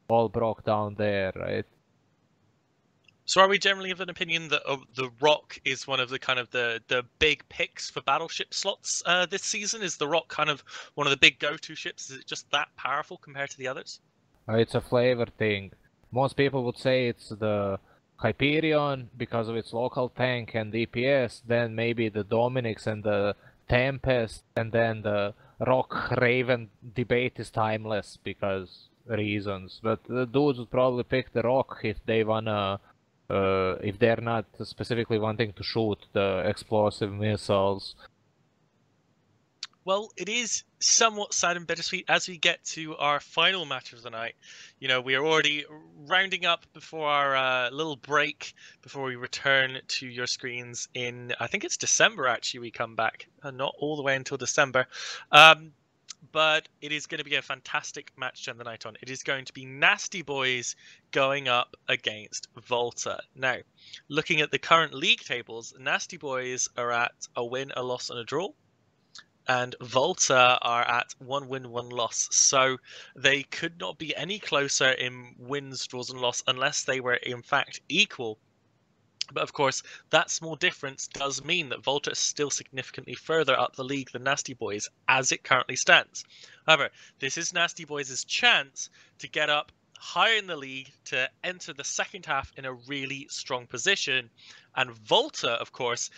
all broke down there, right? So are we generally of an opinion that the Rock is one of the kind of the big picks for battleship slots this season? Is the Rock kind of one of the big go-to ships? Is it just that powerful compared to the others? It's a flavor thing. Most people would say it's the Hyperion because of its local tank and DPS, then maybe the Dominix and the Tempest, and then the Rock Raven debate is timeless because reasons. But the dudes would probably pick the Rock if they wanna, if they're not specifically wanting to shoot the explosive missiles. Well, it is somewhat sad and bittersweet as we get to our final match of the night. You know, we are already rounding up before our little break, before we return to your screens in, I think it's December actually we come back, not all the way until December. But it is going to be a fantastic match to end the night on. It is going to be Nasty Boys going up against Volta. Now, looking at the current league tables, Nasty Boys are at a win, a loss, and a draw. And Volta are at 1 win, 1 loss. So they could not be any closer in wins, draws, and loss unless they were in fact equal. But of course, that small difference does mean that Volta is still significantly further up the league than Nasty Boys as it currently stands. However, this is Nasty Boys' chance to get up higher in the league to enter the second half in a really strong position. And Volta, of course,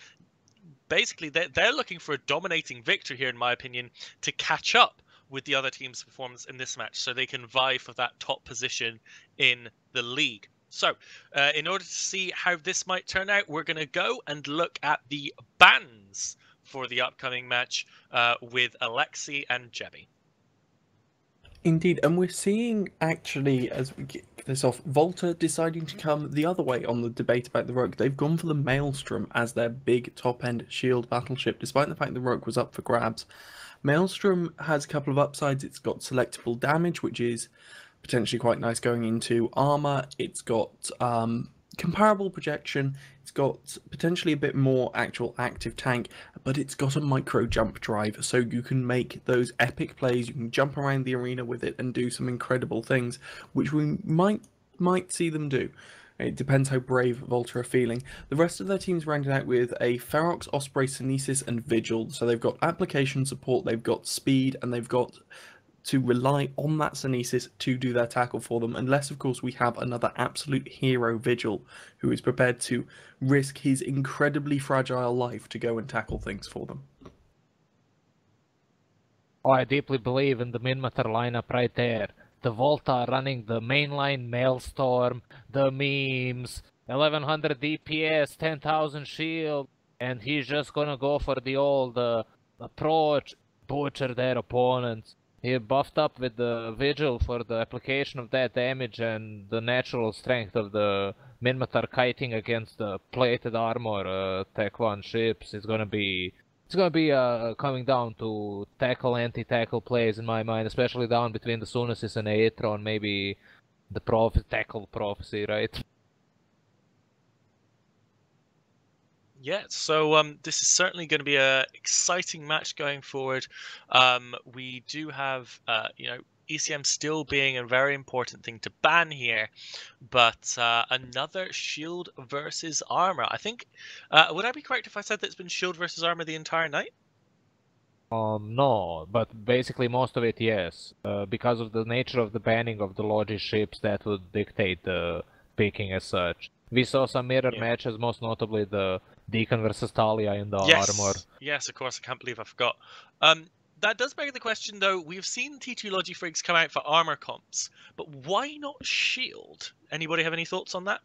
basically they're looking for a dominating victory here, in my opinion, to catch up with the other team's performance in this match so they can vie for that top position in the league. So, in order to see how this might turn out, we're going to go and look at the bans for the upcoming match with Alexi and Jebby. Indeed, and we're seeing, actually, as we kick this off, Volta deciding to come the other way on the debate about the Rogue. They've gone for the Maelstrom as their big top-end shield battleship, despite the fact the Rogue was up for grabs. Maelstrom has a couple of upsides. It's got selectable damage, which is potentially quite nice going into armor. It's got comparable projection. It's got potentially a bit more actual active tank, but it's got a micro jump drive, so you can make those epic plays. You can jump around the arena with it and do some incredible things, which we might see them do. It depends how brave Volta are feeling. The rest of their team's rounded out with a Ferox, Osprey, Synesis, and Vigil. So they've got application support, they've got speed, and they've got to rely on that Synesis to do their tackle for them, unless of course we have another absolute hero, Vigil, who is prepared to risk his incredibly fragile life to go and tackle things for them. Oh, I deeply believe in the Minmatar lineup right there. The Volta running the mainline Maelstrom, the memes, 1100 DPS, 10,000 shield, and he's just gonna go for the old approach, butcher their opponents. He buffed up with the Vigil for the application of that damage and the natural strength of the Minmatar kiting against the plated armor Tech 1 ships. It's gonna be coming down to tackle, anti-tackle plays in my mind, especially down between the Sunesis and Aetron, maybe the tackle prophecy, right? Yeah, so this is certainly going to be an exciting match going forward. We do have, ECM still being a very important thing to ban here, but another shield versus armor. I think, would I be correct if I said that it's been shield versus armor the entire night? No, but basically most of it, yes. Because of the nature of the banning of the Logi ships, that would dictate the picking as such. We saw some mirror matches, most notably the Deacon versus Talia in the armor. Yes, of course, I can't believe I forgot. That does beg the question, though. We've seen T2 Logifrigs come out for armor comps, but why not shield? Anybody have any thoughts on that?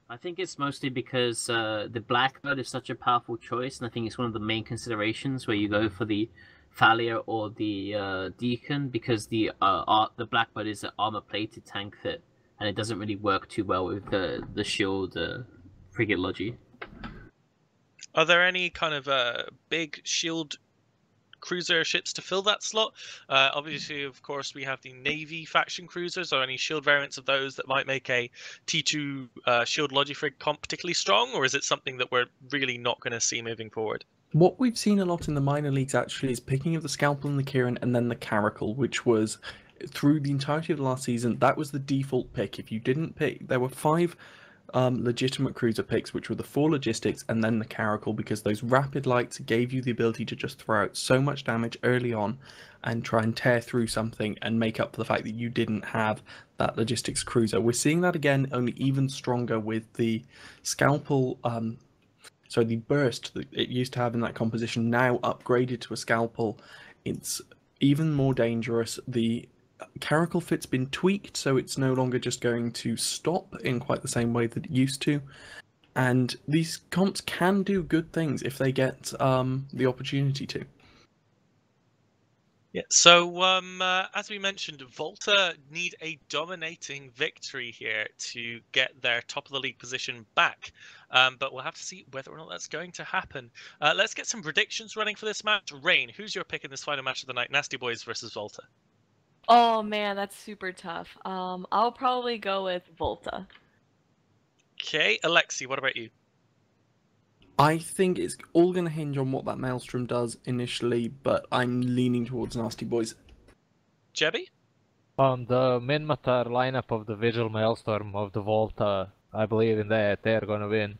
I think it's mostly because the Blackbird is such a powerful choice, and I think it's one of the main considerations where you go for the Thalia or the Deacon, because the Blackbird is an armor-plated tank fit, and it doesn't really work too well with the shield frigate Logi. Are there any kind of big shield cruiser ships to fill that slot? Obviously, of course, we have the Navy faction cruisers, or any shield variants of those that might make a T2 shield Logifrig comp particularly strong, or is it something that we're really not going to see moving forward? What we've seen a lot in the minor leagues actually is picking of the Scalpel and the Kirin, and then the Caracal, which was through the entirety of the last season, that was the default pick. If you didn't pick, there were 5 legitimate cruiser picks, which were the 4 logistics and then the Caracal, because those rapid lights gave you the ability to just throw out so much damage early on and try and tear through something and make up for the fact that you didn't have that logistics cruiser. We're seeing that again, only even stronger with the Scalpel, the burst that it used to have in that composition, now upgraded to a Scalpel. It's even more dangerous. The Caracal fit's been tweaked, so it's no longer just going to stop in quite the same way that it used to. And these comps can do good things if they get the opportunity to. Yeah, so as we mentioned, Volta need a dominating victory here to get their top of the league position back. But we'll have to see whether or not that's going to happen. Let's get some predictions running for this match. Rain, who's your pick in this final match of the night? Nasty Boys versus Volta. Oh man, that's super tough. I'll probably go with Volta. Okay, Alexi, what about you? I think it's all going to hinge on what that Maelstrom does initially, but I'm leaning towards Nasty Boys. Jebby? On the Minmatar lineup of the Vigil Maelstrom of the Volta, I believe in that. They're going to win.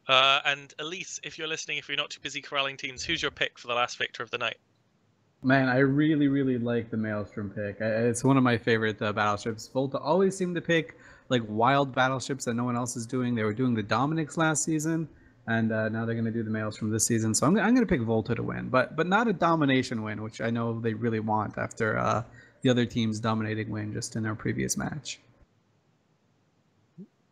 And Elise, if you're listening, if you're not too busy corralling teams, who's your pick for the last victor of the night? Man, I really, really like the Maelstrom pick. It's one of my favorite battleships. Volta always seemed to pick like wild battleships that no one else is doing. They were doing the Dominics last season, and now they're going to do the Maelstrom this season. So I'm going to pick Volta to win, but not a domination win, which I know they really want after the other team's dominating win just in their previous match.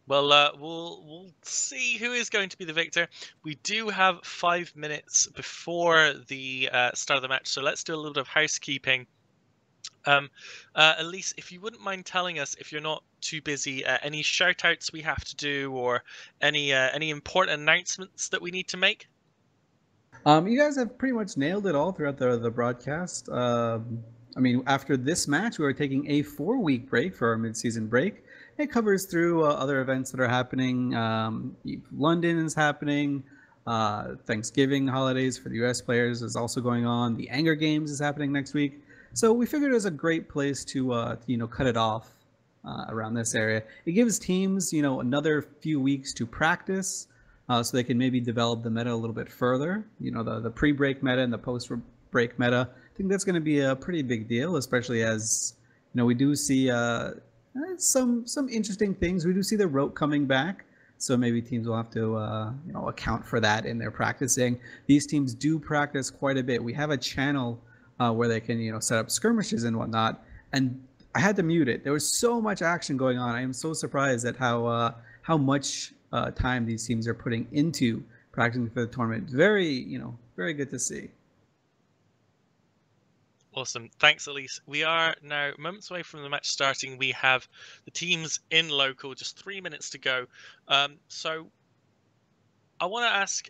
Well, we'll see who is going to be the victor. We do have 5 minutes before the start of the match, so let's do a little bit of housekeeping. Elise, if you wouldn't mind telling us, if you're not too busy, any shout-outs we have to do, or any important announcements that we need to make? You guys have pretty much nailed it all throughout the broadcast. I mean, after this match, we are taking a 4-week break for our mid-season break. It covers through other events that are happening. London is happening. Thanksgiving holidays for the US players is also going on. The Anger Games is happening next week. So we figured it was a great place to cut it off around this area. It gives teams another few weeks to practice, so they can maybe develop the meta a little bit further. The pre-break meta and the post-break meta. I think that's going to be a pretty big deal, especially as we do see some interesting things. We do see the rote coming back, so maybe teams will have to account for that in their practicing. These teams do practice quite a bit. We have a channel where they can set up skirmishes and whatnot, and I had to mute it. There was so much action going on. I am so surprised at how much time these teams are putting into practicing for the tournament. Very very good to see. Awesome. Thanks, Elise. We are now moments away from the match starting. We have the teams in local, just 3 minutes to go. So I want to ask,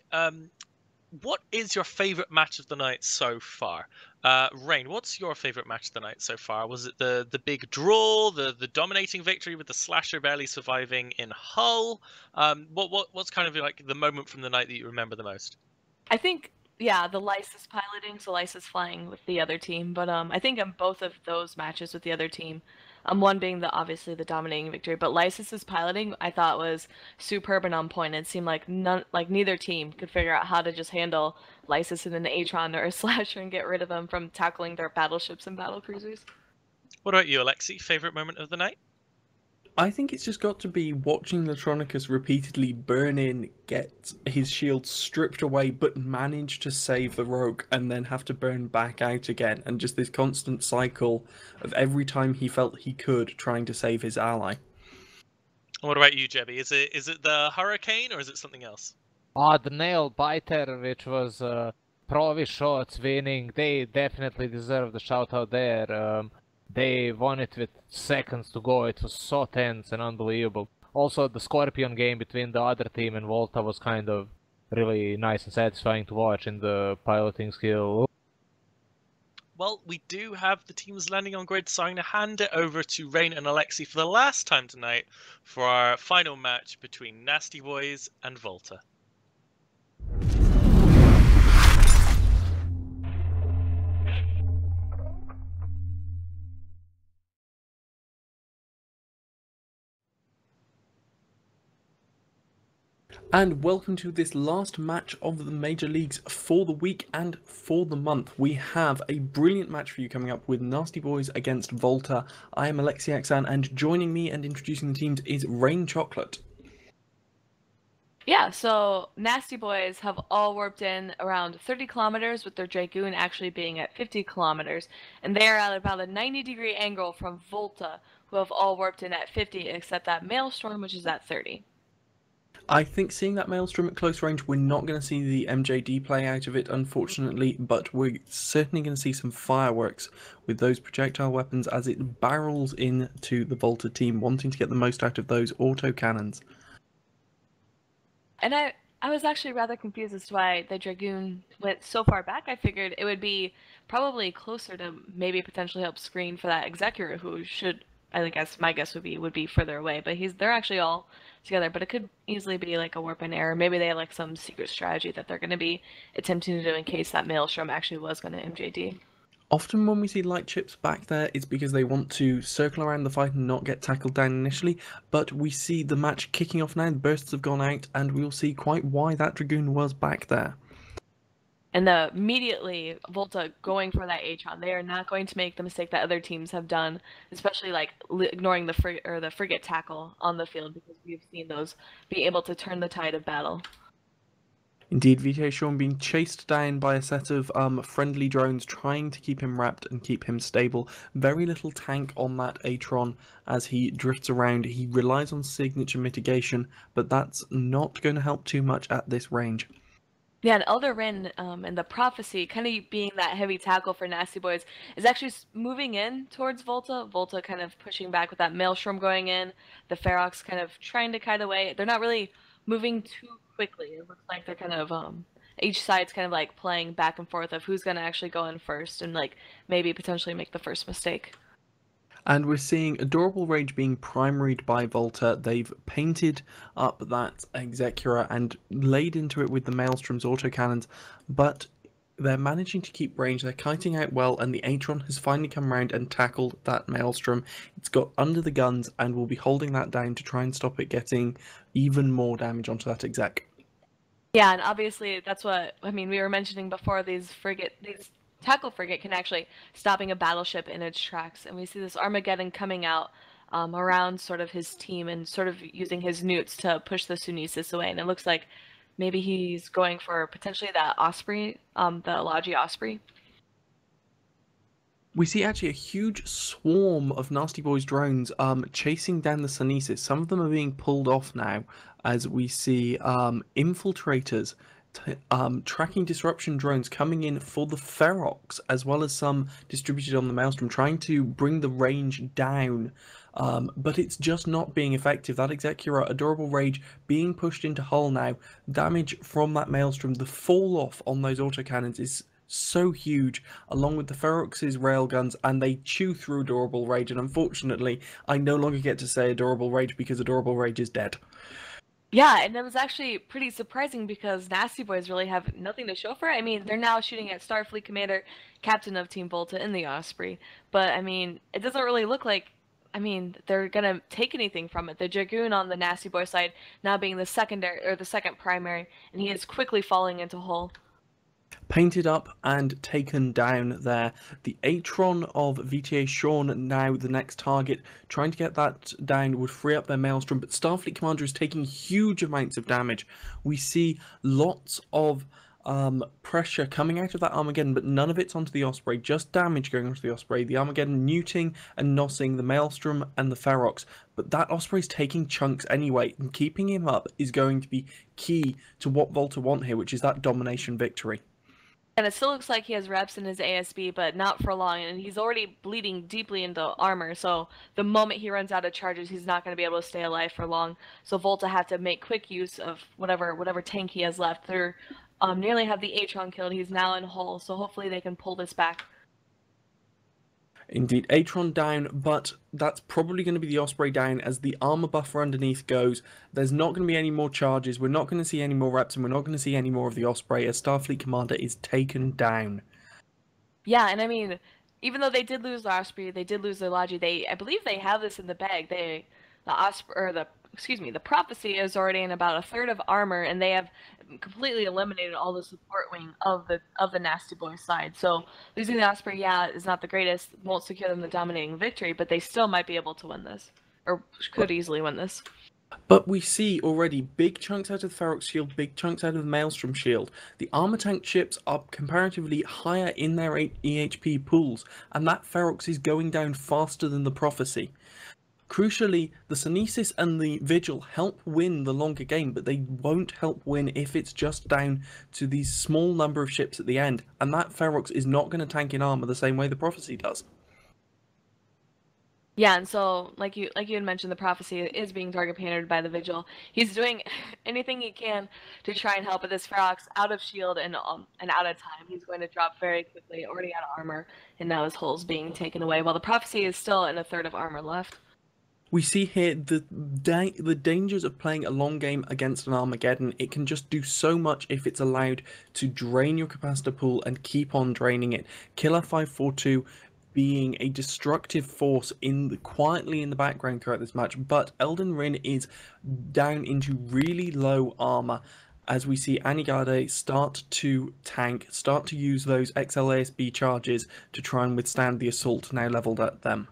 what is your favorite match of the night so far? Rain, what's your favorite match of the night so far? Was it the big draw, the dominating victory with the Slasher barely surviving in Hull? What's kind of like the moment from the night that you remember the most? I think Yeah, the Lysis piloting, so Lysis flying with the other team. But I think in both of those matches with the other team, one being the obviously the dominating victory, but Lysis's piloting I thought was superb and on point. It seemed like neither team could figure out how to just handle Lysis in an Atron or a Slasher and get rid of them from tackling their battleships and battle cruisers. What about you, Alexi? Favorite moment of the night? I think it's just got to be watching Latronicus repeatedly burn in, get his shield stripped away, but manage to save the rogue, and then have to burn back out again, and just this constant cycle of every time he felt he could trying to save his ally. What about you, Jebby? Is it the Hurricane or is it something else? The nail biter, which was Provi shots winning, they definitely deserve the shout out there. They won it with seconds to go. It was so tense and unbelievable. Also, the Scorpion game between the other team and Volta was kind of really nice and satisfying to watch in the piloting skill. Well, we do have the teams landing on grid, so I'm going to hand it over to Rain and Alexi for the last time tonight for our final match between Nasty Boys and Volta. And welcome to this last match of the Major Leagues for the week and for the month. We have a brilliant match for you coming up with Nasty Boys against Volta. I am Alexi Axan, and joining me and introducing the teams is Rain Chocolate. Yeah, so Nasty Boys have all warped in around 30 kilometers, with their Dragoon actually being at 50 kilometers, and they're at about a 90-degree angle from Volta, who have all warped in at 50, except that Maelstrom, which is at 30. I think seeing that Maelstrom at close range, we're not going to see the MJD play out of it, unfortunately, but we're certainly going to see some fireworks with those projectile weapons as it barrels into the Volta team, wanting to get the most out of those autocannons. And I was actually rather confused as to why the Dragoon went so far back. I figured it would be probably closer to maybe potentially help screen for that Executor, who should, I guess my guess would be further away, but they're actually all together, but it could easily be like a warp and error. Maybe they have like some secret strategy that they're going to be attempting to do in case that Maelstrom actually was going to MJD. Often when we see light chips back there, it's because they want to circle around the fight and not get tackled down initially, but we see the match kicking off now, the bursts have gone out, and we'll see quite why that Dragoon was back there. And immediately Volta going for that Atron, they are not going to make the mistake that other teams have done, especially like ignoring the frigate tackle on the field, because we've seen those be able to turn the tide of battle. Indeed, VTA Sean being chased down by a set of friendly drones trying to keep him wrapped and keep him stable. Very little tank on that Atron as he drifts around. He relies on signature mitigation, but that's not going to help too much at this range. Yeah, and Elder Rin and the Prophecy, kind of being that heavy tackle for Nasty Boys, is actually moving in towards Volta. Volta kind of pushing back with that Maelstrom going in. The Ferox kind of trying to kite away. They're not really moving too quickly. It looks like they're kind of each side's kind of like playing back and forth of who's going to actually go in first and like maybe potentially make the first mistake. And we're seeing Adorable Rage being primaried by Volta. They've painted up that Execura and laid into it with the Maelstrom's autocannons, but they're managing to keep range. They're kiting out well, and the Atron has finally come around and tackled that Maelstrom. It's got under the guns and will be holding that down to try and stop it getting even more damage onto that Exec. Yeah, and obviously that's what, I mean, we were mentioning before, these tackle frigate can actually stopping a battleship in its tracks, and we see this Armageddon coming out around sort of his team and sort of using his newts to push the Sunesis away, and it looks like maybe he's going for potentially that Osprey, the Logi Osprey. We see actually a huge swarm of Nasty Boys drones chasing down the Sunesis. Some of them are being pulled off now as we see infiltrators tracking disruption drones coming in for the Ferox, as well as some distributed on the Maelstrom, trying to bring the range down. But it's just not being effective. That Execura, Adorable Rage, being pushed into hull now. Damage from that Maelstrom, the fall off on those autocannons is so huge, along with the Ferox's railguns, and they chew through Adorable Rage, and unfortunately, I no longer get to say Adorable Rage because Adorable Rage is dead. Yeah, and it was actually pretty surprising because Nasty Boys really have nothing to show for it. I mean, they're now shooting at Starfleet Commander, Captain of Team Volta in the Osprey. But, I mean, it doesn't really look like, I mean, they're going to take anything from it. The Dragoon on the Nasty Boy side now being the secondary, or the second primary, and he is quickly falling into hull. Painted up and taken down there. The Atron of VTA Sean now the next target. Trying to get that down would free up their Maelstrom, but Starfleet Commander is taking huge amounts of damage. We see lots of pressure coming out of that Armageddon, but none of it's onto the Osprey, just damage going onto the Osprey. The Armageddon neuting and nossing the Maelstrom and the Ferox, but that Osprey's taking chunks anyway, and keeping him up is going to be key to what Volta want here, which is that domination victory. And it still looks like he has reps in his ASB, but not for long, and he's already bleeding deeply into armor, so the moment he runs out of charges, he's not going to be able to stay alive for long. So Volta have to make quick use of whatever tank he has left. They're nearly have the Atron killed. He's now in hull, so hopefully they can pull this back. Indeed, Atron down, but that's probably going to be the Osprey down as the armor buffer underneath goes. There's not going to be any more charges. We're not going to see any more reps, and we're not going to see any more of the Osprey as Starfleet Commander is taken down. Yeah, and I mean, even though they did lose the Osprey, they did lose the Logi. I believe they have this in the bag. The Prophecy is already in about a third of armor, and they have completely eliminated all the support wing of the Nasty Boy side. So losing the Osprey, yeah, is not the greatest. Won't secure them the dominating victory, but they still might be able to win this, or could easily win this. But we see already big chunks out of the Ferox shield, big chunks out of the Maelstrom shield. The armor tank ships are comparatively higher in their EHP pools, and that Ferox is going down faster than the Prophecy. Crucially, the Sunesis and the Vigil help win the longer game, but they won't help win if it's just down to these small number of ships at the end, and that Ferox is not going to tank in armor the same way the Prophecy does. Yeah, and so, like you had mentioned, the Prophecy is being target painted by the Vigil. He's doing anything he can to try and help with this Ferox out of shield and out of time. He's going to drop very quickly, already out of armor, and now his hull's being taken away, while the Prophecy is still in a third of armor left. We see here the dangers of playing a long game against an Armageddon. It can just do so much if it's allowed to drain your capacitor pool and keep on draining it. Killer 542 being a destructive force quietly in the background throughout this match, but Elden Rin is down into really low armor as we see Anigade start to tank, start to use those XLASB charges to try and withstand the assault now leveled at them.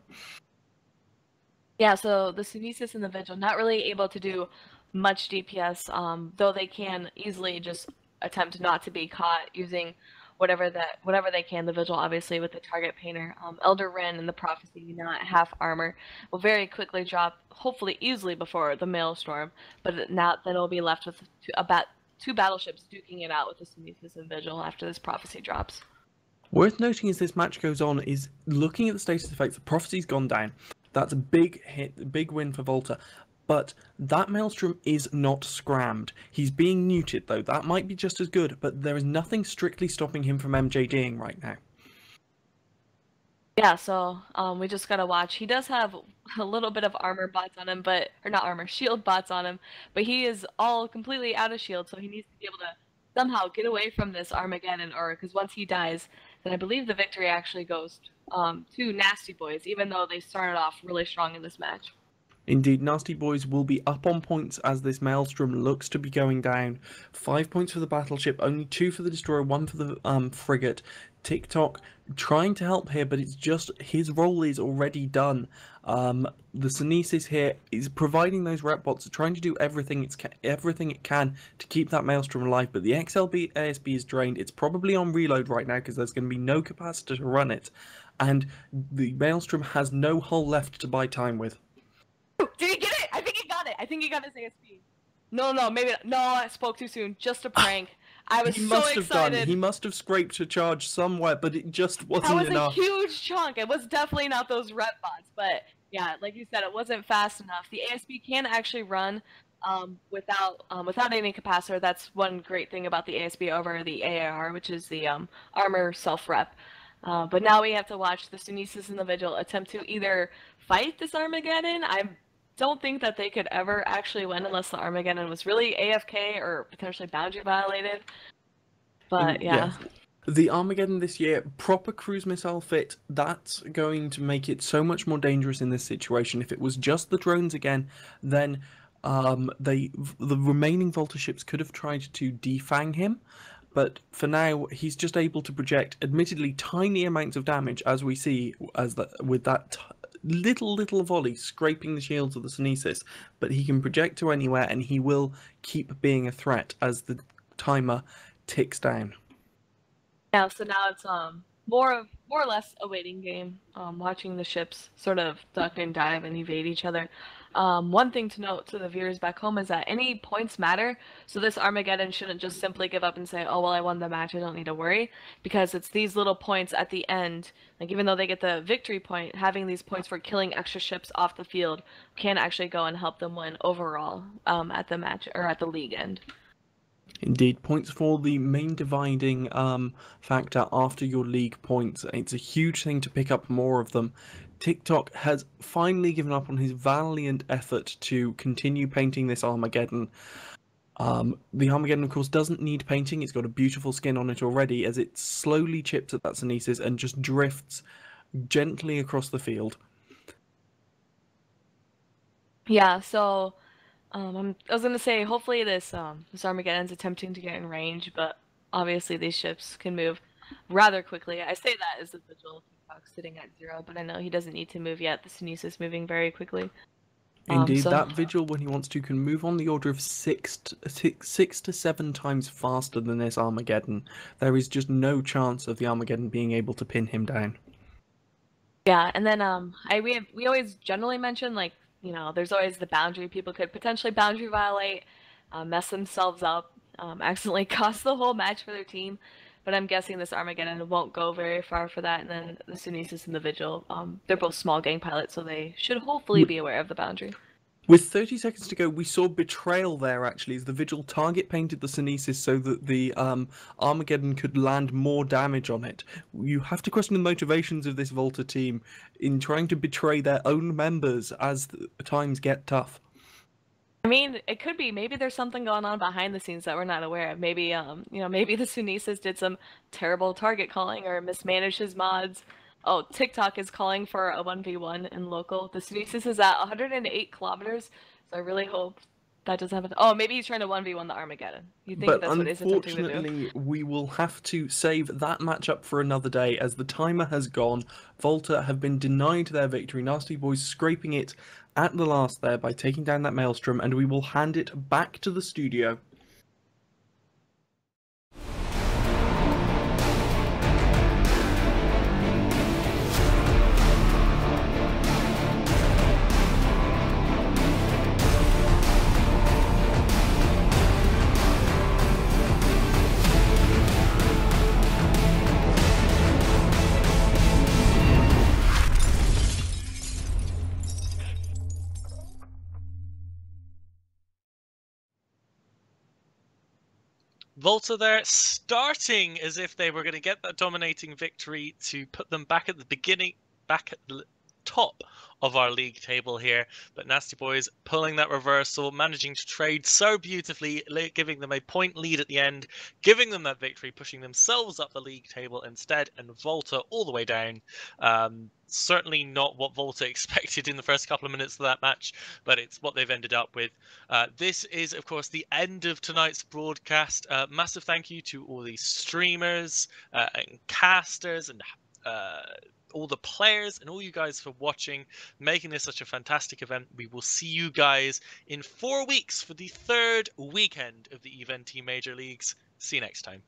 Yeah, so the Sunesis and the Vigil not really able to do much DPS, though they can easily just attempt not to be caught using whatever they can. The Vigil obviously with the target painter. Elder Rin and the Prophecy not half armor will very quickly drop, hopefully easily before the Maelstrom, but now then it'll be left with about 2 battleships duking it out with the Sunesis and Vigil after this Prophecy drops. Worth noting as this match goes on is looking at the status effects. The Prophecy's gone down. That's a big hit, a big win for Volta. But that Maelstrom is not scrammed. He's being neuted though. That might be just as good, but there is nothing strictly stopping him from MJDing right now. Yeah, so we just gotta watch. He does have a little bit of armor bots on him, or not armor, shield bots on him, but he is all completely out of shield, so he needs to be able to somehow get away from this Armageddon, because once he dies, then I believe the victory actually goes to Nasty Boys, even though they started off really strong in this match. Indeed, Nasty Boys will be up on points as this Maelstrom looks to be going down. 5 points for the battleship, only 2 for the destroyer, 1 for the frigate. TikTok trying to help here, but it's just his role is already done. The Sunesis here is providing those rep bots, trying to do everything it can to keep that Maelstrom alive, but the XLB ASB is drained. It's probably on reload right now because there's going to be no capacitor to run it, and the Maelstrom has no hull left to buy time with. Did he get it? I think he got it. I think he got his ASB. No, maybe not. No, I spoke too soon. Just a prank. I was so excited. He must have scraped a charge somewhere, but it just wasn't enough. That was a huge chunk. It was definitely not those rep bots, but yeah, like you said, it wasn't fast enough. The ASB can actually run without any capacitor. That's one great thing about the ASB over the AAR, which is the armor self-rep. But now we have to watch the Sunesis and the Vigil attempt to either fight this Armageddon. don't think that they could ever actually win unless the Armageddon was really AFK or potentially boundary violated. But yeah. The Armageddon this year, proper cruise missile fit, that's going to make it so much more dangerous in this situation. If it was just the drones again, then the remaining Volta ships could have tried to defang him. But for now, he's just able to project, admittedly, tiny amounts of damage, as we see with that little volley scraping the shields of the Sunesis. But he can project to anywhere, and he will keep being a threat as the timer ticks down. Yeah, so now it's more or less a waiting game, watching the ships sort of duck and dive and evade each other. One thing to note to the viewers back home is that any points matter, so this Armageddon shouldn't just simply give up and say, oh, well, I won the match, I don't need to worry, because it's these little points at the end, like even though they get the victory point, having these points for killing extra ships off the field can actually go and help them win overall at the match, or at the league end. Indeed, points for the main dividing factor after your league points. It's a huge thing to pick up more of them. TikTok has finally given up on his valiant effort to continue painting this Armageddon. The Armageddon, of course, doesn't need painting. It's got a beautiful skin on it already, as it slowly chips at that Sunesis and just drifts gently across the field. Yeah, so I was gonna say, hopefully this Armageddon's attempting to get in range, but obviously these ships can move rather quickly. I say that as the Vigil TikTok sitting at 0, but I know he doesn't need to move yet. The Sunesis is moving very quickly. Indeed, that Vigil, when he wants to, can move on the order of 6 to 7 times faster than this Armageddon. There is just no chance of the Armageddon being able to pin him down. Yeah, and then we always generally mention, like, you know, there's always the boundary. People could potentially boundary violate, mess themselves up, accidentally cost the whole match for their team. But I'm guessing this Armageddon won't go very far for that. And then the Sunesis and the Vigil, they're both small gang pilots, so they should hopefully be aware of the boundary. With 30 seconds to go, we saw betrayal there, actually, as the Vigil target painted the Sunesis so that the Armageddon could land more damage on it. You have to question the motivations of this Volta team in trying to betray their own members as times get tough. I mean, it could be. Maybe there's something going on behind the scenes that we're not aware of. Maybe, you know, maybe the Sunesis did some terrible target calling or mismanaged his mods. Oh, TikTok is calling for a 1v1 in local. The Sunesis is at 108 kilometers, so I really hope that doesn't happen. Oh, maybe he's trying to 1v1 the Armageddon. You think that's what he's attempting to do? Unfortunately, we will have to save that matchup for another day, as the timer has gone. Volta have been denied their victory. Nasty Boys scraping it at the last there by taking down that Maelstrom, and we will hand it back to the studio. Volta there, starting as if they were going to get that dominating victory to put them back at the beginning, back at the top of our league table here. But Nasty Boys pulling that reversal, managing to trade so beautifully, giving them a point lead at the end, giving them that victory, pushing themselves up the league table instead, and Volta all the way down. Certainly not what Volta expected in the first couple of minutes of that match, but it's what they've ended up with. This is, of course, the end of tonight's broadcast. Massive thank you to all the streamers and casters and all the players and all you guys for watching, making this such a fantastic event. We will see you guys in 4 weeks for the 3rd weekend of the EVE-NT Major Leagues. See you next time.